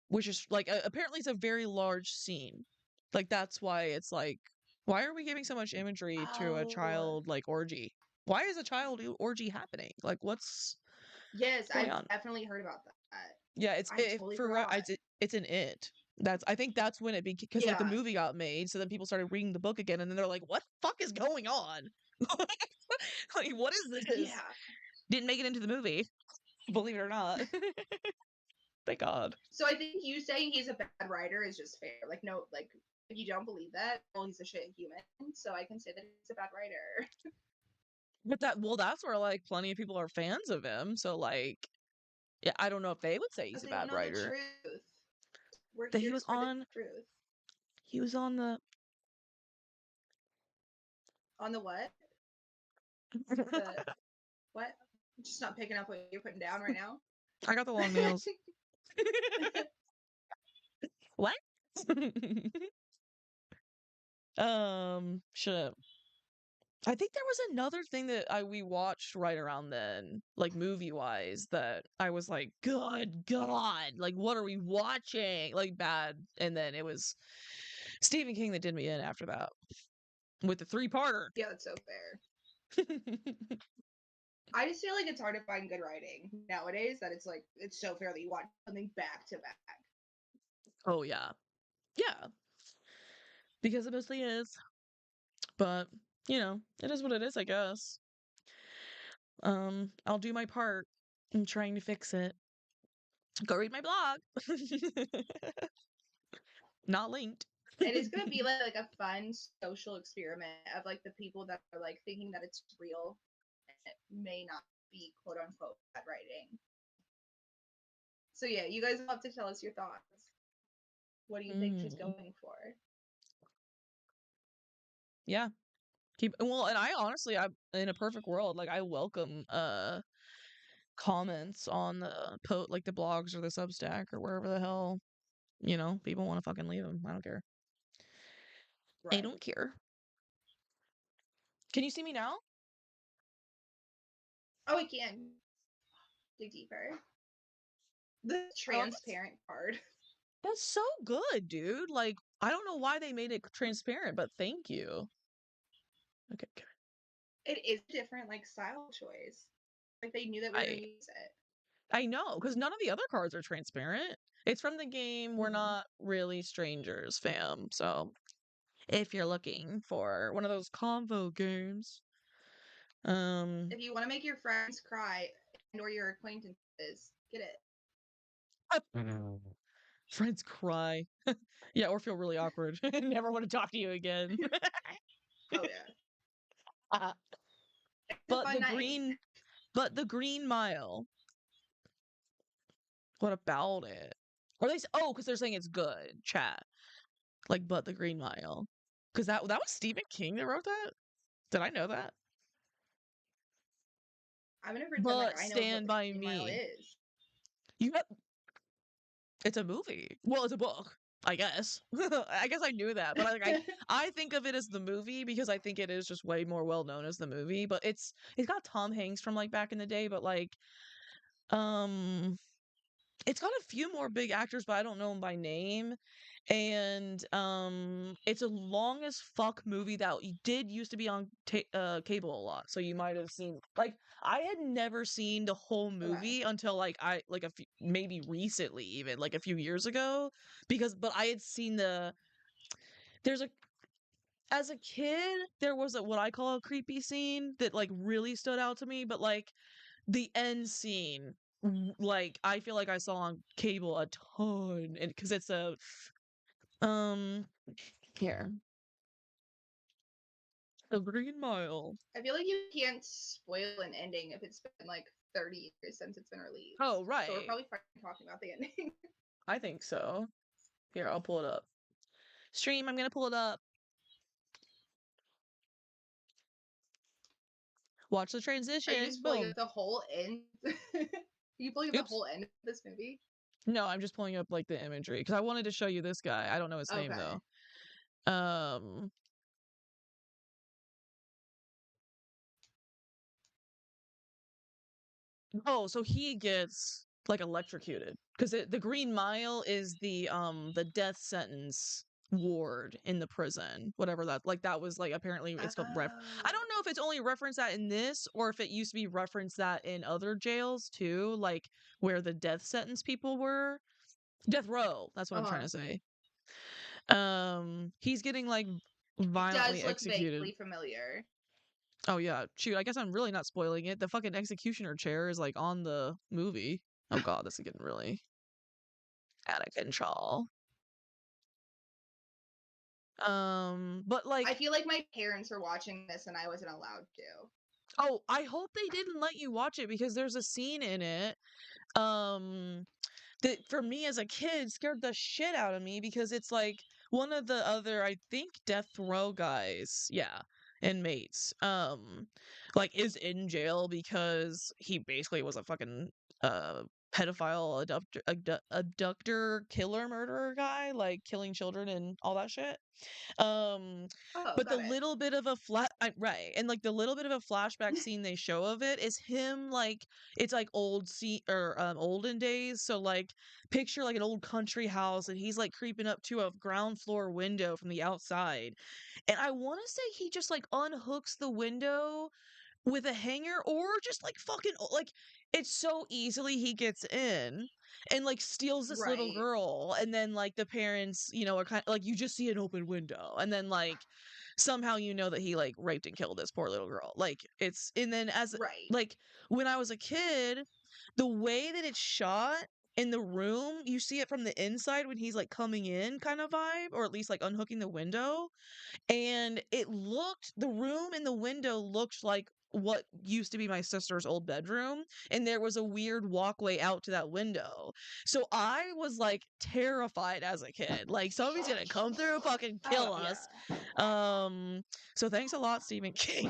Speaker 1: Which is like apparently it's a very large scene. Like that's why it's like why are we giving so much imagery to a
Speaker 2: Oh,
Speaker 1: child like orgy? Why is a child orgy happening? Like what's
Speaker 2: yes,
Speaker 1: going
Speaker 2: I've
Speaker 1: on?
Speaker 2: definitely heard about that.
Speaker 1: Yeah, it's
Speaker 2: I totally forgot.
Speaker 1: it's an it. That's I think that's when it became because like the
Speaker 2: Yeah,
Speaker 1: movie got made, so then people started reading the book again, and then they're like, "What the fuck is going on? Like, what is this?"
Speaker 2: yeah.
Speaker 1: Didn't make it into the movie, believe it or not. Thank God.
Speaker 2: So I think you saying he's a bad writer is just fair. Like, no, like, if you don't believe that, well, he's a shit human. So I can say that he's a bad writer.
Speaker 1: But that's where like plenty of people are fans of him. So like, yeah, I don't know if they would say he's
Speaker 2: Because
Speaker 1: a
Speaker 2: they don't
Speaker 1: bad
Speaker 2: know the
Speaker 1: writer.
Speaker 2: truth. We're
Speaker 1: That
Speaker 2: here to spread the truth.
Speaker 1: he was on the
Speaker 2: On the what? The what? I'm just not picking up what you're putting down right now.
Speaker 1: I got the long nails. What? Shit. I think there was another thing that we watched right around then, like movie wise, that I was like, good God, like what are we watching? Like bad. And then it was Stephen King that did me in after that with the 3-parter.
Speaker 2: Yeah, that's so fair. I just feel like it's hard to find good writing nowadays. That it's like it's so fair that you watch something back to back.
Speaker 1: Oh yeah. Yeah. Because it mostly is. But, you know, it is what it is, I guess. I'll do my part. I'm trying to fix it. Go read my blog. Not linked.
Speaker 2: It is gonna be like a fun social experiment of like the people that are like thinking that it's real and it may not be quote unquote bad writing. So yeah, you guys will have to tell us your thoughts. What do you think she's going for?
Speaker 1: Yeah. Well, and I honestly, I in a perfect world, like I welcome comments on the like the blogs or the Substack or wherever the hell, people want to fucking leave them. I don't care. I
Speaker 2: Right.
Speaker 1: don't care. Can you see me now?
Speaker 2: Oh, we can dig deeper. The transparent card.
Speaker 1: That's so good, dude. Like, I don't know why they made it transparent, but thank you. Okay.
Speaker 2: It is different, like style choice. Like they knew that we were gonna use it.
Speaker 1: I know, because none of the other cards are transparent. It's from the game We're Not Really Strangers, fam. So, if you're looking for one of those convo games,
Speaker 2: if you want to make your friends cry and or your acquaintances, get it.
Speaker 1: Friends cry. Yeah, or feel really awkward. Never want to talk to you again.
Speaker 2: Oh yeah.
Speaker 1: But the green mile. What about it? Or because they're saying it's good, chat. Like, but the Green Mile. Because that was Stephen King that wrote that? Did I know that?
Speaker 2: I'm gonna pretend like
Speaker 1: But
Speaker 2: I know what
Speaker 1: Stand
Speaker 2: the
Speaker 1: By
Speaker 2: Green Mile
Speaker 1: Me.
Speaker 2: is.
Speaker 1: It's a movie. Well, it's a book, I guess. I guess I knew that, but I think of it as the movie because I think it is just way more well known as the movie. But it's got Tom Hanks from like back in the day, but like it's got a few more big actors, but I don't know them by name. And it's a long as fuck movie that did used to be on cable a lot. So you might have seen, like, I had never seen the whole movie until like a few, maybe recently, even like a few years ago, but I had seen as a kid there was what I call a creepy scene that like really stood out to me, but like the end scene, like I feel like I saw on cable a ton, and because it's a um here, the Green Mile.
Speaker 2: I feel like you can't spoil an ending if it's been like 30 years since it's been released.
Speaker 1: Oh, right.
Speaker 2: So we're probably talking about the ending.
Speaker 1: I think so. Here, I'll pull it up. Stream, I'm gonna pull it up. Watch the transition.
Speaker 2: Are you just pulling up the whole end? Are you pulling up the whole end of this movie?
Speaker 1: No, I'm just pulling up like the imagery because I wanted to show you this guy. I don't know his name though. Oh, so he gets like electrocuted because the Green Mile is the death sentence ward in the prison, whatever that was like. Apparently, it's called I don't know if it's only referenced that in this or if it used to be referenced that in other jails too, like where the death sentence people were. Death row. That's what I'm trying to say. He's getting like violently
Speaker 2: executed. It does look
Speaker 1: executed.
Speaker 2: vaguely familiar.
Speaker 1: Oh yeah, shoot. I guess I'm really not spoiling it. The fucking executioner chair is like on the movie. Oh god, this is getting really out of control. But like,
Speaker 2: I feel like my parents were watching this and I wasn't allowed to.
Speaker 1: Oh, I hope they didn't let you watch it because there's a scene in it that for me as a kid scared the shit out of me because it's like one of the other, I think, death row guys, yeah, inmates, like is in jail because he basically was a fucking pedophile abductor killer murderer guy, like killing children and all that shit. But the little bit of a right, and like the little bit of a flashback scene they show of it is him, like it's like olden days. So like picture like an old country house, and he's like creeping up to a ground floor window from the outside, and I want to say he just like unhooks the window with a hanger or just like fucking like it's so easily he gets in and like steals this little girl, and then like the parents are kind of like, you just see an open window, and then like somehow you know that he like raped and killed this poor little girl. Like it's and then as
Speaker 2: Right.
Speaker 1: like when I was a kid, the way that it's shot in the room, you see it from the inside when he's like coming in kind of vibe, or at least like unhooking the window. And the room in the window looked like what used to be my sister's old bedroom. And there was a weird walkway out to that window. So I was like terrified as a kid. Like somebody's gonna come through and fucking
Speaker 2: Oh
Speaker 1: kill
Speaker 2: yeah.
Speaker 1: us. So thanks a lot, Stephen King.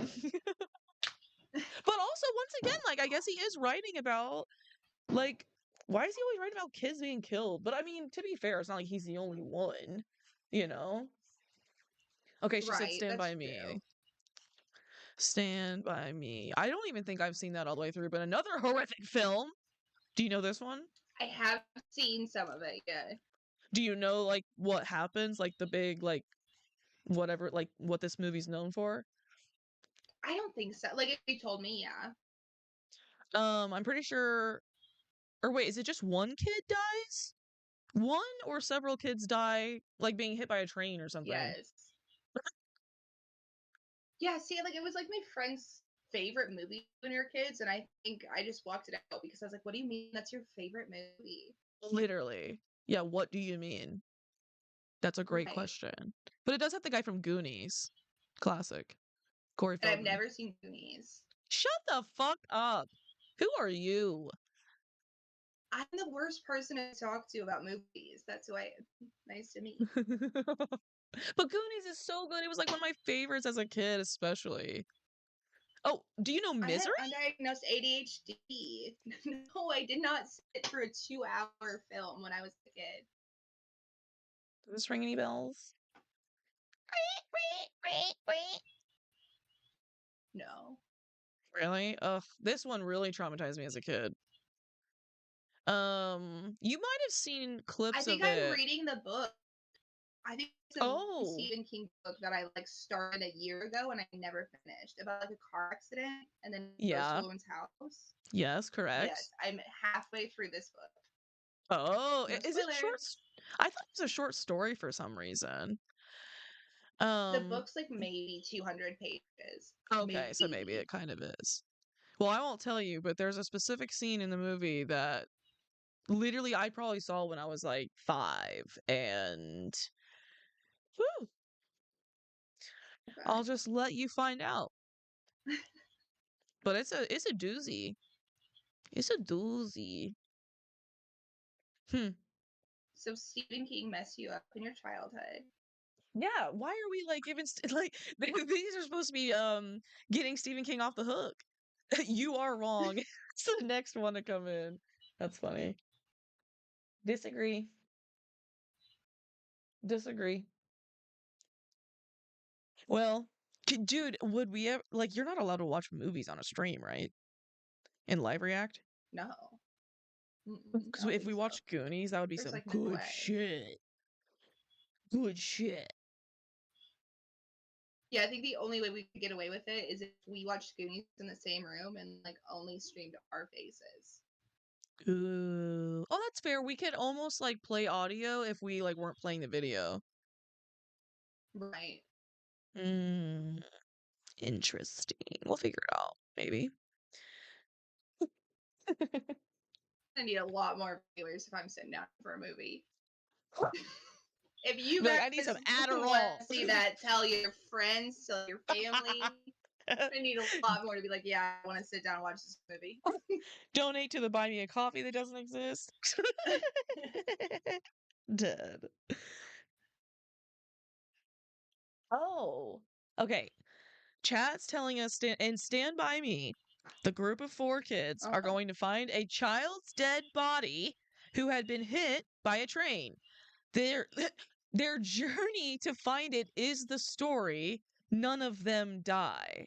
Speaker 1: But also once again, like I guess he is writing about like why is he always writing about kids being killed? But I mean, to be fair, it's not like he's the only one, you know? Okay, she said
Speaker 2: Right.
Speaker 1: Stand
Speaker 2: That's
Speaker 1: By
Speaker 2: true.
Speaker 1: Me. Stand By Me. I don't even think I've seen that all the way through, but another horrific film. Do you know this one?
Speaker 2: I have seen some of it. Yeah.
Speaker 1: Do you know like what happens? Like the big like whatever like what this movie's known for?
Speaker 2: I don't think so. Like if you told me, yeah.
Speaker 1: I'm pretty sure or wait, is it just one kid dies? One or several kids die like being hit by a train or something.
Speaker 2: Yes. Yeah, see, like it was like my friend's favorite movie when we were kids, and I think I just walked it out because I was like, "What do you mean that's your favorite movie?"
Speaker 1: Literally. Yeah, what do you mean? That's a great
Speaker 2: Right.
Speaker 1: question. But it does have the guy from Goonies. Classic. Corey
Speaker 2: And I've
Speaker 1: Feldman.
Speaker 2: never seen Goonies.
Speaker 1: Shut the fuck up. Who are you?
Speaker 2: I'm the worst person to talk to about movies. That's why nice to meet.
Speaker 1: But Goonies is so good. It was like one of my favorites as a kid, especially. Oh, do you know
Speaker 2: I had
Speaker 1: Misery?
Speaker 2: undiagnosed ADHD. No, I did not sit through a 2-hour film when I was a kid.
Speaker 1: Does this ring any bells?
Speaker 2: No.
Speaker 1: Really? Ugh, this one really traumatized me as a kid. You might have seen
Speaker 2: I
Speaker 1: clips
Speaker 2: think
Speaker 1: of
Speaker 2: I'm
Speaker 1: it.
Speaker 2: reading the book. I think it's a
Speaker 1: Oh,
Speaker 2: Stephen King book that I like started a year ago and I never finished about like a car accident and then goes to a
Speaker 1: yeah.
Speaker 2: woman's house.
Speaker 1: Yes, correct.
Speaker 2: Yes, I'm halfway through this book.
Speaker 1: Oh,
Speaker 2: No
Speaker 1: is it short?
Speaker 2: spoilers.
Speaker 1: I thought it was a short story for some reason.
Speaker 2: The
Speaker 1: Um,
Speaker 2: book's like maybe 200 pages.
Speaker 1: okay, so maybe
Speaker 2: Maybe.
Speaker 1: it kind of is. Well, I won't tell you, but there's a specific scene in the movie that literally I probably saw when I was like 5 and whew, I'll
Speaker 2: Okay.
Speaker 1: just let you find out. But it's a doozy. It's a doozy. Hmm.
Speaker 2: So Stephen King messed you up in your childhood.
Speaker 1: Yeah, why are we like giving like these are supposed to be getting Stephen King off the hook. You are wrong. It's the next one to come in. That's funny. Disagree. Disagree. Well, dude, would we ever like you're not allowed to watch movies on a stream, right? In Live React?
Speaker 2: No. Mm-mm, I
Speaker 1: Because
Speaker 2: don't
Speaker 1: if
Speaker 2: think
Speaker 1: we
Speaker 2: so.
Speaker 1: watch Goonies, that would be
Speaker 2: There's
Speaker 1: some
Speaker 2: like no
Speaker 1: good
Speaker 2: way.
Speaker 1: shit. Good shit.
Speaker 2: Yeah, I think the only way we could get away with it is if we watched Goonies in the same room and like only streamed our faces.
Speaker 1: Ooh. Oh, that's fair. We could almost like play audio if we like weren't playing the video.
Speaker 2: Right.
Speaker 1: Mm, interesting. We'll figure it out, maybe.
Speaker 2: I need a lot more viewers if I'm sitting down for a movie. If you
Speaker 1: Be like, I need
Speaker 2: guys
Speaker 1: some
Speaker 2: want
Speaker 1: Adderall.
Speaker 2: to see that, tell your friends, tell your family. I need a lot more to be like, yeah, I want to sit down and watch this movie.
Speaker 1: Donate to the Buy Me a Coffee that doesn't exist. Dead. Oh. Okay. Chat's telling us and Stand By Me. The group of 4 kids are
Speaker 2: Uh-huh.
Speaker 1: going to find a child's dead body who had been hit by a train. Their their journey to find it is the story. None of them die.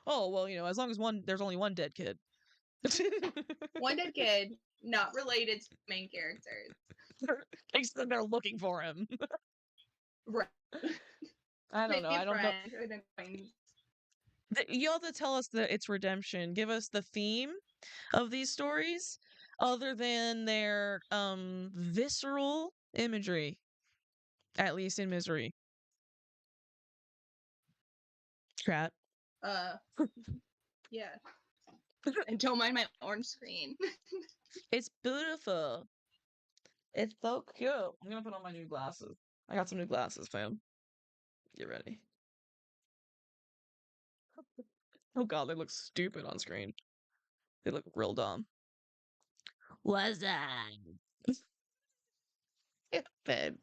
Speaker 1: Oh, well, as long as there's only one dead kid.
Speaker 2: One dead kid, not related to the main characters.
Speaker 1: Except they're looking for him.
Speaker 2: Right.
Speaker 1: I don't know.
Speaker 2: Maybe a
Speaker 1: I don't know.
Speaker 2: friend or an acquaintance.
Speaker 1: You have to tell us that it's redemption. Give us the theme of these stories, other than their visceral imagery, at least in Misery. Crap.
Speaker 2: Uh, yeah. And don't mind my orange screen.
Speaker 1: It's beautiful. It's so cute. I'm gonna put on my new glasses. I got some new glasses, fam. Get ready. Oh god, they look stupid on screen. They look real dumb. What's that? Stupid.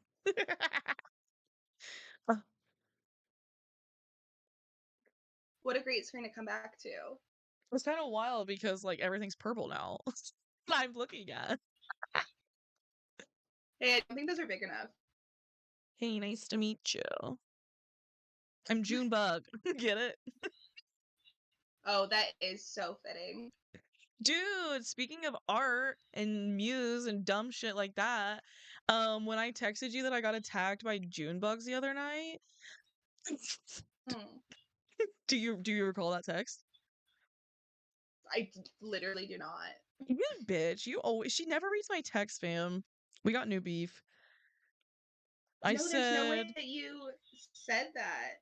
Speaker 2: What a great screen to come back to.
Speaker 1: It's kind of wild because like everything's purple now. I'm looking at.
Speaker 2: Hey, I don't think those are big enough.
Speaker 1: Hey, nice to meet you. I'm Junebug. Get it?
Speaker 2: Oh, that is so fitting.
Speaker 1: Dude, speaking of art and muse and dumb shit like that, when I texted you that I got attacked by Junebugs the other night,
Speaker 2: Hmm.
Speaker 1: do you recall that text?
Speaker 2: I literally do not.
Speaker 1: You bitch. She never reads my text, fam. We got new beef. I
Speaker 2: No, there's no way
Speaker 1: said
Speaker 2: that you said that.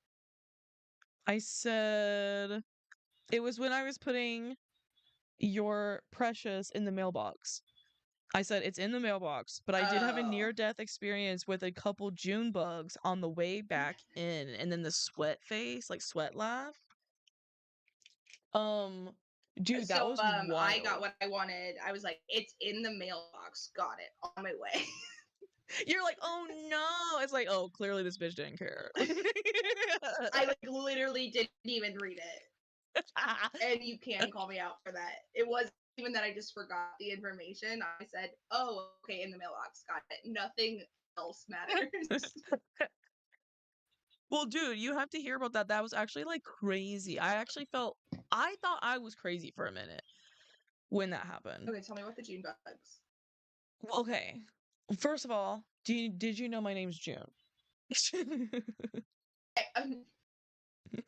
Speaker 1: I said it was when I was putting your precious in the mailbox. I said it's in the mailbox, but I did have a
Speaker 2: Oh.
Speaker 1: near-death experience with a couple June bugs on the way back in, and then the sweat face, like sweat laugh. Um, dude, that
Speaker 2: So
Speaker 1: was
Speaker 2: I got
Speaker 1: wild.
Speaker 2: what I wanted. I was like, it's in the mailbox. Got it. On my way.
Speaker 1: You're like, oh no. It's like, oh, clearly this bitch didn't care.
Speaker 2: I like literally didn't even read it. And you can call me out for that. It was even that I just forgot the information. I said, oh, okay, in the mailbox. Got it. Nothing else matters.
Speaker 1: Well, dude, you have to hear about that. That was actually like crazy. I thought I was crazy for a minute when that happened.
Speaker 2: Okay, tell me about the June bugs.
Speaker 1: Okay. First of all, did you know my name's June?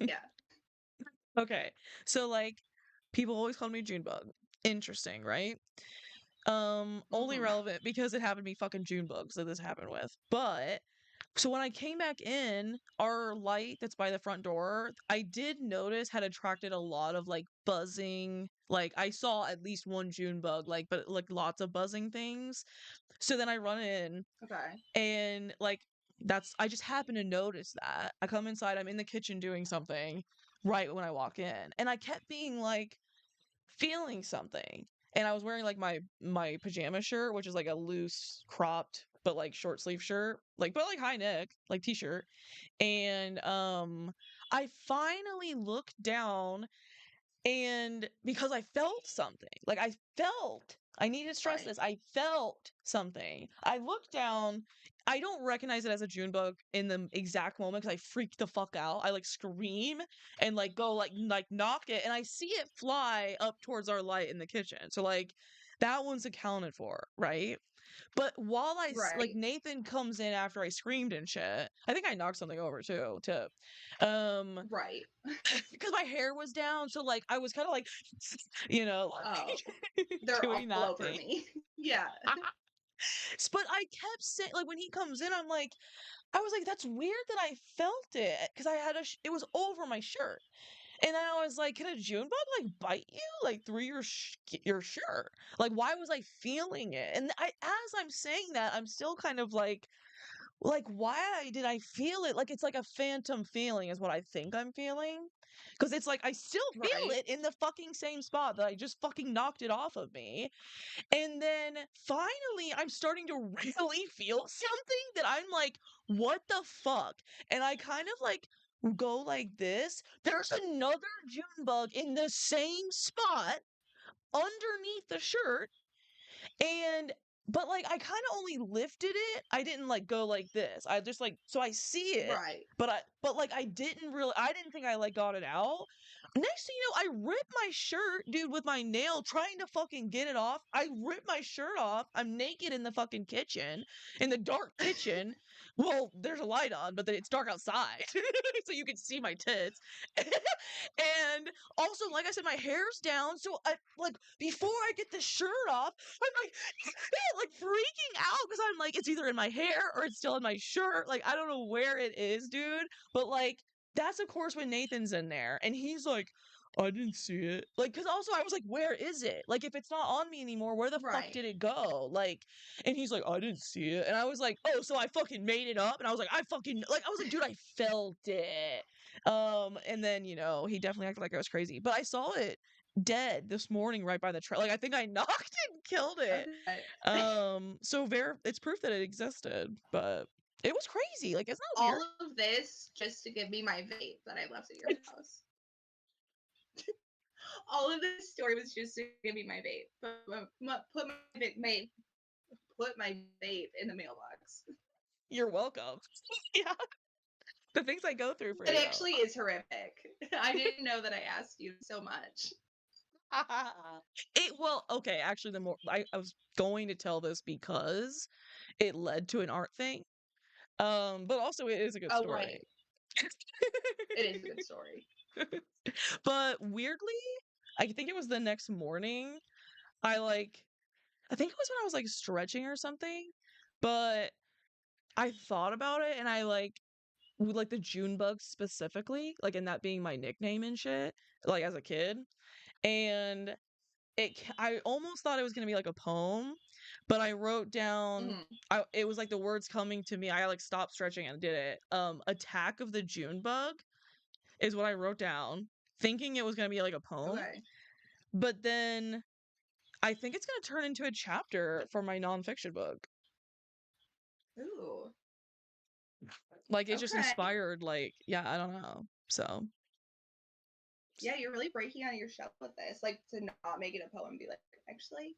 Speaker 2: Yeah.
Speaker 1: Okay. So like people always called me Junebug. Interesting, right? Only
Speaker 2: Mm-hmm.
Speaker 1: relevant because it happened to be fucking Junebugs that this happened with. But so when I came back in, our light that's by the front door, I did notice had attracted a lot of like buzzing. Like I saw at least one Junebug, but like lots of buzzing things. So then I run in
Speaker 2: Okay.
Speaker 1: and like I just happen to notice that. I come inside, I'm in the kitchen doing something right when I walk in. And I kept being like feeling something. And I was wearing like my pajama shirt, which is like a loose cropped but like short sleeve shirt, but like high neck, like t-shirt. And I finally looked down and because I felt something, I need to stress
Speaker 2: Right.
Speaker 1: this. I felt something. I looked down. I don't recognize it as a June bug in the exact moment because I freaked the fuck out. I like scream and like go like knock it, and I see it fly up towards our light in the kitchen. So like that one's accounted for, right? But while like
Speaker 2: Right.
Speaker 1: Nathan comes in after I screamed and shit, I think I knocked something over too. Um,
Speaker 2: Right.
Speaker 1: because my hair was down, so like I was kind of like,
Speaker 2: Oh,
Speaker 1: like
Speaker 2: they're all
Speaker 1: doing that
Speaker 2: over
Speaker 1: thing.
Speaker 2: me. Yeah.
Speaker 1: But I kept saying, like when he comes in, I was like, that's weird that I felt it because I had it was over my shirt, and then I was like, can a June bug like bite you like through your shirt? Like why was I feeling it? And as I'm saying that, I'm still kind of like why did I feel it? Like it's like a phantom feeling is what I think I'm feeling. Cause it's like I still feel
Speaker 2: Right.
Speaker 1: it in the fucking same spot that I just fucking knocked it off of me. And then finally I'm starting to really feel something that I'm like, what the fuck? And I kind of like go like this. There's another June bug in the same spot underneath the shirt and but like I kind of only lifted it. I didn't like go like this. I just like so I see it,
Speaker 2: Right.
Speaker 1: but like I didn't think I like got it out. Next thing you know, I ripped my shirt, dude, with my nail trying to fucking get it off. I ripped my shirt off. I'm naked in the fucking kitchen, in the dark kitchen. Well, there's a light on, but then it's dark outside. So you can see my tits. And also, like I said, my hair's down. So I like before I get the shirt off, I'm like like freaking out because I'm like, it's either in my hair or it's still in my shirt. Like, I don't know where it is, dude. But like, That's, of course, when Nathan's in there, and he's like, "I didn't see it." Like, because also I was like, "Where is it? Like, if it's not on me anymore, where the fuck
Speaker 2: Right.
Speaker 1: did it go?" Like, and he's like, "I didn't see it." And I was like, "Oh, so I fucking made it up?" And I was like, I was like, "Dude, I felt it." And then, he definitely acted like I was crazy. But I saw it dead this morning right by the trail. Like, I think I knocked and killed it.
Speaker 2: Okay.
Speaker 1: So it's proof that it existed, but it was crazy. Like, isn't that weird?
Speaker 2: All of this just to give me my vape that I left at your house. All of this story was just to give me my vape. Put my vape in the mailbox.
Speaker 1: You're welcome. Yeah. The things I go through for
Speaker 2: It
Speaker 1: you.
Speaker 2: actually is horrific. I didn't know that I asked you so much.
Speaker 1: Okay, actually the more I was going to tell this because it led to an art thing. But also it is a good
Speaker 2: Oh,
Speaker 1: story.
Speaker 2: right. It is a good story.
Speaker 1: But weirdly, I think it was the next morning, I think it was when I was like stretching or something, but I thought about it and I with like the June bug specifically, like and that being my nickname and shit, like as a kid. And I almost thought it was gonna be like a poem, but I wrote down
Speaker 2: Mhm.
Speaker 1: it was like the words coming to me. I like stopped stretching and did it. Attack of the June bug is what I wrote down, thinking it was gonna be like a poem.
Speaker 2: Okay.
Speaker 1: But then I think it's gonna turn into a chapter for my nonfiction book.
Speaker 2: Ooh.
Speaker 1: Like it just
Speaker 2: Okay.
Speaker 1: inspired, yeah, I don't know. So
Speaker 2: Yeah, you're really breaking out of your shell with this. Like, to not make it a poem, be like, actually,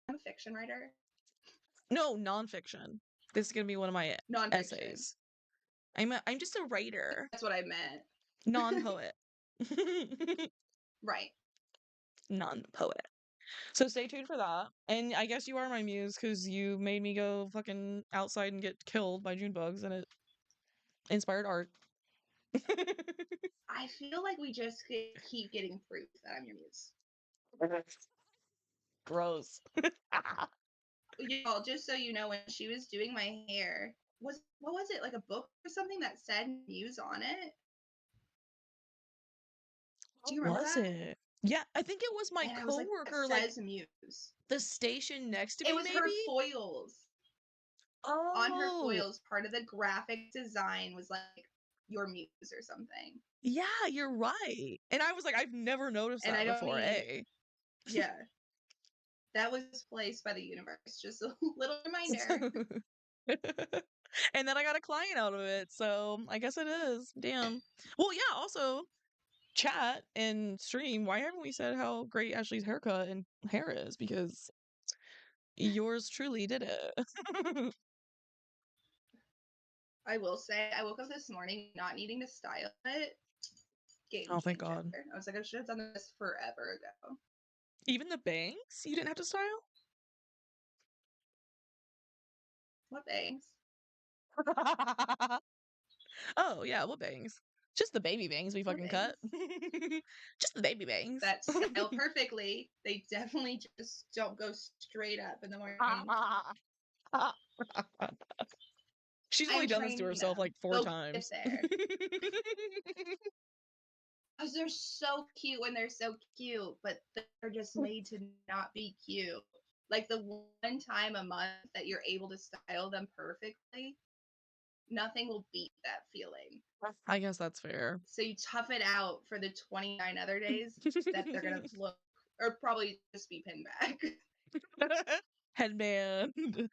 Speaker 2: I'm a fiction writer.
Speaker 1: no, nonfiction. This is gonna be one of my
Speaker 2: Nonfiction.
Speaker 1: essays. I'm just a writer,
Speaker 2: That's what I meant.
Speaker 1: non-poet.
Speaker 2: Right.
Speaker 1: Non-poet. So stay tuned for that. And I guess you are my muse because you made me go fucking outside and get killed by June bugs, and it inspired art.
Speaker 2: I feel like we just keep getting proof that I'm your muse.
Speaker 1: Gross.
Speaker 2: Y'all, just so you know, when she was doing my hair, what was it, like a book or something that said muse on it? Do you remember
Speaker 1: Was
Speaker 2: that?
Speaker 1: it? Yeah, I think it was my
Speaker 2: And I was like, that
Speaker 1: coworker, like
Speaker 2: says muse.
Speaker 1: the station next to
Speaker 2: It
Speaker 1: me,
Speaker 2: was
Speaker 1: maybe.
Speaker 2: her foils. On her
Speaker 1: Oh,
Speaker 2: foils, part of the graphic design was like your muse or something.
Speaker 1: yeah, you're right. And I was like, I've never noticed
Speaker 2: And
Speaker 1: that
Speaker 2: I don't
Speaker 1: before.
Speaker 2: mean,
Speaker 1: Eh?
Speaker 2: yeah, that was placed by the universe. Just a little reminder.
Speaker 1: And then I got a client out of it, so I guess it is. Damn. Well, yeah. Also, chat and stream. Why haven't we said how great Ashley's haircut and hair is? Because yours truly did it.
Speaker 2: I will say, I woke up this morning not needing to style it. Game
Speaker 1: Oh, thank
Speaker 2: changer.
Speaker 1: God.
Speaker 2: I was like, I should have done this forever ago.
Speaker 1: Even the bangs, you didn't have to style.
Speaker 2: What bangs?
Speaker 1: Oh yeah, what bangs? Just the baby bangs we
Speaker 2: What
Speaker 1: fucking cut.
Speaker 2: bangs?
Speaker 1: Just the baby bangs.
Speaker 2: That style perfectly. They definitely just don't go straight up in the morning.
Speaker 1: She's only
Speaker 2: I'm
Speaker 1: done this to
Speaker 2: training
Speaker 1: herself
Speaker 2: them.
Speaker 1: like 4
Speaker 2: They'll get
Speaker 1: times.
Speaker 2: there. Because they're so cute when they're so cute, but they're just made to not be cute. Like the one time a month that you're able to style them perfectly, nothing will beat that feeling.
Speaker 1: I guess that's fair.
Speaker 2: So you tough it out for the 29 other days that they're going to look, or probably just be pinned back.
Speaker 1: Headband,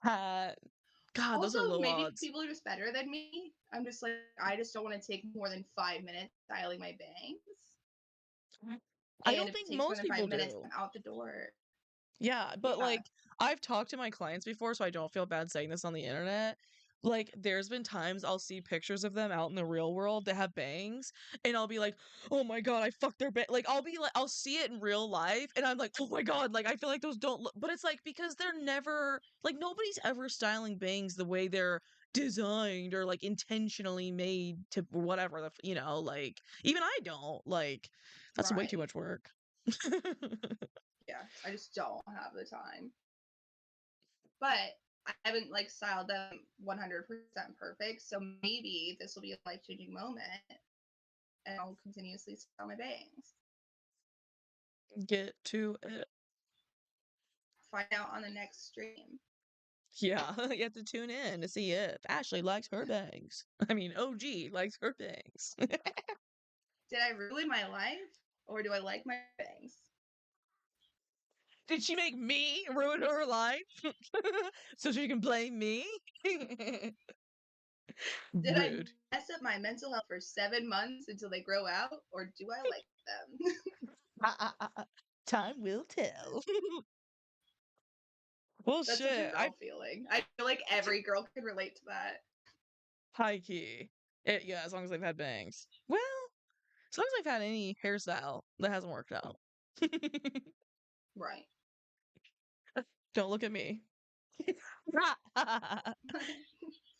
Speaker 1: hat. God, those
Speaker 2: Also,
Speaker 1: are low
Speaker 2: maybe
Speaker 1: odds.
Speaker 2: people are just better than me. I'm just like, I just don't want to take more than 5 minutes styling my bangs.
Speaker 1: I
Speaker 2: And
Speaker 1: don't
Speaker 2: if it
Speaker 1: think
Speaker 2: takes more
Speaker 1: most
Speaker 2: than
Speaker 1: people
Speaker 2: 5 minutes,
Speaker 1: do.
Speaker 2: I'm out the door.
Speaker 1: Yeah, but
Speaker 2: Yeah.
Speaker 1: like I've talked to my clients before, so I don't feel bad saying this on the internet. Like there's been times I'll see pictures of them out in the real world that have bangs, and I'll be like, "Oh my God, I fucked their bang." Like I'll see it in real life, and I'm like, "Oh my God!" Like I feel like those don't look, but it's like because they're never like nobody's ever styling bangs the way they're designed or like intentionally made to whatever like even I don't like that's way too
Speaker 2: Right.
Speaker 1: much work.
Speaker 2: Yeah. I just don't have the time. But I haven't like styled them 100% perfect, so maybe this will be a life-changing moment, and I'll continuously style my bangs.
Speaker 1: Get to it.
Speaker 2: Find out on the next stream.
Speaker 1: Yeah, you have to tune in to see if Ashley likes her bangs. I mean, OG likes her bangs.
Speaker 2: Did I ruin my life, or do I like my bangs?
Speaker 1: Did she make me ruin her life so she can blame me?
Speaker 2: Did I
Speaker 1: Rude.
Speaker 2: mess up my mental health for 7 months until they grow out, or do I like them?
Speaker 1: Time will tell. Well,
Speaker 2: That's such a
Speaker 1: shit.
Speaker 2: girl feeling. I feel like every girl can relate to that.
Speaker 1: High key. Yeah, as long as they've had bangs. Well, as long as they've had any hairstyle that hasn't worked out.
Speaker 2: Right.
Speaker 1: Don't look at me.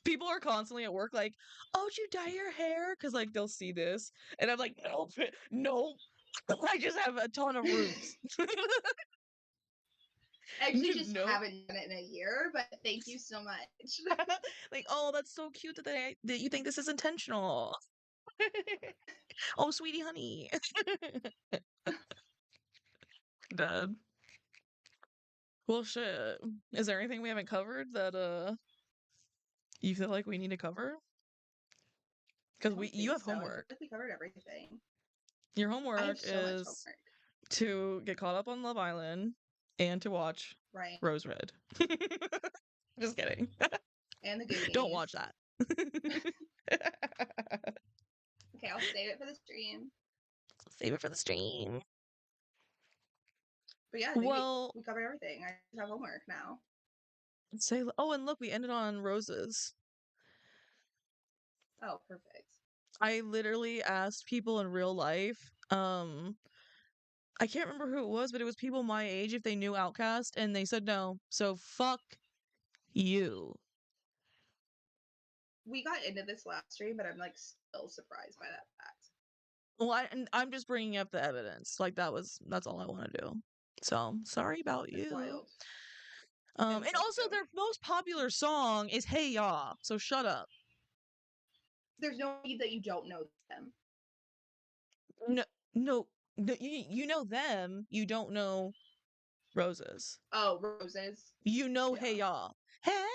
Speaker 1: People are constantly at work like, "Oh, did you dye your hair?" Because like they'll see this, and I'm like, "No, no, I just have a ton of roots."
Speaker 2: I actually just
Speaker 1: No,
Speaker 2: haven't done it in a year, but thank you so much.
Speaker 1: like, oh, that's so cute that you think this is intentional. Oh, sweetie, honey. Dead. Well, shit. Is there anything we haven't covered that you feel like we need to cover?
Speaker 2: I
Speaker 1: Because
Speaker 2: don't
Speaker 1: you
Speaker 2: think
Speaker 1: have
Speaker 2: so. I feel
Speaker 1: homework.
Speaker 2: like we covered everything.
Speaker 1: Your
Speaker 2: I have
Speaker 1: homework
Speaker 2: so much
Speaker 1: is
Speaker 2: homework.
Speaker 1: to get caught up on Love Island and to watch
Speaker 2: Right.
Speaker 1: Rose Red. Just kidding.
Speaker 2: And the
Speaker 1: Don't
Speaker 2: Goonies.
Speaker 1: watch that.
Speaker 2: Okay, I'll save it for the stream.
Speaker 1: Save it for the stream.
Speaker 2: But yeah, I think
Speaker 1: Well,
Speaker 2: we covered everything. I just have homework now.
Speaker 1: say, oh, and look, we ended on roses.
Speaker 2: Oh, perfect.
Speaker 1: I literally asked people in real life, I can't remember who it was, but it was people my age if they knew Outcast, and they said no. So fuck you.
Speaker 2: We got into this last stream, but I'm like still surprised by that fact.
Speaker 1: Well, I'm just bringing up the evidence. Like that's all I want to do. So sorry about
Speaker 2: It's
Speaker 1: you.
Speaker 2: wild.
Speaker 1: And
Speaker 2: Insult
Speaker 1: also
Speaker 2: you.
Speaker 1: their most popular song is "Hey Ya," so shut up.
Speaker 2: There's no need that you don't know them.
Speaker 1: No, no, you know them. You don't know Roses.
Speaker 2: Oh, Roses.
Speaker 1: You know
Speaker 2: Yeah.
Speaker 1: "Hey Ya." Hey.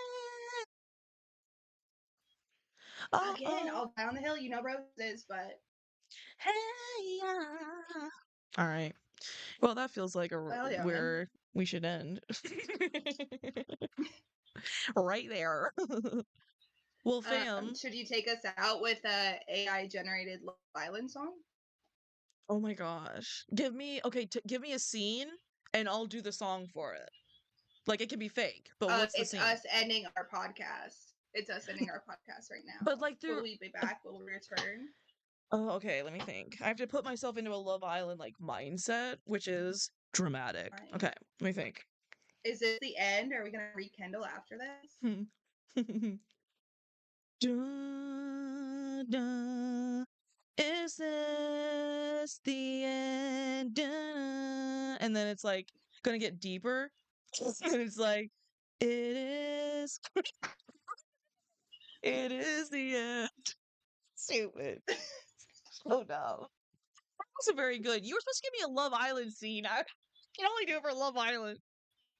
Speaker 2: Again,
Speaker 1: Oh.
Speaker 2: all down the hill, you know Roses, but
Speaker 1: Hey Ya. All right. Well, that feels like
Speaker 2: well, yeah, man.
Speaker 1: where we should end. Right there. Well, fam.
Speaker 2: Should you take us out with a AI generated Love Island song?
Speaker 1: Oh my gosh. Give me a scene and I'll do the song for it. Like it can be fake, but what's the
Speaker 2: It's
Speaker 1: scene?
Speaker 2: us ending our podcast. It's us ending our podcast right now.
Speaker 1: But like
Speaker 2: Will
Speaker 1: through
Speaker 2: we be back? Will we return?
Speaker 1: Oh, okay, let me think. I have to put myself into a Love Island like mindset, which is dramatic.
Speaker 2: Right.
Speaker 1: Okay, let me think.
Speaker 2: Is this the end? Are we gonna rekindle after this?
Speaker 1: Dun, dun. Is this the end? Dun. And then it's like gonna get deeper. And it's like, it is. It is the end. Stupid. Oh no. Also very good. You were supposed to give me a Love Island scene. I can only do it for Love Island.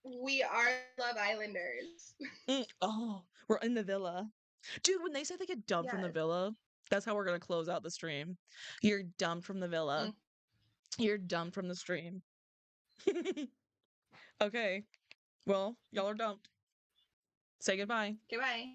Speaker 2: We are Love Islanders.
Speaker 1: Oh, we're in the villa. Dude, when they say they get dumped from the
Speaker 2: Yes.
Speaker 1: villa, that's how we're gonna close out the stream. You're dumped from the villa.
Speaker 2: Mm.
Speaker 1: You're dumped from the stream. Okay. Well, y'all are dumped. Say goodbye.
Speaker 2: Goodbye.